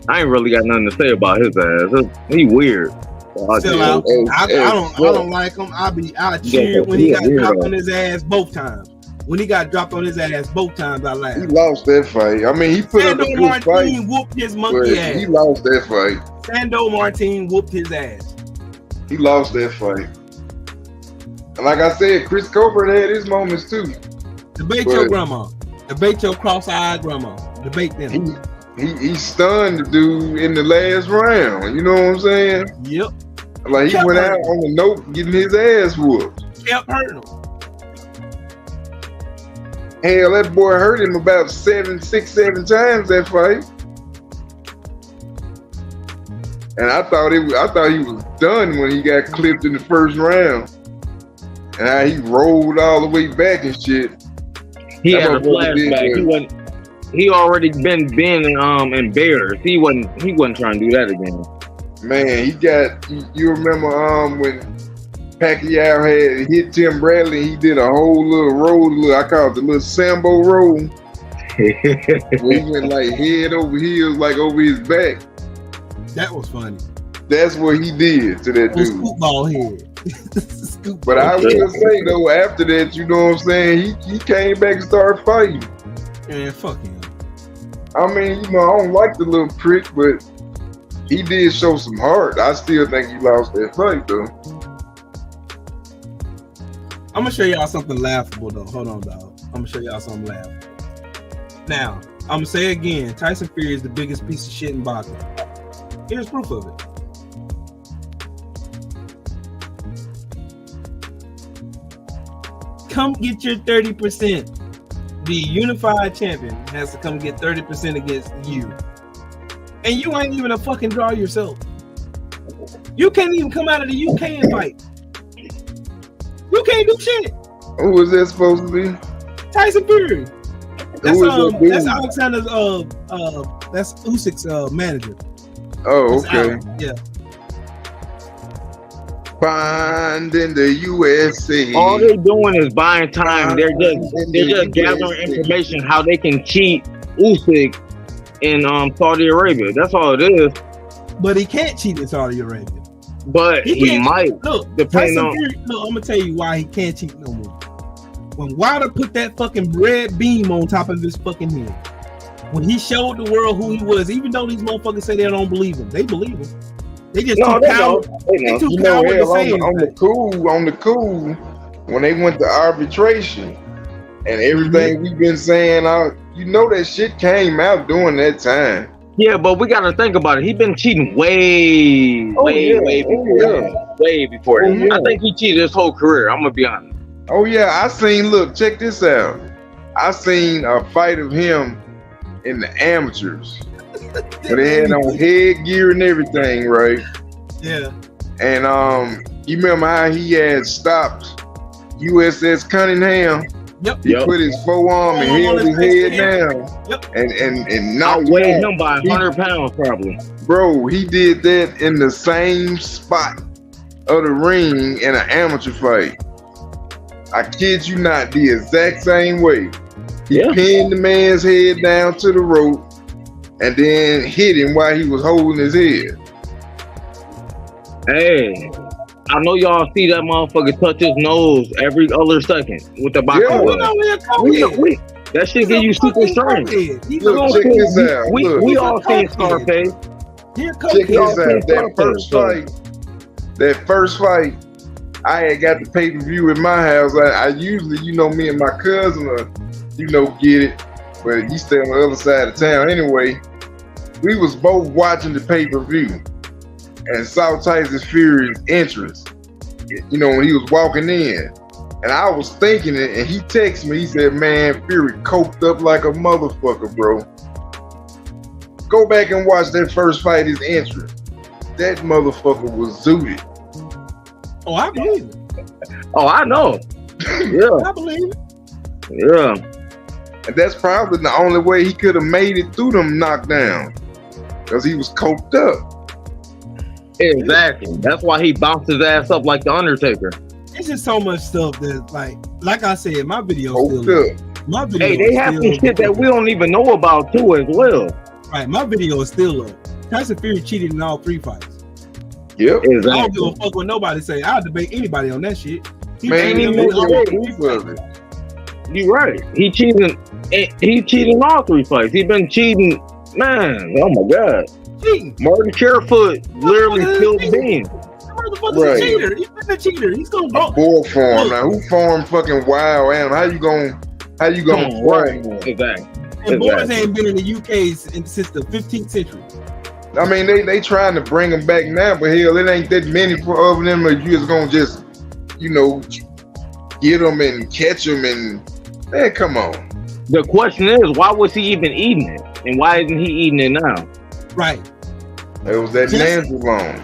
I ain't really got nothing to say about his ass. He weird. I don't like him. I cheered when he got dropped on his ass both times. When he got dropped on his ass both times, I laughed. He lost that fight. I mean, he put up a good Martin fight. Whooped his monkey ass. He lost that fight. Sando Martin whooped his ass. He lost that fight. And like I said, Chris Colbert had his moments too. Debate your grandma. Debate your cross-eyed grandma. Debate them. He stunned the dude in the last round. You know what I'm saying? Yep. Like he went out on the note getting his ass whooped. Kept hurting him. Hell, that boy hurt him about 7 times that fight. And I thought he was done when he got clipped in the first round. And how he rolled all the way back and shit. He had a flashback. He already been embarrassed. He wasn't trying to do that again. Man, you remember when Pacquiao had hit Tim Bradley, he did a whole little roll, I call it the little Sambo roll. Where he went like head over heels, like over his back. That was funny. That's what he did to that dude. Scoop ball head. But I will say though, after that, you know what I'm saying, he came back and started fighting. Yeah, fuck him. I mean, I don't like the little prick, but he did show some heart. I still think he lost that fight though. I'm gonna show y'all something laughable though. Hold on, dog. I'm gonna show y'all something laughable. Now, I'm gonna say again, Tyson Fury is the biggest piece of shit in boxing. Here's proof of it. Come get your 30%. The unified champion has to come get 30% against you. And you ain't even a fucking draw yourself. You can't even come out of the UK and fight. You can't do shit. Who was that supposed to be? Tyson Fury. That's that's Alexander's that's Usyk's manager. Oh, that's okay. Alex. Yeah. Find in the USA. All they're doing is buying time. They're just gathering information how they can cheat Usyk in Saudi Arabia. That's all it is. But he can't cheat in Saudi Arabia. But he can't- might. Look, depending Tyson on. Fury, look, I'm gonna tell you why he can't cheat no more. When Wilder put that fucking red beam on top of his fucking head, when he showed the world who he was, even though these motherfuckers say they don't believe him, they believe him. They just No, too they coward. know. They know. They too You know, coward to hell, say on the anything. cool, when they went to arbitration and everything we've been saying, you know that shit came out during that time. Yeah, but we gotta think about it. He been cheating way before. Way before. Oh, yeah. I think he cheated his whole career. I'm gonna be honest. Oh yeah, look, check this out. I seen a fight of him in the amateurs. But they had on headgear and everything, right? Yeah. And you remember how he had stopped USS Cunningham? Yep. He put his forearm and held his head down. Yep. And knocked Outweighed him him by 100 pounds, probably. Bro, he did that in the same spot of the ring in an amateur fight. I kid you not, the exact same way. He pinned the man's head down to the rope and then hit him while he was holding his head. Hey, I know y'all see that motherfucker touch his nose every other second with the boxing Yeah. glove. That shit give you super strength. Look, check this out. We Look, all seen Scarface. check this out. That first fight, I had got the pay-per-view in my house. I usually, me and my cousin are, get it. But he stay on the other side of town. Anyway, we was both watching the pay-per-view and saw Tyson Fury's entrance, when he was walking in. And I was thinking it, and he texted me, he said, man, Fury coked up like a motherfucker, bro. Go back and watch that first fight, his entrance. That motherfucker was zooted. Oh, I believe it. Oh, I know. Yeah. I believe it. Yeah. And that's probably the only way he could have made it through them knockdowns. Because he was coked up. Exactly. That's why he bounced his ass up like the Undertaker. It's just so much stuff that, like I said, my video Coked still. up. My video. Hey, they have some shit that we don't even know about too as well. Right, my video is still up. Tyson Fury cheated in all 3 fights. Yep. I don't Exactly. give a fuck what nobody say. I'll debate anybody on that shit. He Man, he cheated made in all a 3 proof fights. of it. You right. He cheated. He cheated in all 3 fights. He been cheating. Man, oh my god. Cheating. Martin Carefoot literally spilled the beans. That motherfucker's Right. a cheater. He's been a cheater. He's gonna A go. bull farm. Now, who farmed fucking wild animal? How you gonna farm one? Exactly. And boys Exactly. ain't been in the UK since the 15th century. I mean, they trying to bring them back now, but hell, it ain't that many of them. If you just gonna just, get them and catch them and man, come on. The question is, why was he even eating it, and why isn't he eating it now? Right. It was that Nancy long.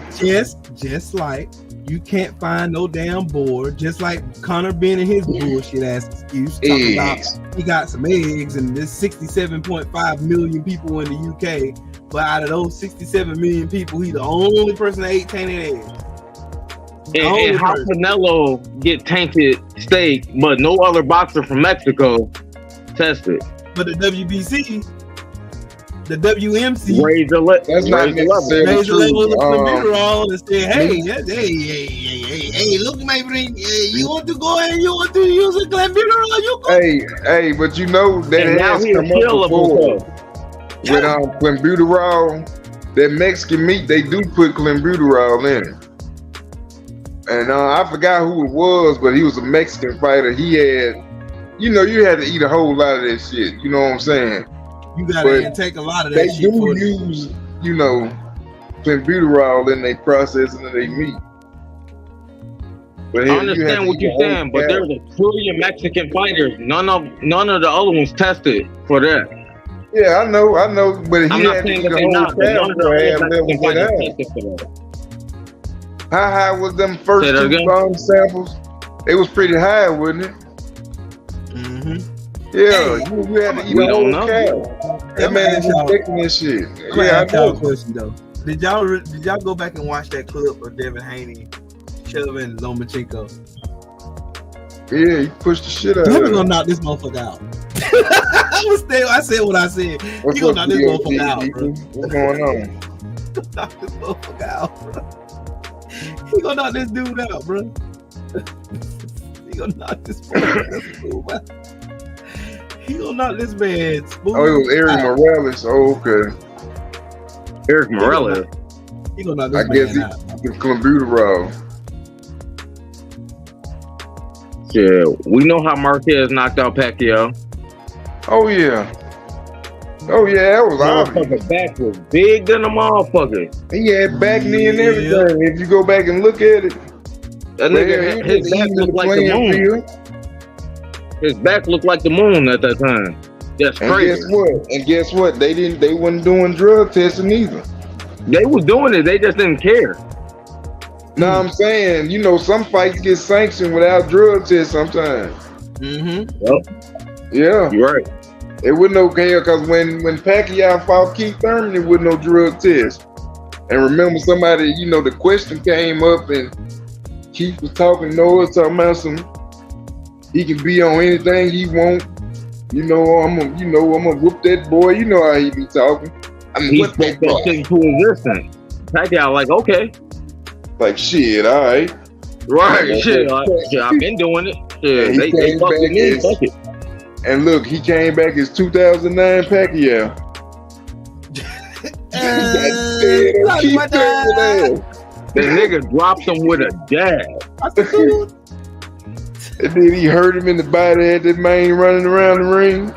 Just like you can't find no damn board. Just like Connor being in his bullshit ass excuse talking about he got some eggs and there's 67.5 million people in the UK, but out of those 67 million people, he the only person that ate tainted eggs. And how Canelo get tainted steak, but no other boxer from Mexico tested. But the WBC, the WMC Raise the That's not raise the level. necessarily raised the level of the true. computer on and said, hey, look, my friend, you want to go and you want to use a computer or you go? Hey, but that And now has he's come up killable. before with clenbuterol. That Mexican meat, they do put clenbuterol in it. And I forgot who it was, but he was a Mexican fighter. He had, you had to eat a whole lot of that shit. You know what I'm saying? You gotta take a lot of that They shit. do use, clenbuterol in their processing of their meat. But I understand what you're saying, but there's a trillion Mexican fighters. None of the other ones tested for that. Yeah, I know, but I'm he not had to saying eat that the they're whole not, but cow none of the to other have levels Mexican of fighters that. tested for that. How high was them first Say that two again? samples? It was pretty high, wasn't it? Mm-hmm. Yeah, you had to eat We a whole don't know. cow. That man is taking this shit. Yeah, I ask y'all a know. question though. Did y'all go back and watch that clip of Devin Haney shoving Lomachenko? Yeah, he pushed the shit out of Devin him. gonna knock this motherfucker out. I said what I said. What's He gonna up, knock this DOT motherfucker out, people? bro. What's going on? Knock this motherfucker out, bro. He gonna knock this dude out, bro. He gonna knock this dude out. He gonna knock this man smooth. Oh, it was Eric Morales. Oh, okay. Eric Morales. He gonna knock I this guess man out. the computer raw. Yeah, we know how Marquez knocked out Pacquiao. Oh yeah. Oh yeah, that was obvious. Motherfucker back was big than a motherfucker. He had back knee and everything. If you go back and look at it, That nigga, his back looked like the moon. His back looked like the moon at that time. That's crazy. And guess what? They wasn't doing drug testing either. They was doing it, they just didn't care. No, I'm saying, you know, some fights get sanctioned without drug tests sometimes. Yep. Yeah. You're right. It wasn't okay because when Pacquiao fought Keith Thurman, there wasn't no drug test. And remember, somebody, you know, the question came up and Keith was talking about some. He can be on anything he want. You know, I'm gonna whoop that boy. You know how he be talking. I mean, He what spoke that shit into existence. Pacquiao like, okay. Like shit, all right. Right, shit. I've been doing it. Yeah, they fuck with me, fuck it. And look, he came back as 2009 Pacquiao. The nigga dropped him with a dab. And then he hurt him in the body, had that man running around the ring.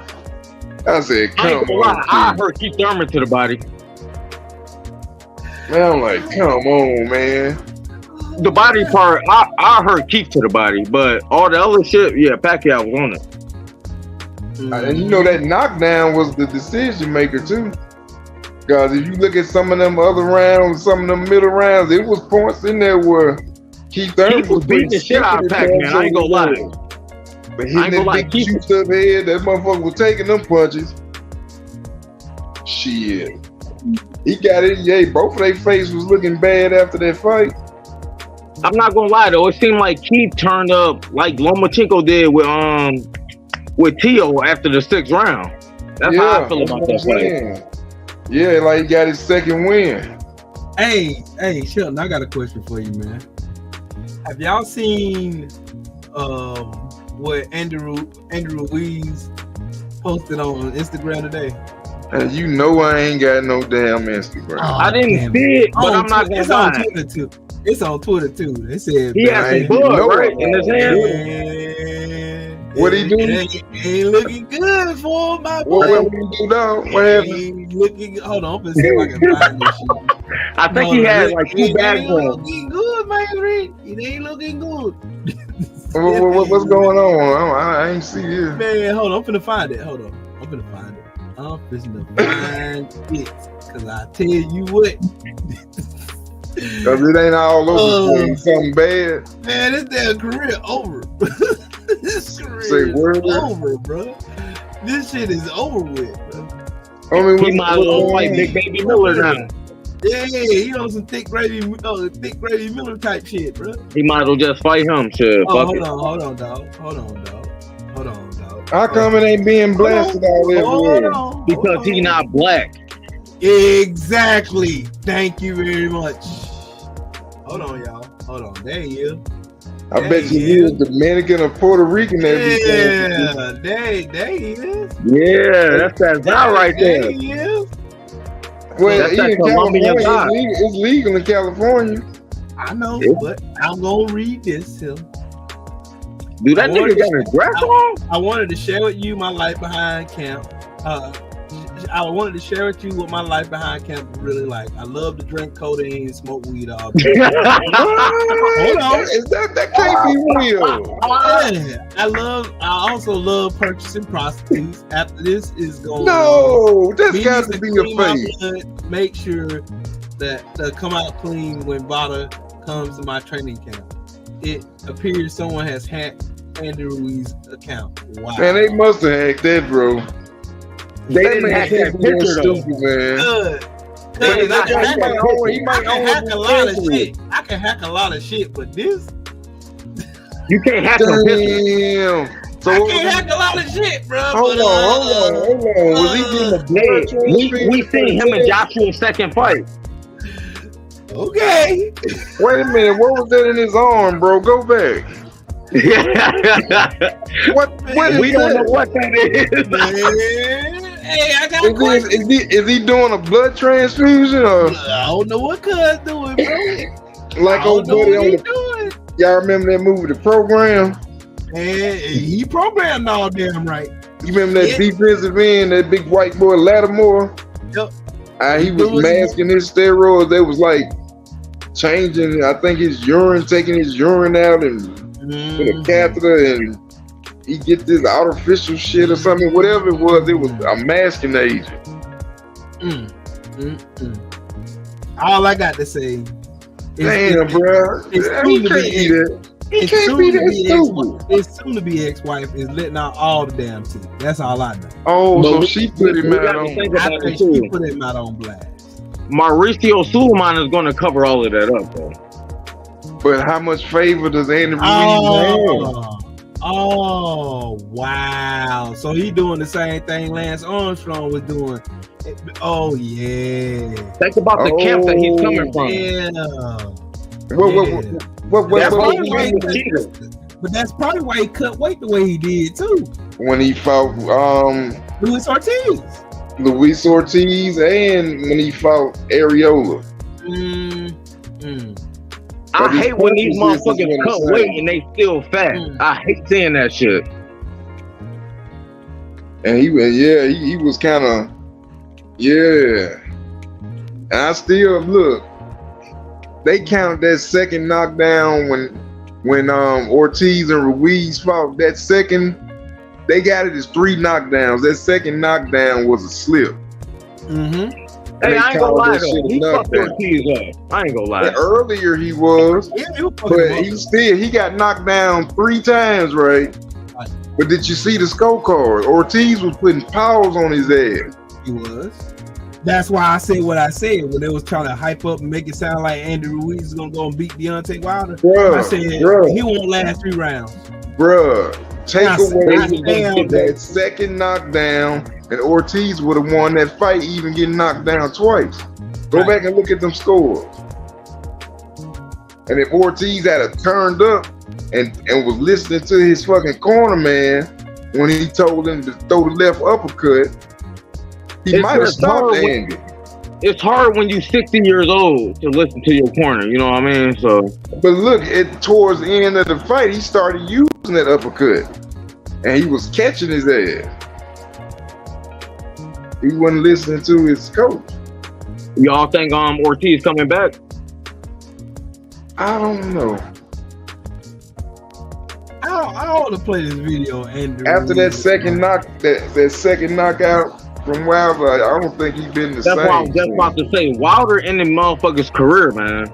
I said, I come ain't gonna on. lie, I hurt Keith Thurman to the body. Man, I'm like, come on, man. The body part, I hurt Keith to the body, but all the other shit, yeah, Pacquiao was on it. And you know that knockdown was the decision maker too. Because if you look at some of them other rounds, some of them middle rounds, it was points in there where Keith Thurman was beating the shit out of Pac-Man, I ain't gonna lie. But hitting that big juiced up head, that motherfucker was taking them punches. Shit. He got it. Yeah, both of their face was looking bad after that fight. I'm not gonna lie though, it seemed like Keith turned up like Lomachenko did with Tio after the 6th round. That's how I feel about that fight. Yeah, like he got his second win. Hey, Shelton, I got a question for you, man. Have y'all seen what Andrew Ruiz posted on Instagram today? And you know I ain't got no damn Instagram. I didn't see it, but I'm not gonna lie. It's on Twitter too. They said he had some blood right in his hand. What he do? It ain't looking good for him, my boy. What he do now? What happened? Ain't looking. Hold on, I'm gonna see if I can find this shit. I think he had like 2 bags on. It ain't looking good, man. It ain't looking good. What's going on? I ain't see it. Man, hold on. I'm finna find it. Hold on. I'm finna find it. Cause I tell you what. Cause it ain't all over something bad. Man, this damn career over. This career is over, bro. This shit is over with, bro. I mean, he might as well fight Big Baby Miller now. Yeah, he on some thick gravy Miller type shit, bro. He might as well just fight him, shit. Hold on, dog. How come it ain't being blasted all everywhere? Because he not black. Exactly. Thank you very much. Hold on, y'all. Hold on. There he is. I bet you he is Dominican or Puerto Rican. Yeah, there he is. Yeah, that's that guy right there. There he is. Well, in California, it's legal in California. I know, but I'm gonna read this here. Dude, that nigga got his breath on? I wanted to share with you my life behind camp. I wanted to share with you what my life behind camp is really like. I love to drink codeine and smoke weed all day. Hold on. That can't be real. Yeah. I also love purchasing prostitutes. After this is going that's got to be a fake. Blood, make sure that come out clean when Vada comes to my training camp. It appears someone has hacked Andrew Ruiz's account. Wow. Man, they must have hacked that, bro. They didn't hack that picture, stupid, man. I can hack a lot of shit. I can hack a lot of shit, but this... You can't hack a picture. So I can't hack a lot of shit, bro. Hold on. Was he getting a blood? We seen him in Joshua's second fight. Okay. Wait a minute, what was that in his arm, bro? Go back. What We don't know what that is. Man. Hey, I got a question. Is he doing a blood transfusion or I don't know what cuz doing, bro. like I old don't know buddy what on he the? doing. Y'all remember that movie, The Program? And he programmed all damn right. You remember that defensive end, that big white boy Lattimore? Yep. He was masking his steroids. They was like changing, I think his urine, taking his urine out and with a catheter, and he get this artificial shit or something, whatever it was a masking agent. All I got to say is Damn, bro. He can't be that. He can't be that stupid. His soon-to-be ex-wife is letting out all the damn tea. That's all I know. Oh, so she put him out on. I think she put him out on blast. Mauricio Suleiman is going to cover all of that up, though. But how much favor does Andy Ruiz have? Oh, wow. So he doing the same thing Lance Armstrong was doing. Oh, yeah. Think about the camp that he's coming from. Yeah. What? But that's probably why he cut weight the way he did, too. When he fought Luis Ortiz. And when he fought Areola. I hate when these motherfuckers cut weight and they still fat. I hate seeing that shit. And he was kind of, And I still look. They counted that second knockdown when Ortiz and Ruiz fought. That second, they got it as 3 knockdowns. That second knockdown was a slip. Hey, I ain't gonna lie though. He fucked Ortiz up. I ain't gonna lie. Earlier he was, but he got knocked down 3 times, right? But did you see the scorecard? Ortiz was putting paws on his ass. He was. That's why I said what I said when they was trying to hype up and make it sound like Andy Ruiz is gonna go and beat Deontay Wilder. I said he won't last 3 rounds. Bruh, take away that second knockdown, and Ortiz would have won that fight, even getting knocked down twice. Go back and look at them scores. And if Ortiz had turned up and was listening to his fucking corner man when he told him to throw the left uppercut, he might have stopped Andy. It's hard when you're 60 years old to listen to your corner, you know what I mean? So, but look, towards the end of the fight, he started using that uppercut, and he was catching his ass. He wasn't listening to his coach. Y'all think Ortiz coming back? I don't know. I want to play this video. Andrew After that second knockout from Wilder, I don't think he's been the same. That's what I was just about to say. Wilder ended motherfucker's career, man.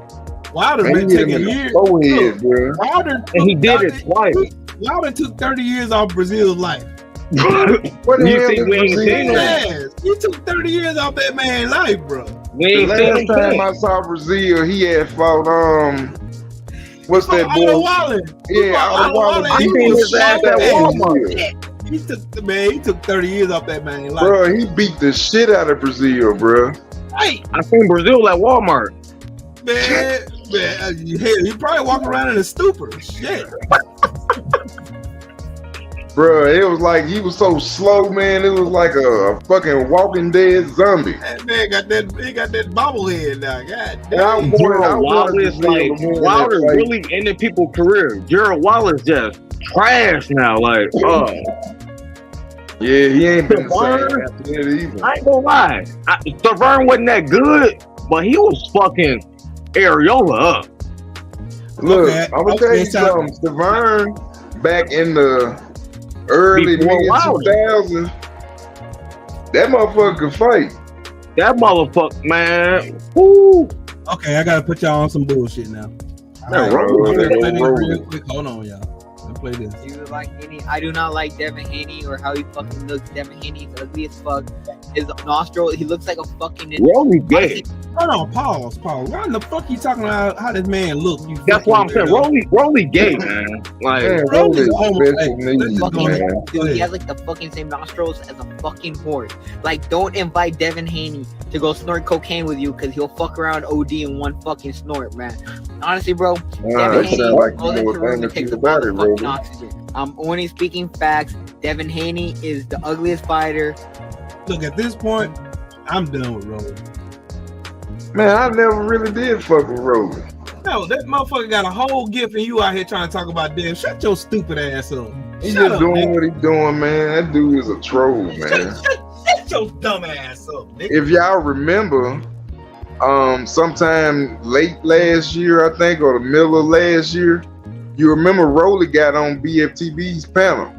Wilder's been taking years. Wilder, and he did it twice. Wilder took 30 years off Brazil's life. What the hell did Brazil? He took 30 years off that man's life, bro. The last time I saw Brazil, he had fought what's that boy? Otto Waller. He was at Walmart. He took 30 years off that man's life. Bro, he beat the shit out of Brazil, bro. Hey, I seen Brazil at Walmart. Man, he probably walking around in a stupor. Shit. Bro, it was like he was so slow, man. It was like a fucking Walking Dead zombie. That man got that bobblehead now. God damn. Wilder really ended people's career. Gerald Wallace just trash now. Like, yeah, he ain't been the same after that either. I ain't gonna lie. Stavern wasn't that good, but he was fucking Areola up. Look, I'm gonna tell you something. Stavern back in the early mid 2000s, that motherfucker could fight. That motherfucker, man. Woo. Okay, I gotta put y'all on some bullshit now. Real quick. Hold on, y'all. Let's play this. Do you like any? I do not like Devin Haney or how he fucking looks. Devin Haney's ugly as fuck. His nostril, he looks like a fucking. Rolly gay. Hold on, pause. Why in the fuck you talking about how this man look? That's why I'm saying Rolly gay, man. Like Rolly's Dude, he has like the fucking same nostrils as a fucking horse. Like, don't invite Devin Haney to go snort cocaine with you because he'll fuck around OD in one fucking snort, man. Honestly, bro, Devin that Haney sound like goes you know into the room and anything takes about all it, the fucking Roby. oxygen. Only speaking facts. Devin Haney is the ugliest fighter. Look, at this point, I'm done with Rolly. Man, I never really did fuck with Roby. No, that motherfucker got a whole gift and you out here trying to talk about damn. Shut your stupid ass up. He Shut just up, doing nigga. what he doing, man. That dude is a troll, man. Shut your dumb ass up, nigga. If y'all remember, sometime late last year, I think, or the middle of last year, you remember Rolly got on BFTB's panel.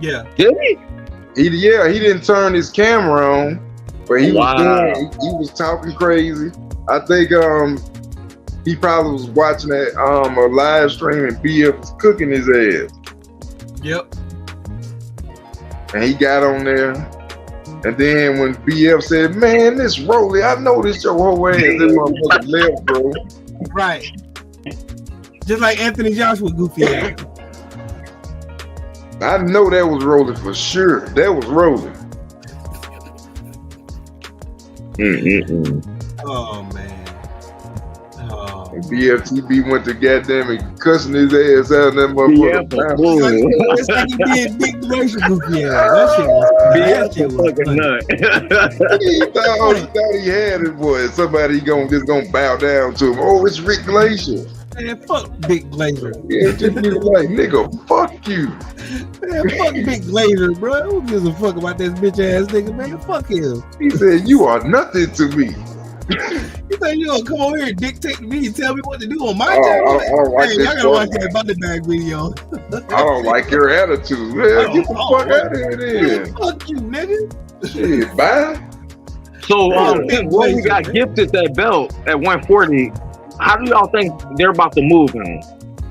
Yeah. Did he? He didn't turn his camera on, but he Wow. he was talking crazy. I think he probably was watching that a live stream and BF was cooking his ass. Yep. And he got on there. And then when BF said, "Man, this Rolly, I know this your whole ass," this motherfucker left, bro. Right. Just like Anthony Joshua goofy ass. I know that was Rolly for sure. That was Rolly. Oh man. Oh. And BFTB went to goddamn and cussing his ass out of that motherfucker. Yeah, It's like he did Big Glacier goofy ass. That shit was fucking nut. he thought he had it, boy. Somebody just gonna bow down to him. Oh, it's Rick Glacier. Man, fuck Big Glacier. Yeah, just be like, nigga, fuck you. Man, fuck Big Glacier, bro. Who gives a fuck about this bitch ass nigga, man? Fuck him. He said, you are nothing to me. You think you gonna come over here and dictate to me and tell me what to do on my I don't channel? like Hey, this y'all gotta watch fuck. that Bunny Bag video. I don't like your attitude. Man, get the fuck out of here Man, then. fuck you, nigga. Shit, bye. So Big when we Glacier, got man. gifted that belt at 140, how do y'all think they're about to move him?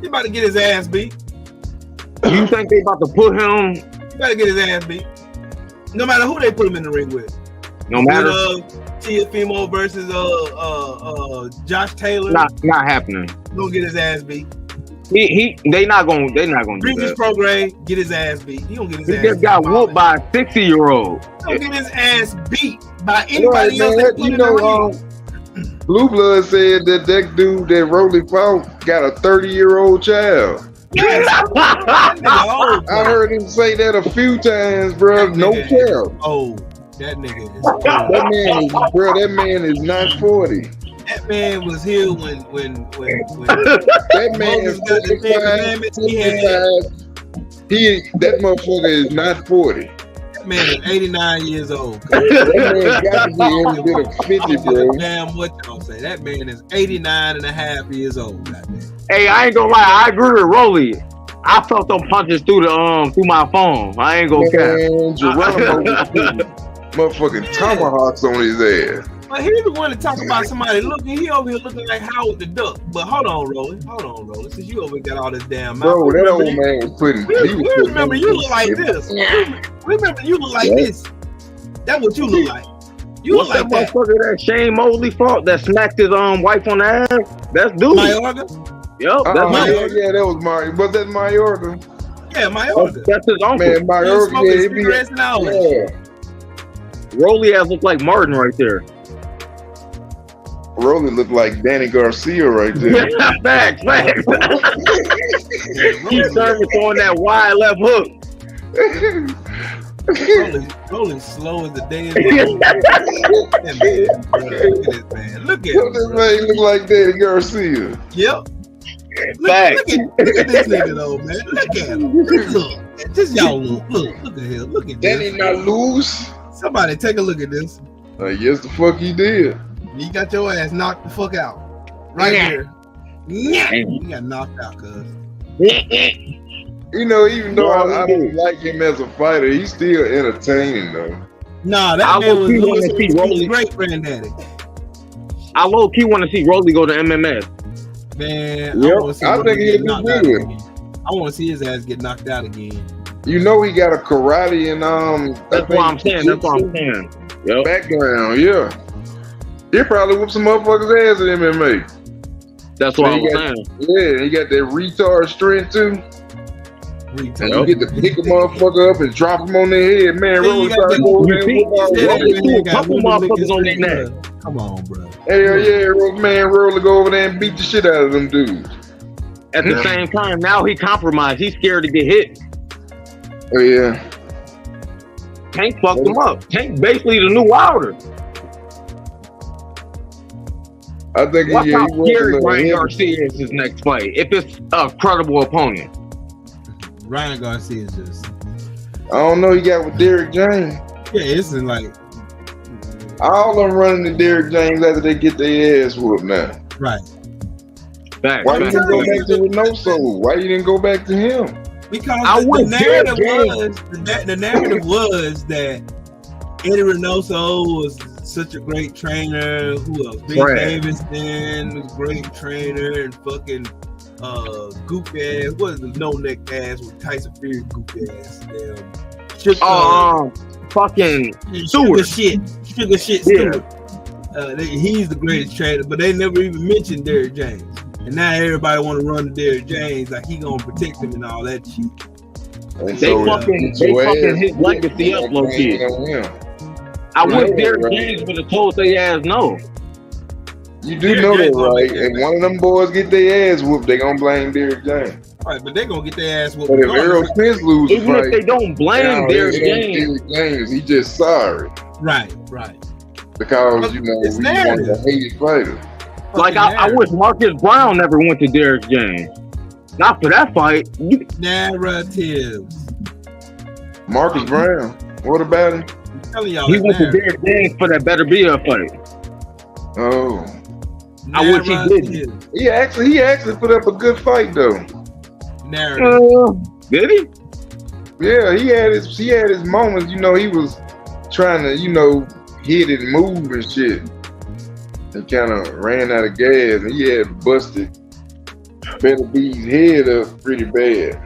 He about to get his ass beat. You think they about to put him He about to get his ass beat. No matter who they put him in the ring with. no matter? Tiafimo versus Josh Taylor. Not happening. He gonna get his ass beat. They not gonna do Regis that. Prograde get his ass beat. He gonna get his He ass just beat. got whooped by a 60-year-old. He gonna get his ass beat by anybody Right, else man, that put you in the know, ring. Blue Blood said that dude that Rolly fought got a 30-year-old child. That nigga old, I heard him say that a few times, bro. That No nigga cap. Oh, that nigga is old. That man is not 40. That man was here when That man Moses is got the Ten Commandments. That motherfucker is not 40. That man is 89 years old. That man got to be every bit of 50, bro. Damn what y'all say. That man is 89 and a half years old. Goddamn. Hey, I ain't gonna lie, I agree with Rolly. I felt them punches through my phone. I ain't gonna cap. Man, Geronimo was putting motherfucking tomahawks on his ass. But he's the one to talk about somebody looking. He over here looking like Howard the Duck. But hold on, Rolly. Since you over here got all this damn mouth. Bro, that old man was putting. We remember you look like this. Remember you look like this. That's what you look like. You What's look like that that. motherfucker that Shane Mosley fought that smacked his wife on the ass? That's dude. Mayorga? Yep, that's Mayorga. Yeah, that was Mario. Was that Mayorga? Yeah, Mayorga. That's his uncle. Man, He was Mayorga, smoking yeah, it be. cigarettes and all that. Yeah. Rolly ass look like Martin right there. Rolly looked like Danny Garcia right there. Facts. He service on that wide left hook. Rolling slow as the day is long. That man, bro, look at this man. Look at him. This Bro. man look like Danny Garcia. Yep. Look Facts. at this nigga though, man. Look at him. Look. Just y'all look at him. Look at Danny this. not loose. Somebody take a look at this. Yes, the fuck he did. You got your ass knocked the fuck out. Right here. Yeah. You got knocked out, cuz. You know, even though Yeah, I don't like him as a fighter, he's still entertaining though. Nah, that I man was low-key wanna see Rolly. Louis' great granddaddy. I low key want to see Rolly go to MMA. Man, Yep, I want to see I Rolly think get he'll be knocked out good. again. I want to see his ass get knocked out again. You know, he got a karate and That's what I'm saying. Yep. background. Yeah, he probably whoop some motherfuckers ass in MMA. That's what I'm He got- saying. Yeah, he got that retard strength too. And Retard. you get to pick a motherfucker up and drop him on their head, man. Yeah, you Rolly got probably that- go over You there see? and whoop all Yeah, that. that man got Couple really motherfuckers lick on his their finger. Come on, bro. Hell yeah, man, Roller go over there and beat the shit out of them dudes. At the same time, now he compromised. He's scared to get hit. Oh yeah. Tank fucked him up. Tank basically the new Wilder. I think Watch how was scary Ryan Garcia is his next fight. If it's a credible opponent. Ryan Garcia is just. I don't know. He got with Derrick James. Yeah, it's like. All them running to Derrick James after they get their ass whooped now. Right. Back, Why you didn't go back to Reynoso? Why you didn't go back to him? Because the narrative was that Eddie Reynoso was such a great trainer. Who else? Big Davidson was a great trainer, and fucking goop ass. What is the no neck ass with Tyson Fury goop ass? Fucking Stewart. Sugar shit Stewart. He's the greatest trainer, but they never even mentioned Derrick James. And now everybody want to run to Derrick James like he gonna protect him and all that shit. They fucking his legacy up, low key. I wish Derrick James would have told their ass no. You do know that, right? If one of them boys get their ass whooped, they gonna blame Derrick James. Right, but they gonna get their ass whooped. But if Errol Spence loses, even if they don't blame Derrick James, he just sorry. Right. Because you know he's one of the hated fighters. Like I wish Marcus Brown never went to Derrick James. Not for that fight. Narratives. Marcus Brown. What about him? I'm telling y'all, he went to Derrick James for that better be a fight. Oh. I wish he didn't. He actually put up a good fight though. Did he? Yeah, he had his moments. You know, he was trying to, hit and move and shit. And kind of ran out of gas, and he had busted Better B's head up pretty bad.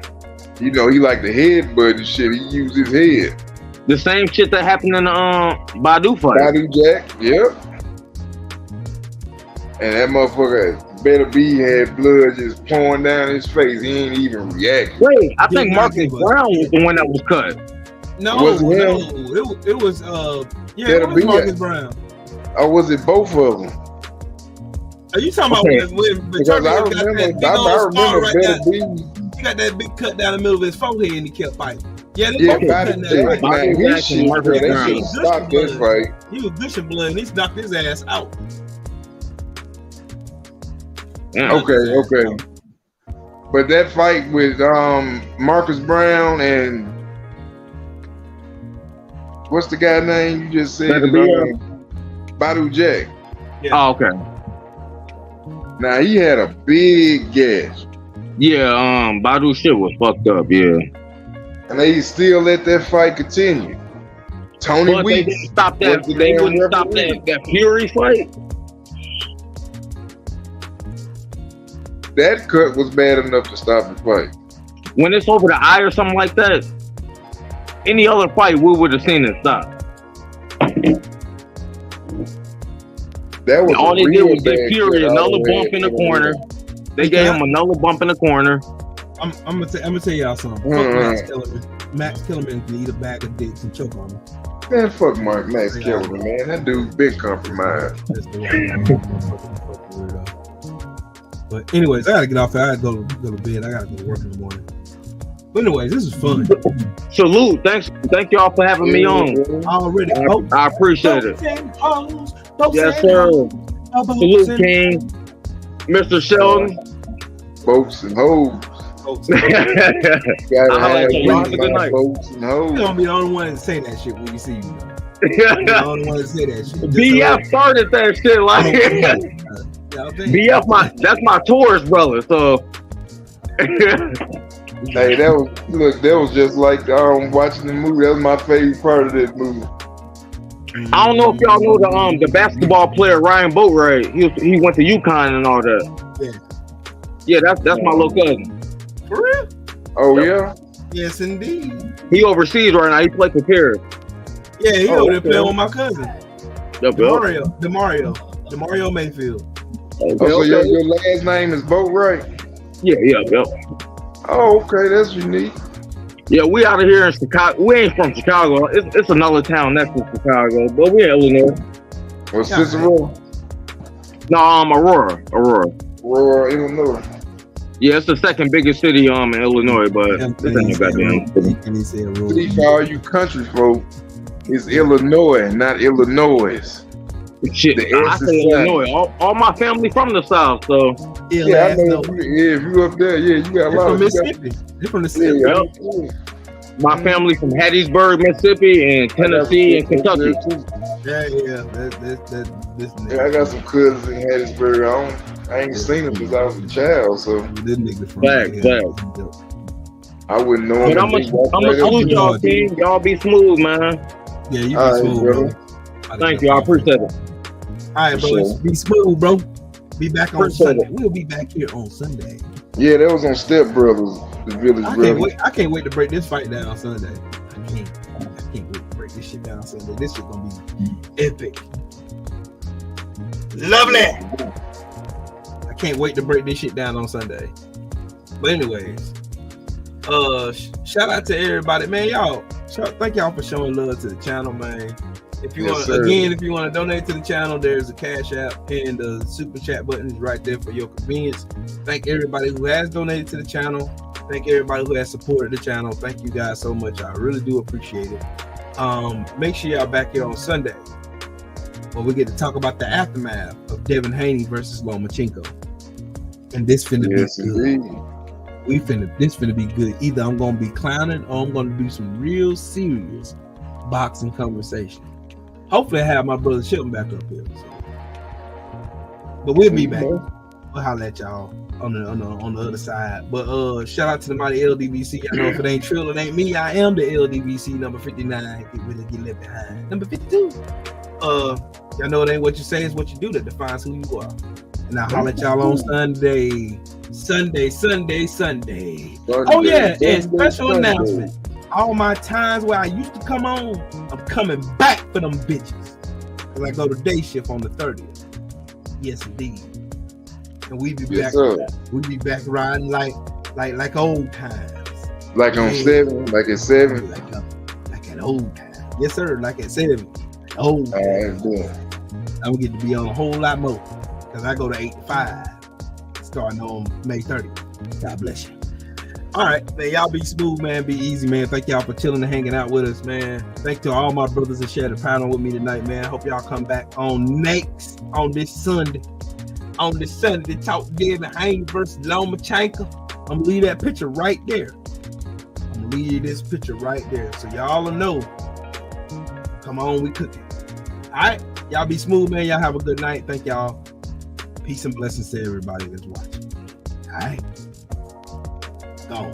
He like the headbutt and shit. He used his head. The same shit that happened in the Badu fight. Badu Jack, yep. And that motherfucker, Better B, had blood just pouring down his face. He ain't even reacting. Wait, I think Marcus Brown was the one that was cut. No, it was Better B. Marcus Brown. Or was it both of them? Are you talking about when because I remember Better B. He got that big cut down the middle of his forehead and he kept fighting. Yeah, they both cut that fight. They should stop that fight. He was gushing blood and he knocked his ass out. Okay. But that fight with Marcus Brown and what's the guy name you just said? Badu Jack. Yeah. Oh, okay. Now he had a big gash. Yeah, Badu shit was fucked up, yeah. And they still let that fight continue. Tony Weeks. They didn't stop that. They wouldn't stop that Fury fight. That cut was bad enough to stop the fight. When it's over the eye or something like that, any other fight we would have seen it stop. That was all they did was give Fury another bump in the corner. They gave him another bump in the corner. I'm gonna tell y'all something. Max Kellerman can eat a bag of dicks and choke on him. Man, fuck Max Kellerman, man. That dude's been compromised. But anyways, I gotta get off. I gotta go to bed. I gotta go to work in the morning. But anyways, this is fun. Salute. Thank y'all for having me on. Already. I appreciate it. Yes, sir. Salute, King. Mr. Sheldon. Boats and hoes. I'll have a good night. Boats and hoes. You're gonna be the only one to say that shit when you see you. You're the only one to say that shit. BF started that shit like BF that's my tourist brother, so hey, that was just like watching the movie. That was my favorite part of that movie. I don't know if y'all know the basketball player Ryan Boatwright. He went to UConn and all that. Yeah, that's my little cousin. For real? Oh yeah? Yes, indeed. He overseas right now. He plays for Paris. Yeah, he over there playing with my cousin. Demario Mayfield. So your last name is Boatwright? Yeah. Oh, okay, that's unique. Yeah, we out of here in Chicago. We ain't from Chicago. It's another town next to Chicago, but we're in Illinois. Or Cicero? No, Aurora. Aurora, Illinois. Yeah, it's the second biggest city in Illinois, but this ain't goddamn city. And he said, "Roll." See, for all you country folk, it's Illinois, not Illinois. Shit, The I S is say silent. Illinois. All my family from the South, so Yeah, I know. If you up there, yeah, you got a They're lot from of Mississippi. They're from the city. Yeah, my family from Hattiesburg, Mississippi, and Tennessee and Kentucky. Yeah. Yeah, I got some cousins in Hattiesburg. I ain't seen them since I was a child, so This nigga from Facts. I wouldn't know But them. I'm gonna salute y'all, King. Y'all be smooth, man. Yeah, you be All right, smooth, brother. bro. Thank you. I appreciate it. All right, bro. Sure. Be smooth, bro. Be back on Appreciate Sunday. it. We'll be back here on Sunday. Yeah, that was on Step Brothers, the Village Brothers. I can't wait to break this fight down on Sunday. I can't wait to break this shit down on Sunday. This shit gonna be epic. Lovely. I can't wait to break this shit down on Sunday. But anyways, shout out to everybody, man. Thank y'all for showing love to the channel, man. If you want, if you want to donate to the channel, there's a Cash App and the Super Chat button is right there for your convenience. Thank everybody who has donated to the channel. Thank everybody who has supported the channel. Thank you guys so much. I really do appreciate it. Make sure y'all back here on Sunday where we get to talk about the aftermath of Devin Haney versus LomaStank. And this finna be good. This finna be good. Either I'm gonna be clowning or I'm gonna do some real serious boxing conversation. Hopefully I have my brother Chilton back up here. So. But we'll be back. We'll holler at y'all on the other side. But shout out to the mighty LDBC. I know if it ain't Trill, it ain't me. I am the LDBC number 59. It really get left behind. Number 52. Y'all know it ain't what you say, it's what you do that defines who you are. And I'll holler at y'all on Sunday. Oh yeah, and special announcement. All my times where I used to come on, I'm coming back for them bitches. Cause I go to day shift on the 30th. Yes, indeed. And we be back. We be back riding like old times. Like on 7, like at 7. Like at old times. Yes, sir. Like at 7. Old times. I'm gonna get to be on a whole lot more. Cause I go to 8 to 5. Starting on May 30th. God bless you. All right, man. Y'all be smooth, man. Be easy, man. Thank y'all for chilling and hanging out with us, man. Thank to all my brothers that shared the panel with me tonight, man. Hope y'all come back on this Sunday. On this Sunday to talk Devin Haney versus LomaStank. I'm gonna leave that picture right there. I'm gonna leave this picture right there, so y'all will know. Come on, we cooking. All right, y'all be smooth, man. Y'all have a good night. Thank y'all. Peace and blessings to everybody that's watching. All right. Gone.